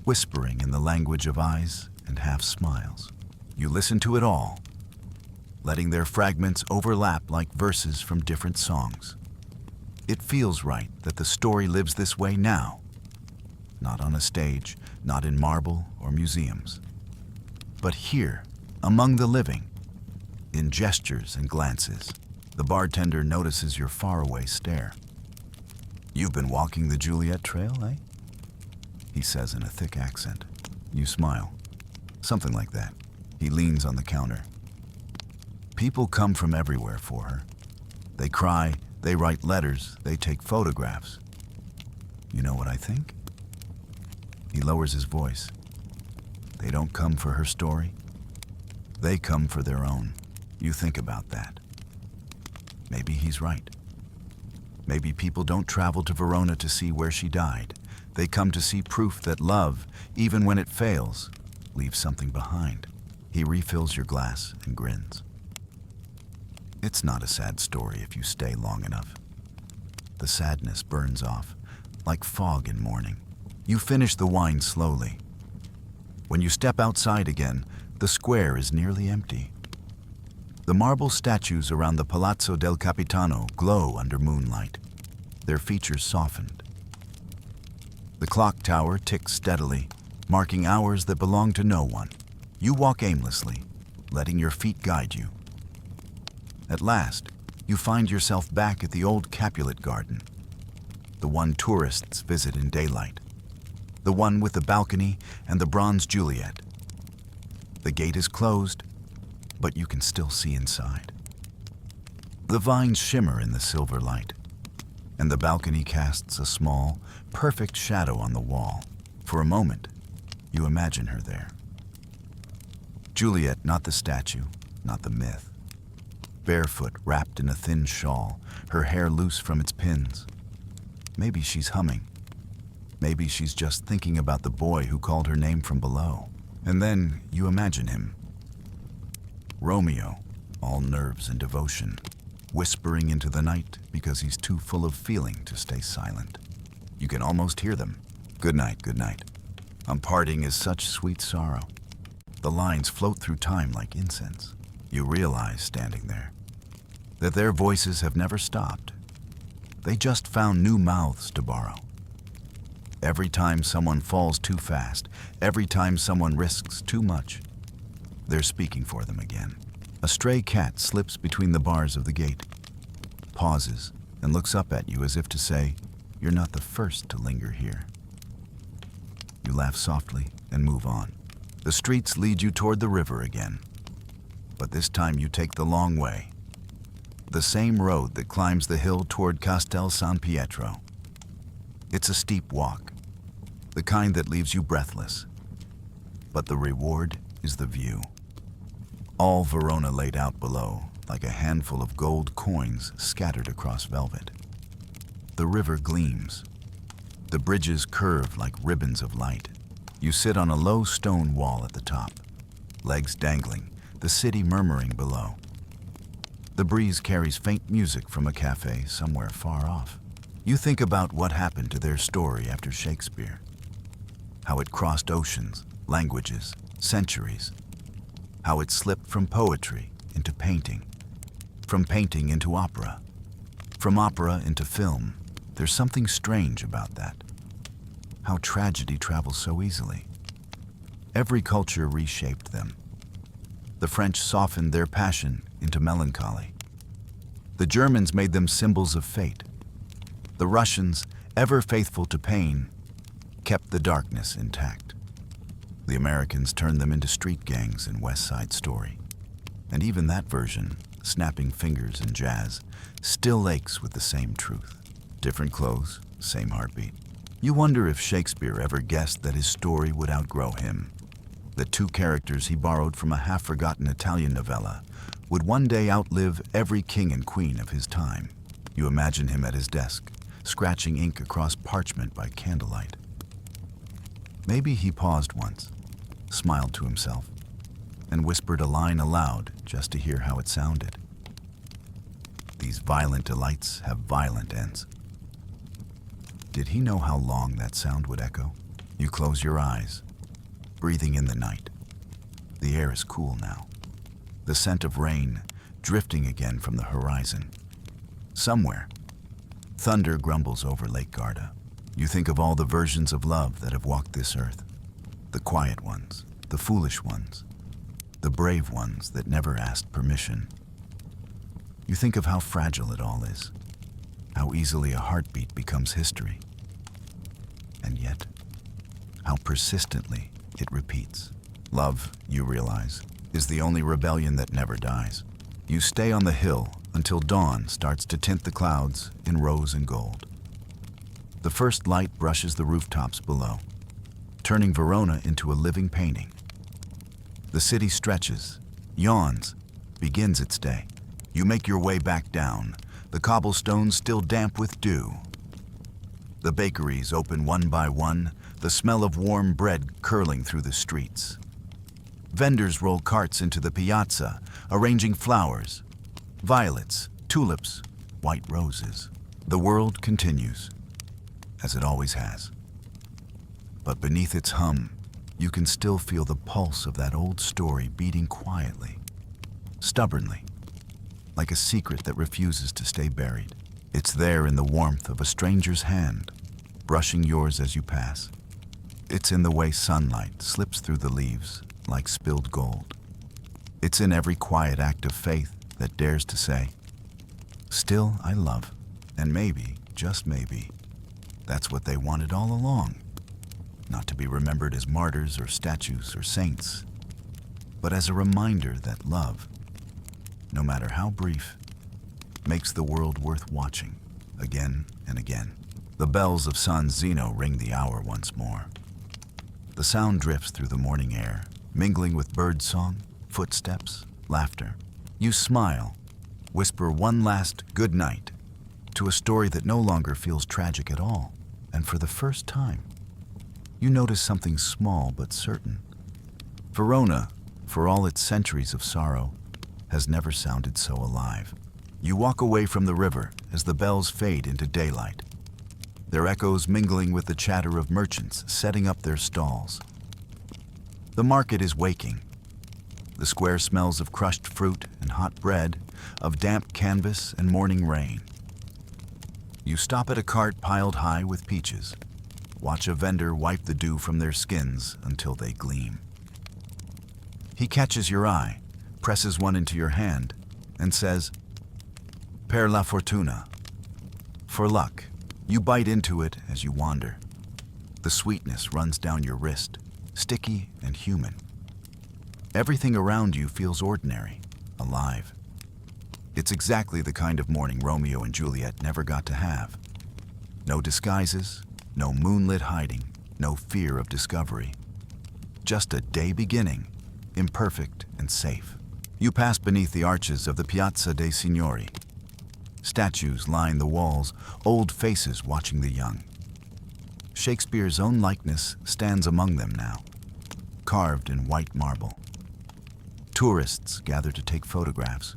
whispering in the language of eyes and half smiles. You listen to it all, letting their fragments overlap like verses from different songs. It feels right that the story lives this way now, not on a stage, not in marble or museums, but here, among the living, in gestures and glances. The bartender notices your faraway stare. "You've been walking the Juliet Trail, eh?" he says in a thick accent. You smile. Something like that. He leans on the counter. People come from everywhere for her. They cry, they write letters, they take photographs. You know what I think? He lowers his voice. They don't come for her story. They come for their own. You think about that. Maybe he's right. Maybe people don't travel to Verona to see where she died. They come to see proof that love, even when it fails, leaves something behind. He refills your glass and grins. It's not a sad story if you stay long enough. The sadness burns off, like fog in morning. You finish the wine slowly. When you step outside again, the square is nearly empty. The marble statues around the Palazzo del Capitano glow under moonlight, their features softened. The clock tower ticks steadily, marking hours that belong to no one. You walk aimlessly, letting your feet guide you. At last, you find yourself back at the old Capulet garden, the one tourists visit in daylight, the one with the balcony and the bronze Juliet. The gate is closed, but you can still see inside. The vines shimmer in the silver light, and the balcony casts a small, perfect shadow on the wall. For a moment, you imagine her there. Juliet, not the statue, not the myth. Barefoot, wrapped in a thin shawl, her hair loose from its pins. Maybe she's humming. Maybe she's just thinking about the boy who called her name from below. And then you imagine him. Romeo, all nerves and devotion, whispering into the night because he's too full of feeling to stay silent. You can almost hear them. Good night, good night. Parting is such sweet sorrow. The lines float through time like incense. You realize, standing there, that their voices have never stopped. They just found new mouths to borrow. Every time someone falls too fast, every time someone risks too much, they're speaking for them again. A stray cat slips between the bars of the gate, pauses, and looks up at you as if to say, "You're not the first to linger here." You laugh softly and move on. The streets lead you toward the river again. But this time you take the long way. The same road that climbs the hill toward Castel San Pietro. It's a steep walk, the kind that leaves you breathless. But the reward is the view. All Verona laid out below, like a handful of gold coins scattered across velvet. The river gleams. The bridges curve like ribbons of light. You sit on a low stone wall at the top, legs dangling, the city murmuring below. The breeze carries faint music from a cafe somewhere far off. You think about what happened to their story after Shakespeare, how it crossed oceans, languages, centuries, how it slipped from poetry into painting, from painting into opera, from opera into film. There's something strange about that, how tragedy travels so easily. Every culture reshaped them. The French softened their passion into melancholy. The Germans made them symbols of fate. The Russians, ever faithful to pain, kept the darkness intact. The Americans turned them into street gangs in West Side Story. And even that version, snapping fingers and jazz, still aches with the same truth. Different clothes, same heartbeat. You wonder if Shakespeare ever guessed that his story would outgrow him. The two characters he borrowed from a half-forgotten Italian novella would one day outlive every king and queen of his time. You imagine him at his desk, scratching ink across parchment by candlelight. Maybe he paused once, smiled to himself, and whispered a line aloud just to hear how it sounded. These violent delights have violent ends. Did he know how long that sound would echo? You close your eyes, breathing in the night. The air is cool now. The scent of rain drifting again from the horizon. Somewhere, thunder grumbles over Lake Garda. You think of all the versions of love that have walked this earth. The quiet ones, the foolish ones, the brave ones that never asked permission. You think of how fragile it all is, how easily a heartbeat becomes history. And yet, how persistently it repeats. Love, you realize, is the only rebellion that never dies. You stay on the hill until dawn starts to tint the clouds in rose and gold. The first light brushes the rooftops below, turning Verona into a living painting. The city stretches, yawns, begins its day. You make your way back down, the cobblestones still damp with dew. The bakeries open one by one, the smell of warm bread curling through the streets. Vendors roll carts into the piazza, arranging flowers, violets, tulips, white roses. The world continues, as it always has. But beneath its hum, you can still feel the pulse of that old story beating quietly, stubbornly, like a secret that refuses to stay buried. It's there in the warmth of a stranger's hand, brushing yours as you pass. It's in the way sunlight slips through the leaves like spilled gold. It's in every quiet act of faith that dares to say, "Still I love," and maybe, just maybe, that's what they wanted all along. Not to be remembered as martyrs or statues or saints, but as a reminder that love, no matter how brief, makes the world worth watching again and again. The bells of San Zeno ring the hour once more. The sound drifts through the morning air, mingling with bird song, footsteps, laughter. You smile, whisper one last good night to a story that no longer feels tragic at all. And for the first time, you notice something small but certain. Verona, for all its centuries of sorrow, has never sounded so alive. You walk away from the river as the bells fade into daylight, their echoes mingling with the chatter of merchants setting up their stalls. The market is waking. The square smells of crushed fruit and hot bread, of damp canvas and morning rain. You stop at a cart piled high with peaches. Watch a vendor wipe the dew from their skins until they gleam. He catches your eye, presses one into your hand, and says, "Per la fortuna," for luck. You bite into it as you wander. The sweetness runs down your wrist, sticky and human. Everything around you feels ordinary, alive. It's exactly the kind of morning Romeo and Juliet never got to have. No disguises, no moonlit hiding, no fear of discovery. Just a day beginning, imperfect and safe. You pass beneath the arches of the Piazza dei Signori. Statues line the walls, old faces watching the young. Shakespeare's own likeness stands among them now, carved in white marble. Tourists gather to take photographs.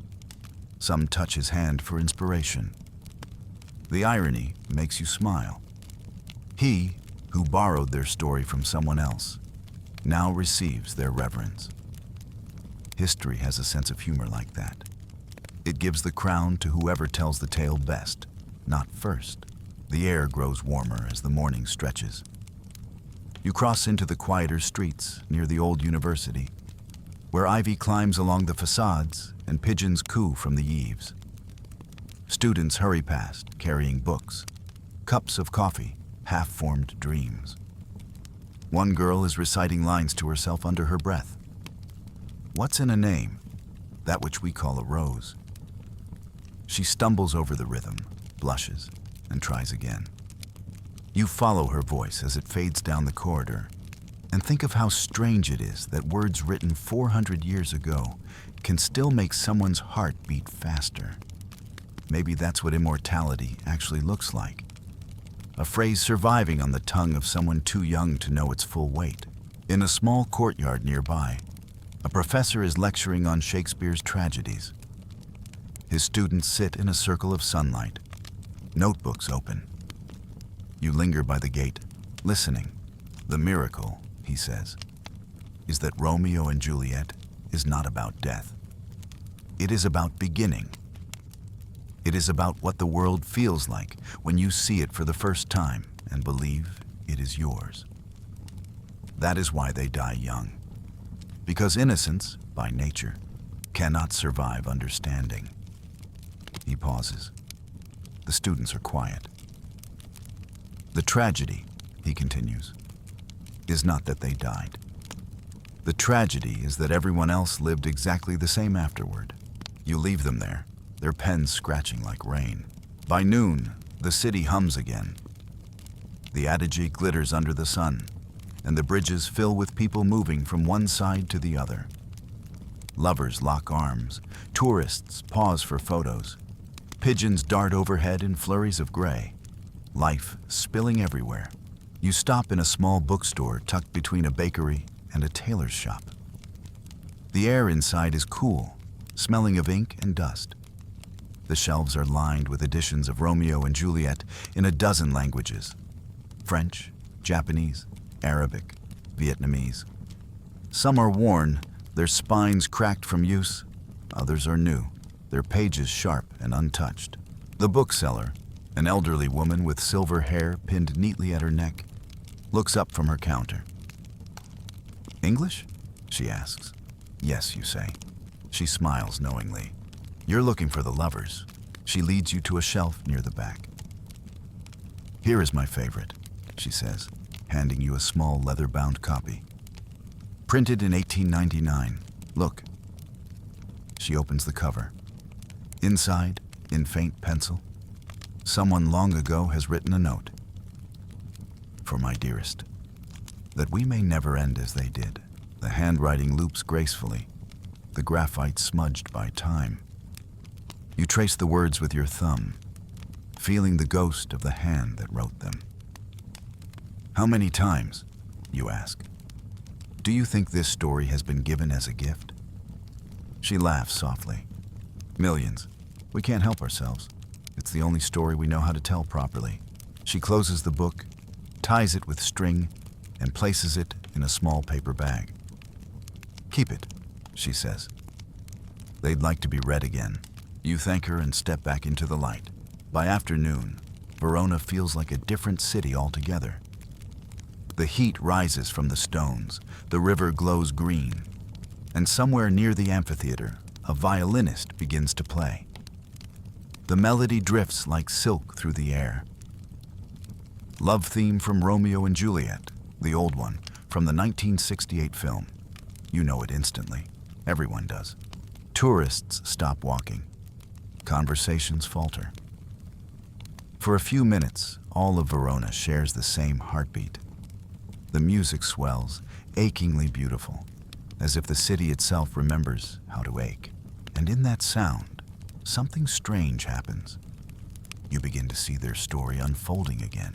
Some touch his hand for inspiration. The irony makes you smile. He, who borrowed their story from someone else, now receives their reverence. History has a sense of humor like that. It gives the crown to whoever tells the tale best, not first. The air grows warmer as the morning stretches. You cross into the quieter streets near the old university, where ivy climbs along the facades and pigeons coo from the eaves. Students hurry past, carrying books, cups of coffee, half-formed dreams. One girl is reciting lines to herself under her breath. What's in a name? That which we call a rose. She stumbles over the rhythm, blushes, and tries again. You follow her voice as it fades down the corridor, and think of how strange it is that words written 400 years ago can still make someone's heart beat faster. Maybe that's what immortality actually looks like. A phrase surviving on the tongue of someone too young to know its full weight. In a small courtyard nearby, a professor is lecturing on Shakespeare's tragedies. His students sit in a circle of sunlight, notebooks open. You linger by the gate, listening. The miracle, he says, is that Romeo and Juliet is not about death. It is about beginning. It is about what the world feels like when you see it for the first time. and believe it is yours. That is why they die young. Because innocence, by nature, cannot survive understanding. He pauses. The students are quiet. The tragedy, he continues, is not that they died. The tragedy is that everyone else lived exactly the same afterward. You leave them there, their pens scratching like rain. By noon, the city hums again. The Adige glitters under the sun, and the bridges fill with people moving from one side to the other. Lovers lock arms, tourists pause for photos. Pigeons dart overhead in flurries of gray. Life spilling everywhere. You stop in a small bookstore tucked between a bakery and a tailor's shop. The air inside is cool, smelling of ink and dust. The shelves are lined with editions of Romeo and Juliet in a dozen languages: French, Japanese, Arabic, Vietnamese. Some are worn, their spines cracked from use. Others are new, their pages sharp and untouched. The bookseller, an elderly woman with silver hair pinned neatly at her neck, looks up from her counter. "English?" she asks. "Yes," you say. She smiles knowingly. "You're looking for the lovers." She leads you to a shelf near the back. "Here is my favorite," she says, handing you a small leather-bound copy. "Printed in 1899. Look." She opens the cover. Inside, in faint pencil, someone long ago has written a note. "For my dearest, that we may never end as they did." The handwriting loops gracefully, the graphite smudged by time. You trace the words with your thumb, feeling the ghost of the hand that wrote them. "How many times?" you ask. "Do you think this story has been given as a gift?" She laughs softly. "Millions. We can't help ourselves. It's the only story we know how to tell properly." She closes the book, ties it with string, and places it in a small paper bag. "Keep it," she says. "They'd like to be read again." You thank her and step back into the light. By afternoon, Verona feels like a different city altogether. The heat rises from the stones, the river glows green, and somewhere near the amphitheater, a violinist begins to play. The melody drifts like silk through the air. Love theme from Romeo and Juliet, the old one, from the 1968 film. You know it instantly. Everyone does. Tourists stop walking. Conversations falter. For a few minutes, all of Verona shares the same heartbeat. The music swells, achingly beautiful, as if the city itself remembers how to ache. And in that sound, something strange happens. You begin to see their story unfolding again.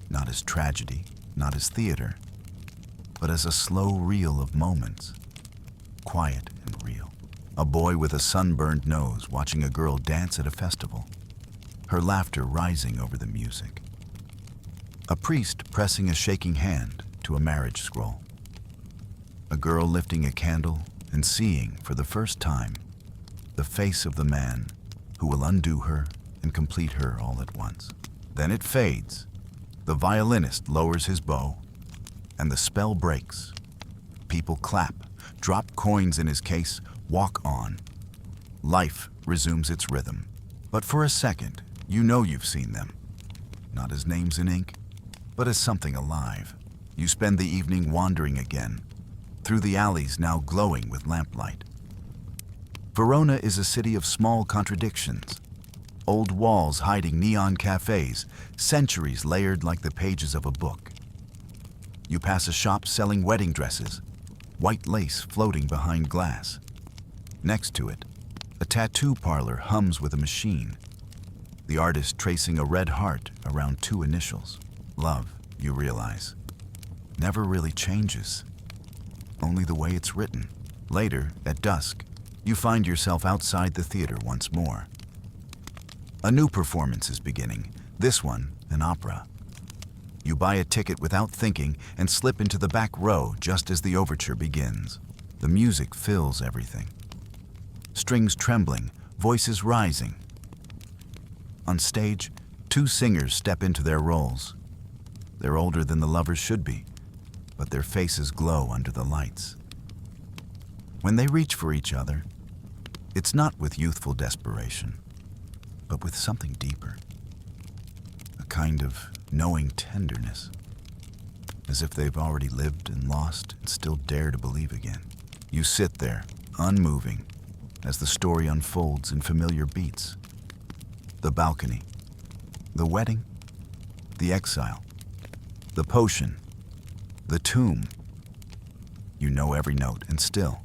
Not as tragedy, not as theater, but as a slow reel of moments. Quiet and real. A boy with a sunburned nose watching a girl dance at a festival, her laughter rising over the music. A priest pressing a shaking hand to a marriage scroll. A girl lifting a candle and seeing, for the first time, the face of the man who will undo her and complete her all at once. Then it fades. The violinist lowers his bow, and the spell breaks. People clap, drop coins in his case, walk on. Life resumes its rhythm. But for a second, you know you've seen them. Not as names in ink, but as something alive. You spend the evening wandering again, through the alleys now glowing with lamplight. Verona is a city of small contradictions. Old walls hiding neon cafes, centuries layered like the pages of a book. You pass a shop selling wedding dresses, white lace floating behind glass. Next to it, a tattoo parlor hums with a machine, the artist tracing a red heart around two initials. Love, you realize, never really changes, only the way it's written. Later, at dusk, you find yourself outside the theater once more. A new performance is beginning, this one an opera. You buy a ticket without thinking and slip into the back row just as the overture begins. The music fills everything. Strings trembling, voices rising. On stage, two singers step into their roles. They're older than the lovers should be, but their faces glow under the lights. When they reach for each other, it's not with youthful desperation, but with something deeper. A kind of knowing tenderness, as if they've already lived and lost and still dare to believe again. You sit there, unmoving, as the story unfolds in familiar beats. The balcony, the wedding, the exile, the potion, the tomb. You know every note, and still,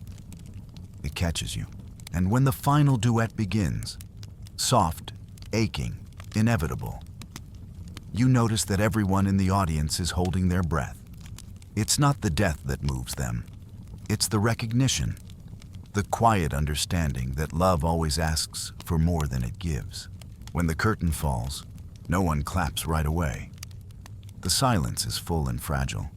it catches you. And when the final duet begins, soft, aching, inevitable, you notice that everyone in the audience is holding their breath. It's not the death that moves them. It's the recognition, the quiet understanding that love always asks for more than it gives. When the curtain falls, no one claps right away. The silence is full and fragile.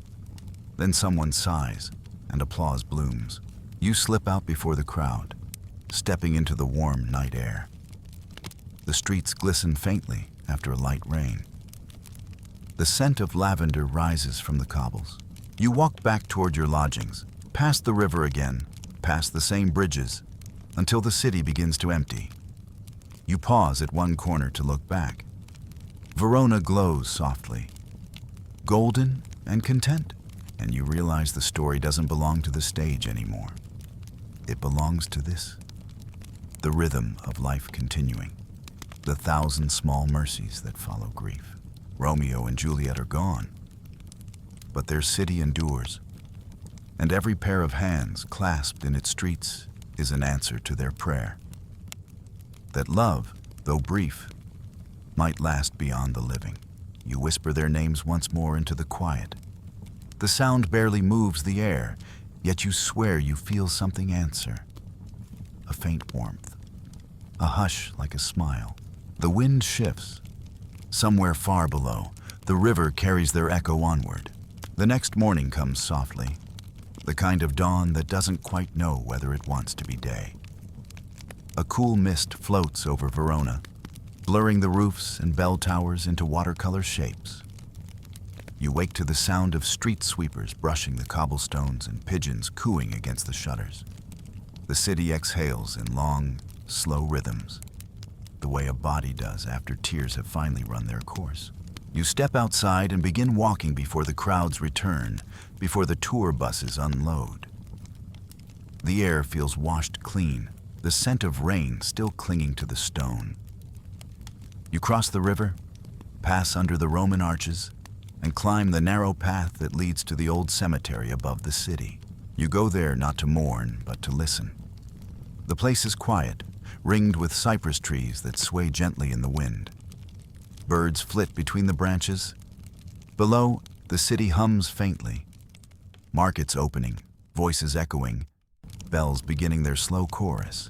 Then someone sighs, and applause blooms. You slip out before the crowd, stepping into the warm night air. The streets glisten faintly after a light rain. The scent of lavender rises from the cobbles. You walk back toward your lodgings, past the river again, past the same bridges, until the city begins to empty. You pause at one corner to look back. Verona glows softly, golden and content, and you realize the story doesn't belong to the stage anymore. It belongs to this, the rhythm of life continuing, the thousand small mercies that follow grief. Romeo and Juliet are gone, but their city endures, and every pair of hands clasped in its streets is an answer to their prayer. That love, though brief, might last beyond the living. You whisper their names once more into the quiet. The sound barely moves the air, yet you swear you feel something answer. A faint warmth, a hush like a smile. The wind shifts. Somewhere far below, the river carries their echo onward. The next morning comes softly, the kind of dawn that doesn't quite know whether it wants to be day. A cool mist floats over Verona, blurring the roofs and bell towers into watercolor shapes. You wake to the sound of street sweepers brushing the cobblestones and pigeons cooing against the shutters. The city exhales in long, slow rhythms, the way a body does after tears have finally run their course. You step outside and begin walking before the crowds return, before the tour buses unload. The air feels washed clean, the scent of rain still clinging to the stone. You cross the river, pass under the Roman arches, and climb the narrow path that leads to the old cemetery above the city. You go there not to mourn, but to listen. The place is quiet, ringed with cypress trees that sway gently in the wind. Birds flit between the branches. Below, the city hums faintly. Markets opening, voices echoing, bells beginning their slow chorus.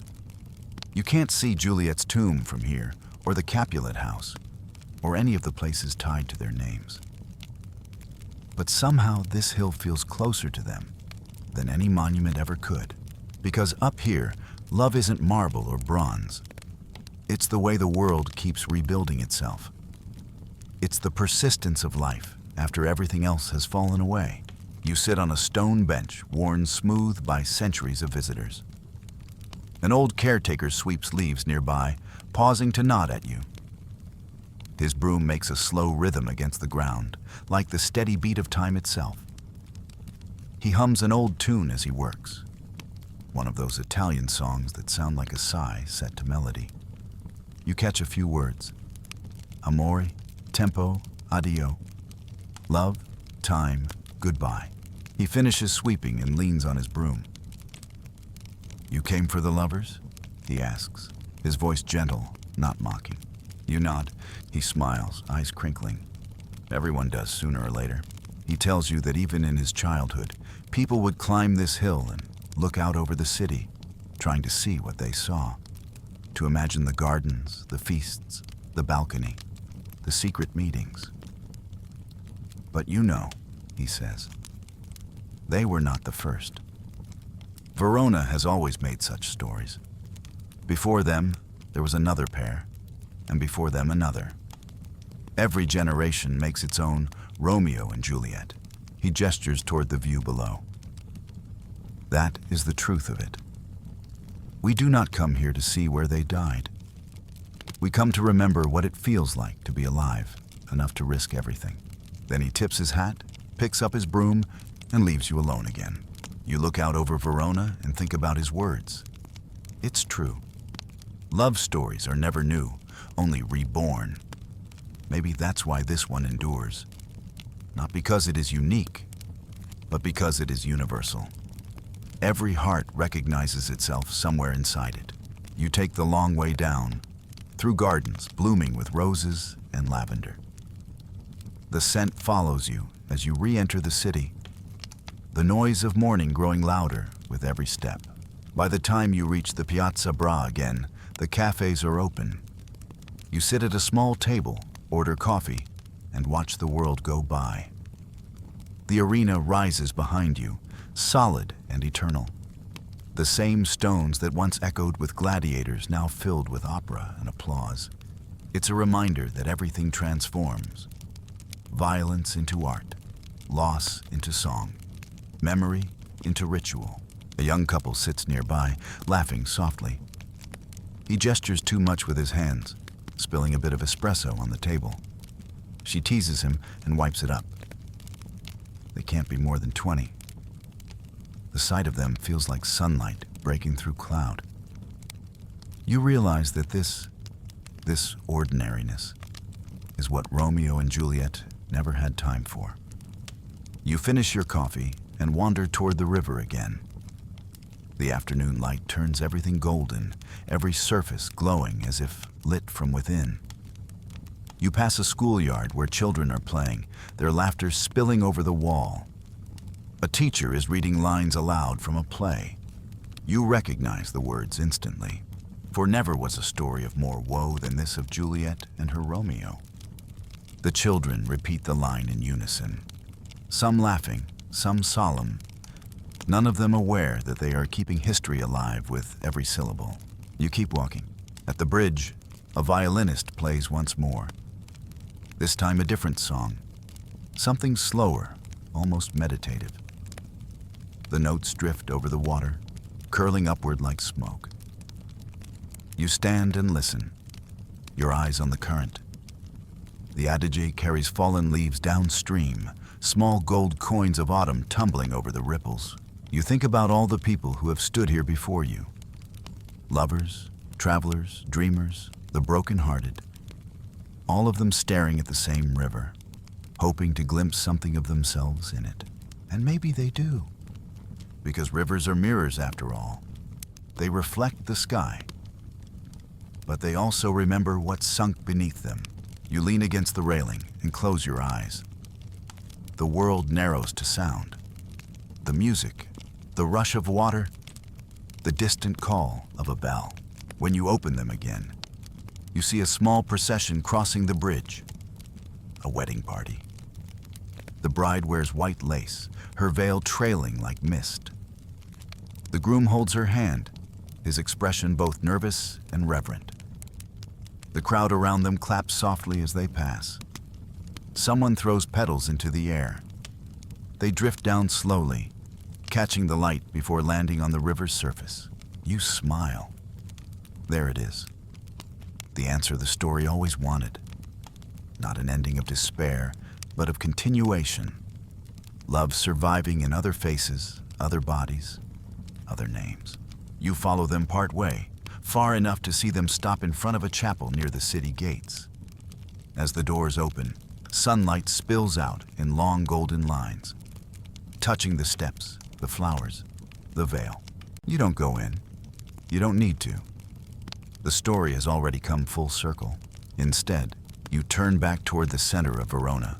You can't see Juliet's tomb from here, or the Capulet house, or any of the places tied to their names. But somehow this hill feels closer to them than any monument ever could, because up here, love isn't marble or bronze. It's the way the world keeps rebuilding itself. It's the persistence of life after everything else has fallen away. You sit on a stone bench worn smooth by centuries of visitors. An old caretaker sweeps leaves nearby, pausing to nod at you. His broom makes a slow rhythm against the ground, like the steady beat of time itself. He hums an old tune as he works, one of those Italian songs that sound like a sigh set to melody. You catch a few words. Amore, tempo, addio. Love, time, goodbye. He finishes sweeping and leans on his broom. You came for the lovers? He asks, his voice gentle, not mocking. You nod. He smiles, eyes crinkling. Everyone does sooner or later. He tells you that even in his childhood, people would climb this hill and look out over the city, trying to see what they saw, to imagine the gardens, the feasts, the balcony, the secret meetings. But you know, he says, they were not the first. Verona has always made such stories. Before them, there was another pair, and before them another. Every generation makes its own Romeo and Juliet. He gestures toward the view below. That is the truth of it. We do not come here to see where they died. We come to remember what it feels like to be alive, enough to risk everything. Then he tips his hat, picks up his broom, and leaves you alone again. You look out over Verona and think about his words. It's true. Love stories are never new, only reborn. Maybe that's why this one endures. Not because it is unique, but because it is universal. Every heart recognizes itself somewhere inside it. You take the long way down, through gardens blooming with roses and lavender. The scent follows you as you re-enter the city, the noise of morning growing louder with every step. By the time you reach the Piazza Bra again, the cafes are open. You sit at a small table, order coffee, and watch the world go by. The arena rises behind you, solid and eternal. The same stones that once echoed with gladiators now filled with opera and applause. It's a reminder that everything transforms. Violence into art, loss into song, memory into ritual. A young couple sits nearby, laughing softly. He gestures too much with his hands, spilling a bit of espresso on the table. She teases him and wipes it up. They can't be more than 20. The sight of them feels like sunlight breaking through cloud. You realize that this ordinariness is what Romeo and Juliet never had time for. You finish your coffee and wander toward the river again. The afternoon light turns everything golden, every surface glowing as if lit from within. You pass a schoolyard where children are playing, their laughter spilling over the wall. A teacher is reading lines aloud from a play. You recognize the words instantly, for never was a story of more woe than this of Juliet and her Romeo. The children repeat the line in unison, some laughing, some solemn, none of them aware that they are keeping history alive with every syllable. You keep walking. At the bridge, a violinist plays once more. This time a different song, something slower, almost meditative. The notes drift over the water, curling upward like smoke. You stand and listen, your eyes on the current. The Adige carries fallen leaves downstream, small gold coins of autumn tumbling over the ripples. You think about all the people who have stood here before you. Lovers, travelers, dreamers, the broken-hearted. All of them staring at the same river, hoping to glimpse something of themselves in it. And maybe they do. Because rivers are mirrors after all. They reflect the sky. But they also remember what's sunk beneath them. You lean against the railing and close your eyes. The world narrows to sound. The music, the rush of water, the distant call of a bell. When you open them again, you see a small procession crossing the bridge. A wedding party. The bride wears white lace, her veil trailing like mist. The groom holds her hand, his expression both nervous and reverent. The crowd around them claps softly as they pass. Someone throws petals into the air. They drift down slowly, catching the light before landing on the river's surface. You smile. There it is. The answer the story always wanted. Not an ending of despair, but of continuation. Love surviving in other faces, other bodies, other names. You follow them part way, far enough to see them stop in front of a chapel near the city gates. As the doors open, sunlight spills out in long golden lines, touching the steps, the flowers, the veil. You don't go in. You don't need to. The story has already come full circle. Instead, you turn back toward the center of Verona,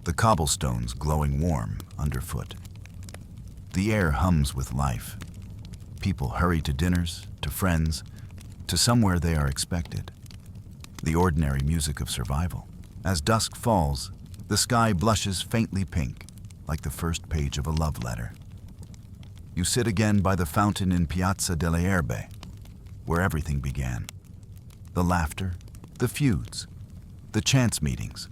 the cobblestones glowing warm underfoot. The air hums with life. People hurry to dinners, to friends, to somewhere they are expected. The ordinary music of survival. As dusk falls, the sky blushes faintly pink, like the first page of a love letter. You sit again by the fountain in Piazza delle Erbe, where everything began. The laughter, the feuds, the chance meetings.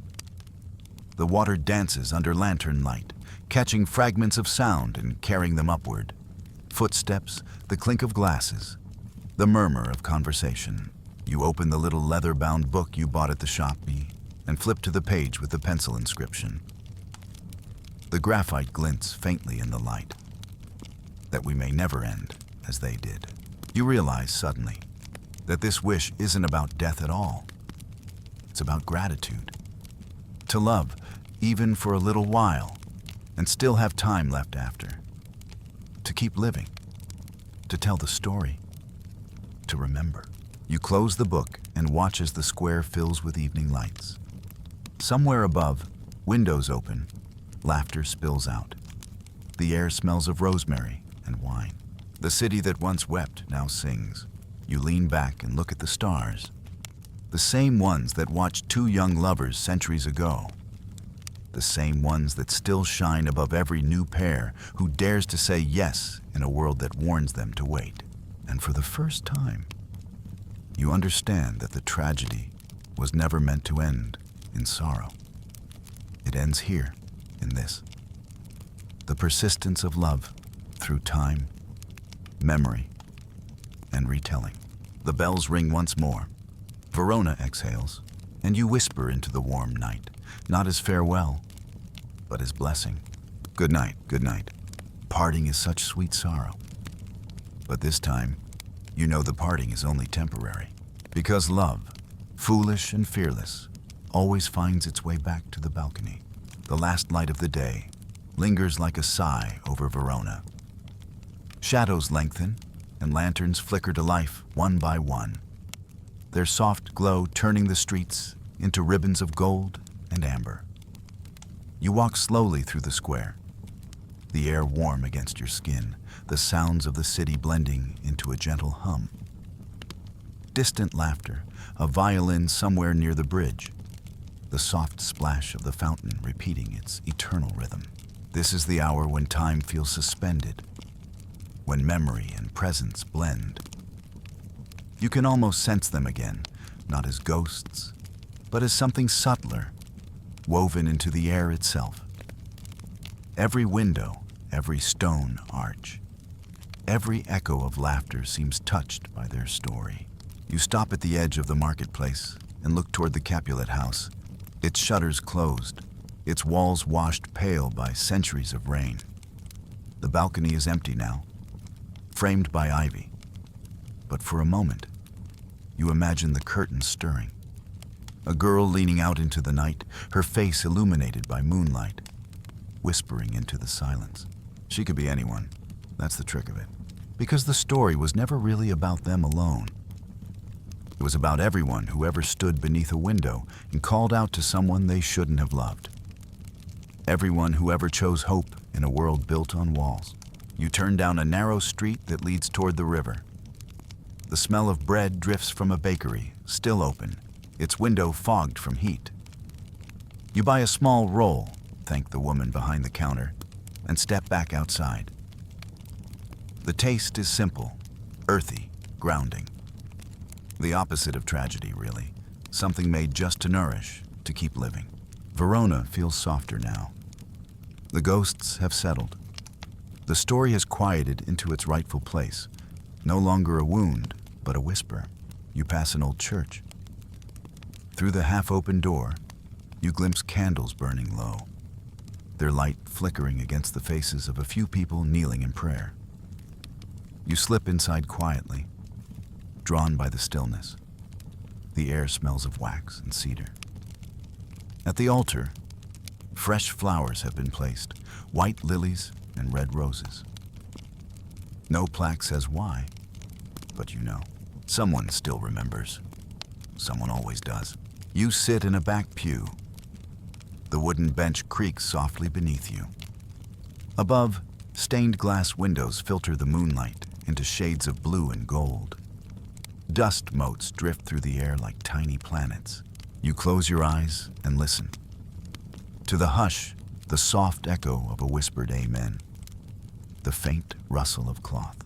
The water dances under lantern light, catching fragments of sound and carrying them upward. Footsteps, the clink of glasses, the murmur of conversation. You open the little leather-bound book you bought at the shop and flip to the page with the pencil inscription. The graphite glints faintly in the light. That we may never end as they did. You realize suddenly that this wish isn't about death at all. It's about gratitude. To love, even for a little while, and still have time left after. To keep living. To tell the story. To remember. You close the book and watch as the square fills with evening lights. Somewhere above, windows open, laughter spills out. The air smells of rosemary and wine. The city that once wept now sings. You lean back and look at the stars. The same ones that watched two young lovers centuries ago. The same ones that still shine above every new pair who dares to say yes in a world that warns them to wait. And for the first time, you understand that the tragedy was never meant to end in sorrow. It ends here, in this. The persistence of love through time, memory, and retelling. The bells ring once more. Verona exhales, and you whisper into the warm night, not as farewell, but as blessing. Good night, good night. Parting is such sweet sorrow. But this time, you know the parting is only temporary, because love, foolish and fearless, always finds its way back to the balcony. The last light of the day lingers like a sigh over Verona. Shadows lengthen, and lanterns flicker to life one by one, their soft glow turning the streets into ribbons of gold and amber. You walk slowly through the square, the air warm against your skin, the sounds of the city blending into a gentle hum. Distant laughter, a violin somewhere near the bridge, the soft splash of the fountain repeating its eternal rhythm. This is the hour when time feels suspended, when memory and presence blend. You can almost sense them again, not as ghosts, but as something subtler, woven into the air itself. Every window, every stone arch, every echo of laughter seems touched by their story. You stop at the edge of the marketplace and look toward the Capulet house, its shutters closed, its walls washed pale by centuries of rain. The balcony is empty now, framed by ivy. But for a moment, you imagine the curtains stirring. A girl leaning out into the night, her face illuminated by moonlight, whispering into the silence. She could be anyone. That's the trick of it. Because the story was never really about them alone. It was about everyone who ever stood beneath a window and called out to someone they shouldn't have loved. Everyone who ever chose hope in a world built on walls. You turn down a narrow street that leads toward the river. The smell of bread drifts from a bakery, still open, its window fogged from heat. You buy a small roll, thank the woman behind the counter, and step back outside. The taste is simple, earthy, grounding. The opposite of tragedy, really. Something made just to nourish, to keep living. Verona feels softer now. The ghosts have settled. The story has quieted into its rightful place. No longer a wound, but a whisper. You pass an old church. Through the half-open door, you glimpse candles burning low, their light flickering against the faces of a few people kneeling in prayer. You slip inside quietly, drawn by the stillness. The air smells of wax and cedar. At the altar, fresh flowers have been placed, white lilies and red roses. No plaque says why, but you know. Someone still remembers. Someone always does. You sit in a back pew. The wooden bench creaks softly beneath you. Above, stained glass windows filter the moonlight into shades of blue and gold. Dust motes drift through the air like tiny planets. You close your eyes and listen. To the hush, the soft echo of a whispered amen. The faint rustle of cloth.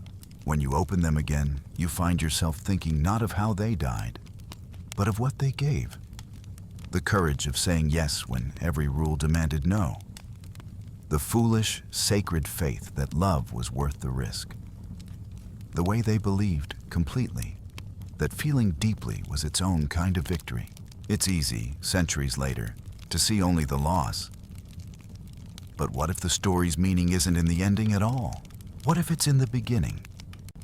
When you open them again, you find yourself thinking not of how they died, but of what they gave. The courage of saying yes when every rule demanded no. The foolish, sacred faith that love was worth the risk. The way they believed, completely, that feeling deeply was its own kind of victory. It's easy, centuries later, to see only the loss. But what if the story's meaning isn't in the ending at all? What if it's in the beginning?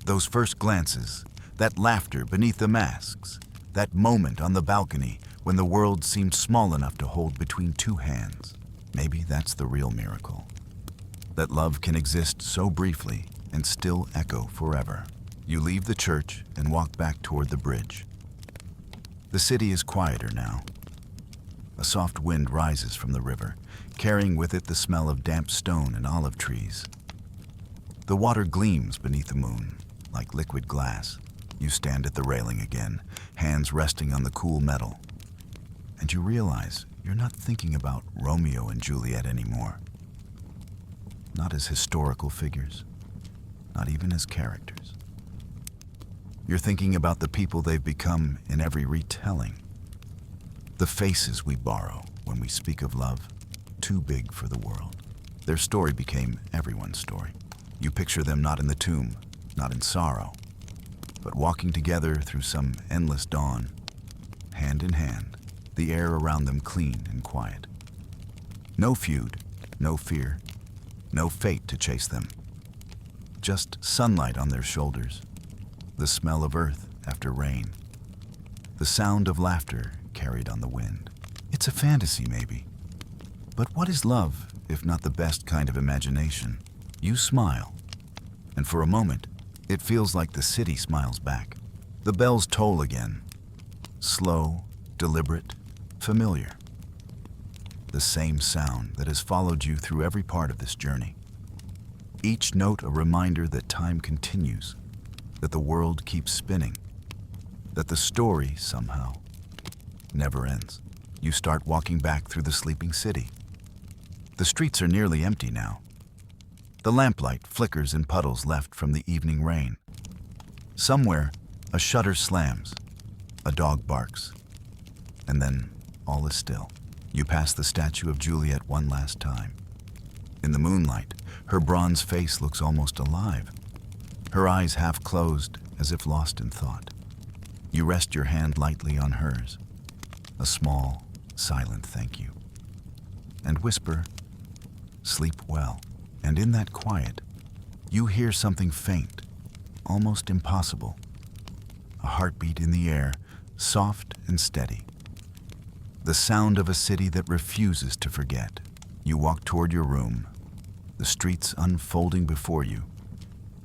Those first glances, that laughter beneath the masks, that moment on the balcony when the world seemed small enough to hold between two hands. Maybe that's the real miracle. That love can exist so briefly and still echo forever. You leave the church and walk back toward the bridge. The city is quieter now. A soft wind rises from the river, carrying with it the smell of damp stone and olive trees. The water gleams beneath the moon, like liquid glass. You stand at the railing again, hands resting on the cool metal. And you realize you're not thinking about Romeo and Juliet anymore. Not as historical figures, not even as characters. You're thinking about the people they've become in every retelling. The faces we borrow when we speak of love, too big for the world. Their story became everyone's story. You picture them not in the tomb, not in sorrow, but walking together through some endless dawn, hand in hand, the air around them clean and quiet. No feud, no fear, no fate to chase them. Just sunlight on their shoulders, the smell of earth after rain, the sound of laughter carried on the wind. It's a fantasy, maybe. But what is love, if not the best kind of imagination? You smile, and for a moment, it feels like the city smiles back. The bells toll again. Slow, deliberate, familiar. The same sound that has followed you through every part of this journey. Each note a reminder that time continues, that the world keeps spinning, that the story, somehow, never ends. You start walking back through the sleeping city. The streets are nearly empty now. The lamplight flickers in puddles left from the evening rain. Somewhere, a shutter slams, a dog barks, and then all is still. You pass the statue of Juliet one last time. In the moonlight, her bronze face looks almost alive, her eyes half closed as if lost in thought. You rest your hand lightly on hers, a small, silent thank you, and whisper, "Sleep well." And in that quiet, you hear something faint, almost impossible. A heartbeat in the air, soft and steady. The sound of a city that refuses to forget. You walk toward your room, the streets unfolding before you,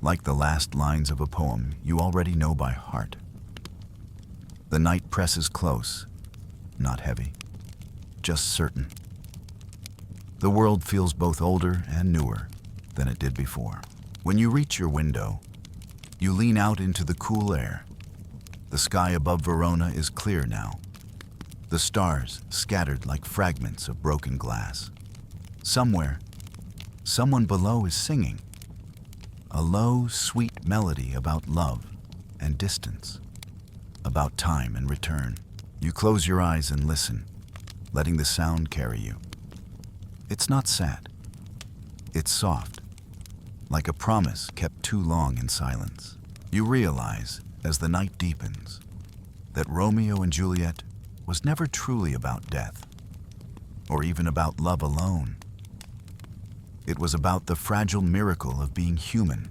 like the last lines of a poem you already know by heart. The night presses close, not heavy, just certain. The world feels both older and newer than it did before. When you reach your window, you lean out into the cool air. The sky above Verona is clear now. The stars scattered like fragments of broken glass. Somewhere, someone below is singing. A low, sweet melody about love and distance, about time and return. You close your eyes and listen, letting the sound carry you. It's not sad. It's soft, like a promise kept too long in silence. You realize, as the night deepens, that Romeo and Juliet was never truly about death, or even about love alone. It was about the fragile miracle of being human,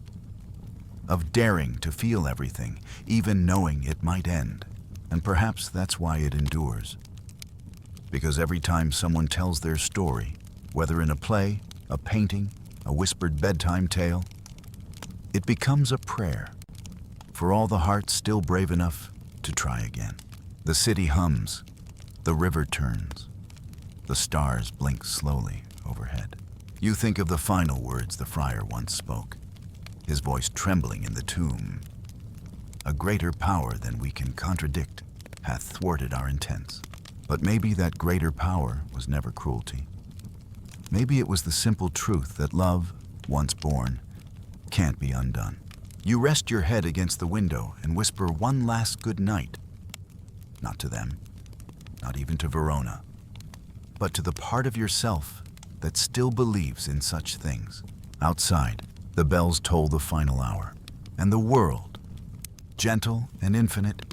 of daring to feel everything, even knowing it might end. And perhaps that's why it endures. Because every time someone tells their story, whether in a play, a painting, a whispered bedtime tale, it becomes a prayer for all the hearts still brave enough to try again. The city hums, the river turns, the stars blink slowly overhead. You think of the final words the friar once spoke, his voice trembling in the tomb. A greater power than we can contradict hath thwarted our intents. But maybe that greater power was never cruelty. Maybe it was the simple truth that love, once born, can't be undone. You rest your head against the window and whisper one last good night. Not to them, not even to Verona, but to the part of yourself that still believes in such things. Outside, the bells toll the final hour, and the world, gentle and infinite,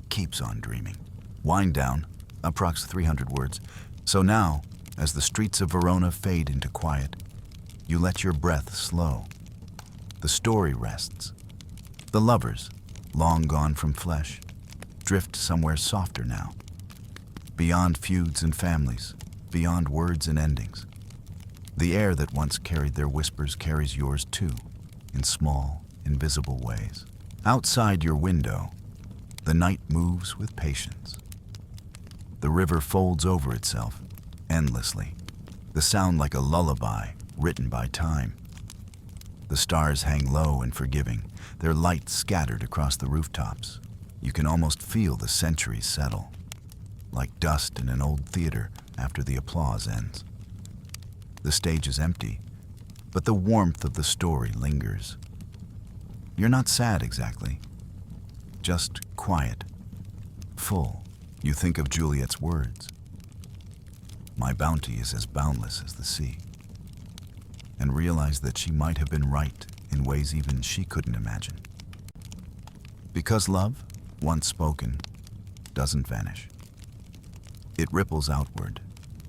keeps on dreaming. Wind down, approx 300 words. So now, as the streets of Verona fade into quiet, you let your breath slow. The story rests. The lovers, long gone from flesh, drift somewhere softer now, beyond feuds and families, beyond words and endings. The air that once carried their whispers carries yours too, in small, invisible ways. Outside your window, the night moves with patience. The river folds over itself, endlessly, the sound like a lullaby written by time. The stars hang low and forgiving, their light scattered across the rooftops. You can almost feel the centuries settle, like dust in an old theater after the applause ends. The stage is empty, but the warmth of the story lingers. You're not sad exactly, just quiet, full. You think of Juliet's words. My bounty is as boundless as the sea. And realize that she might have been right in ways even she couldn't imagine. Because love, once spoken, doesn't vanish. It ripples outward,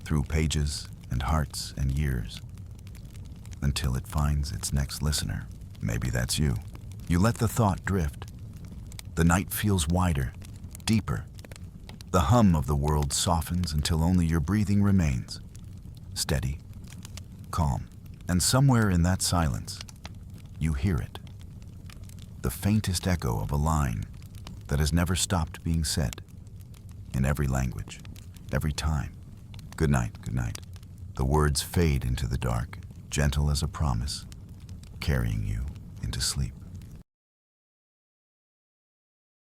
through pages and hearts and years, until it finds its next listener. Maybe that's you. You let the thought drift. The night feels wider, deeper. The hum of the world softens until only your breathing remains, steady, calm. And somewhere in that silence, you hear it, the faintest echo of a line that has never stopped being said, in every language, every time. Good night, good night. The words fade into the dark, gentle as a promise, carrying you into sleep.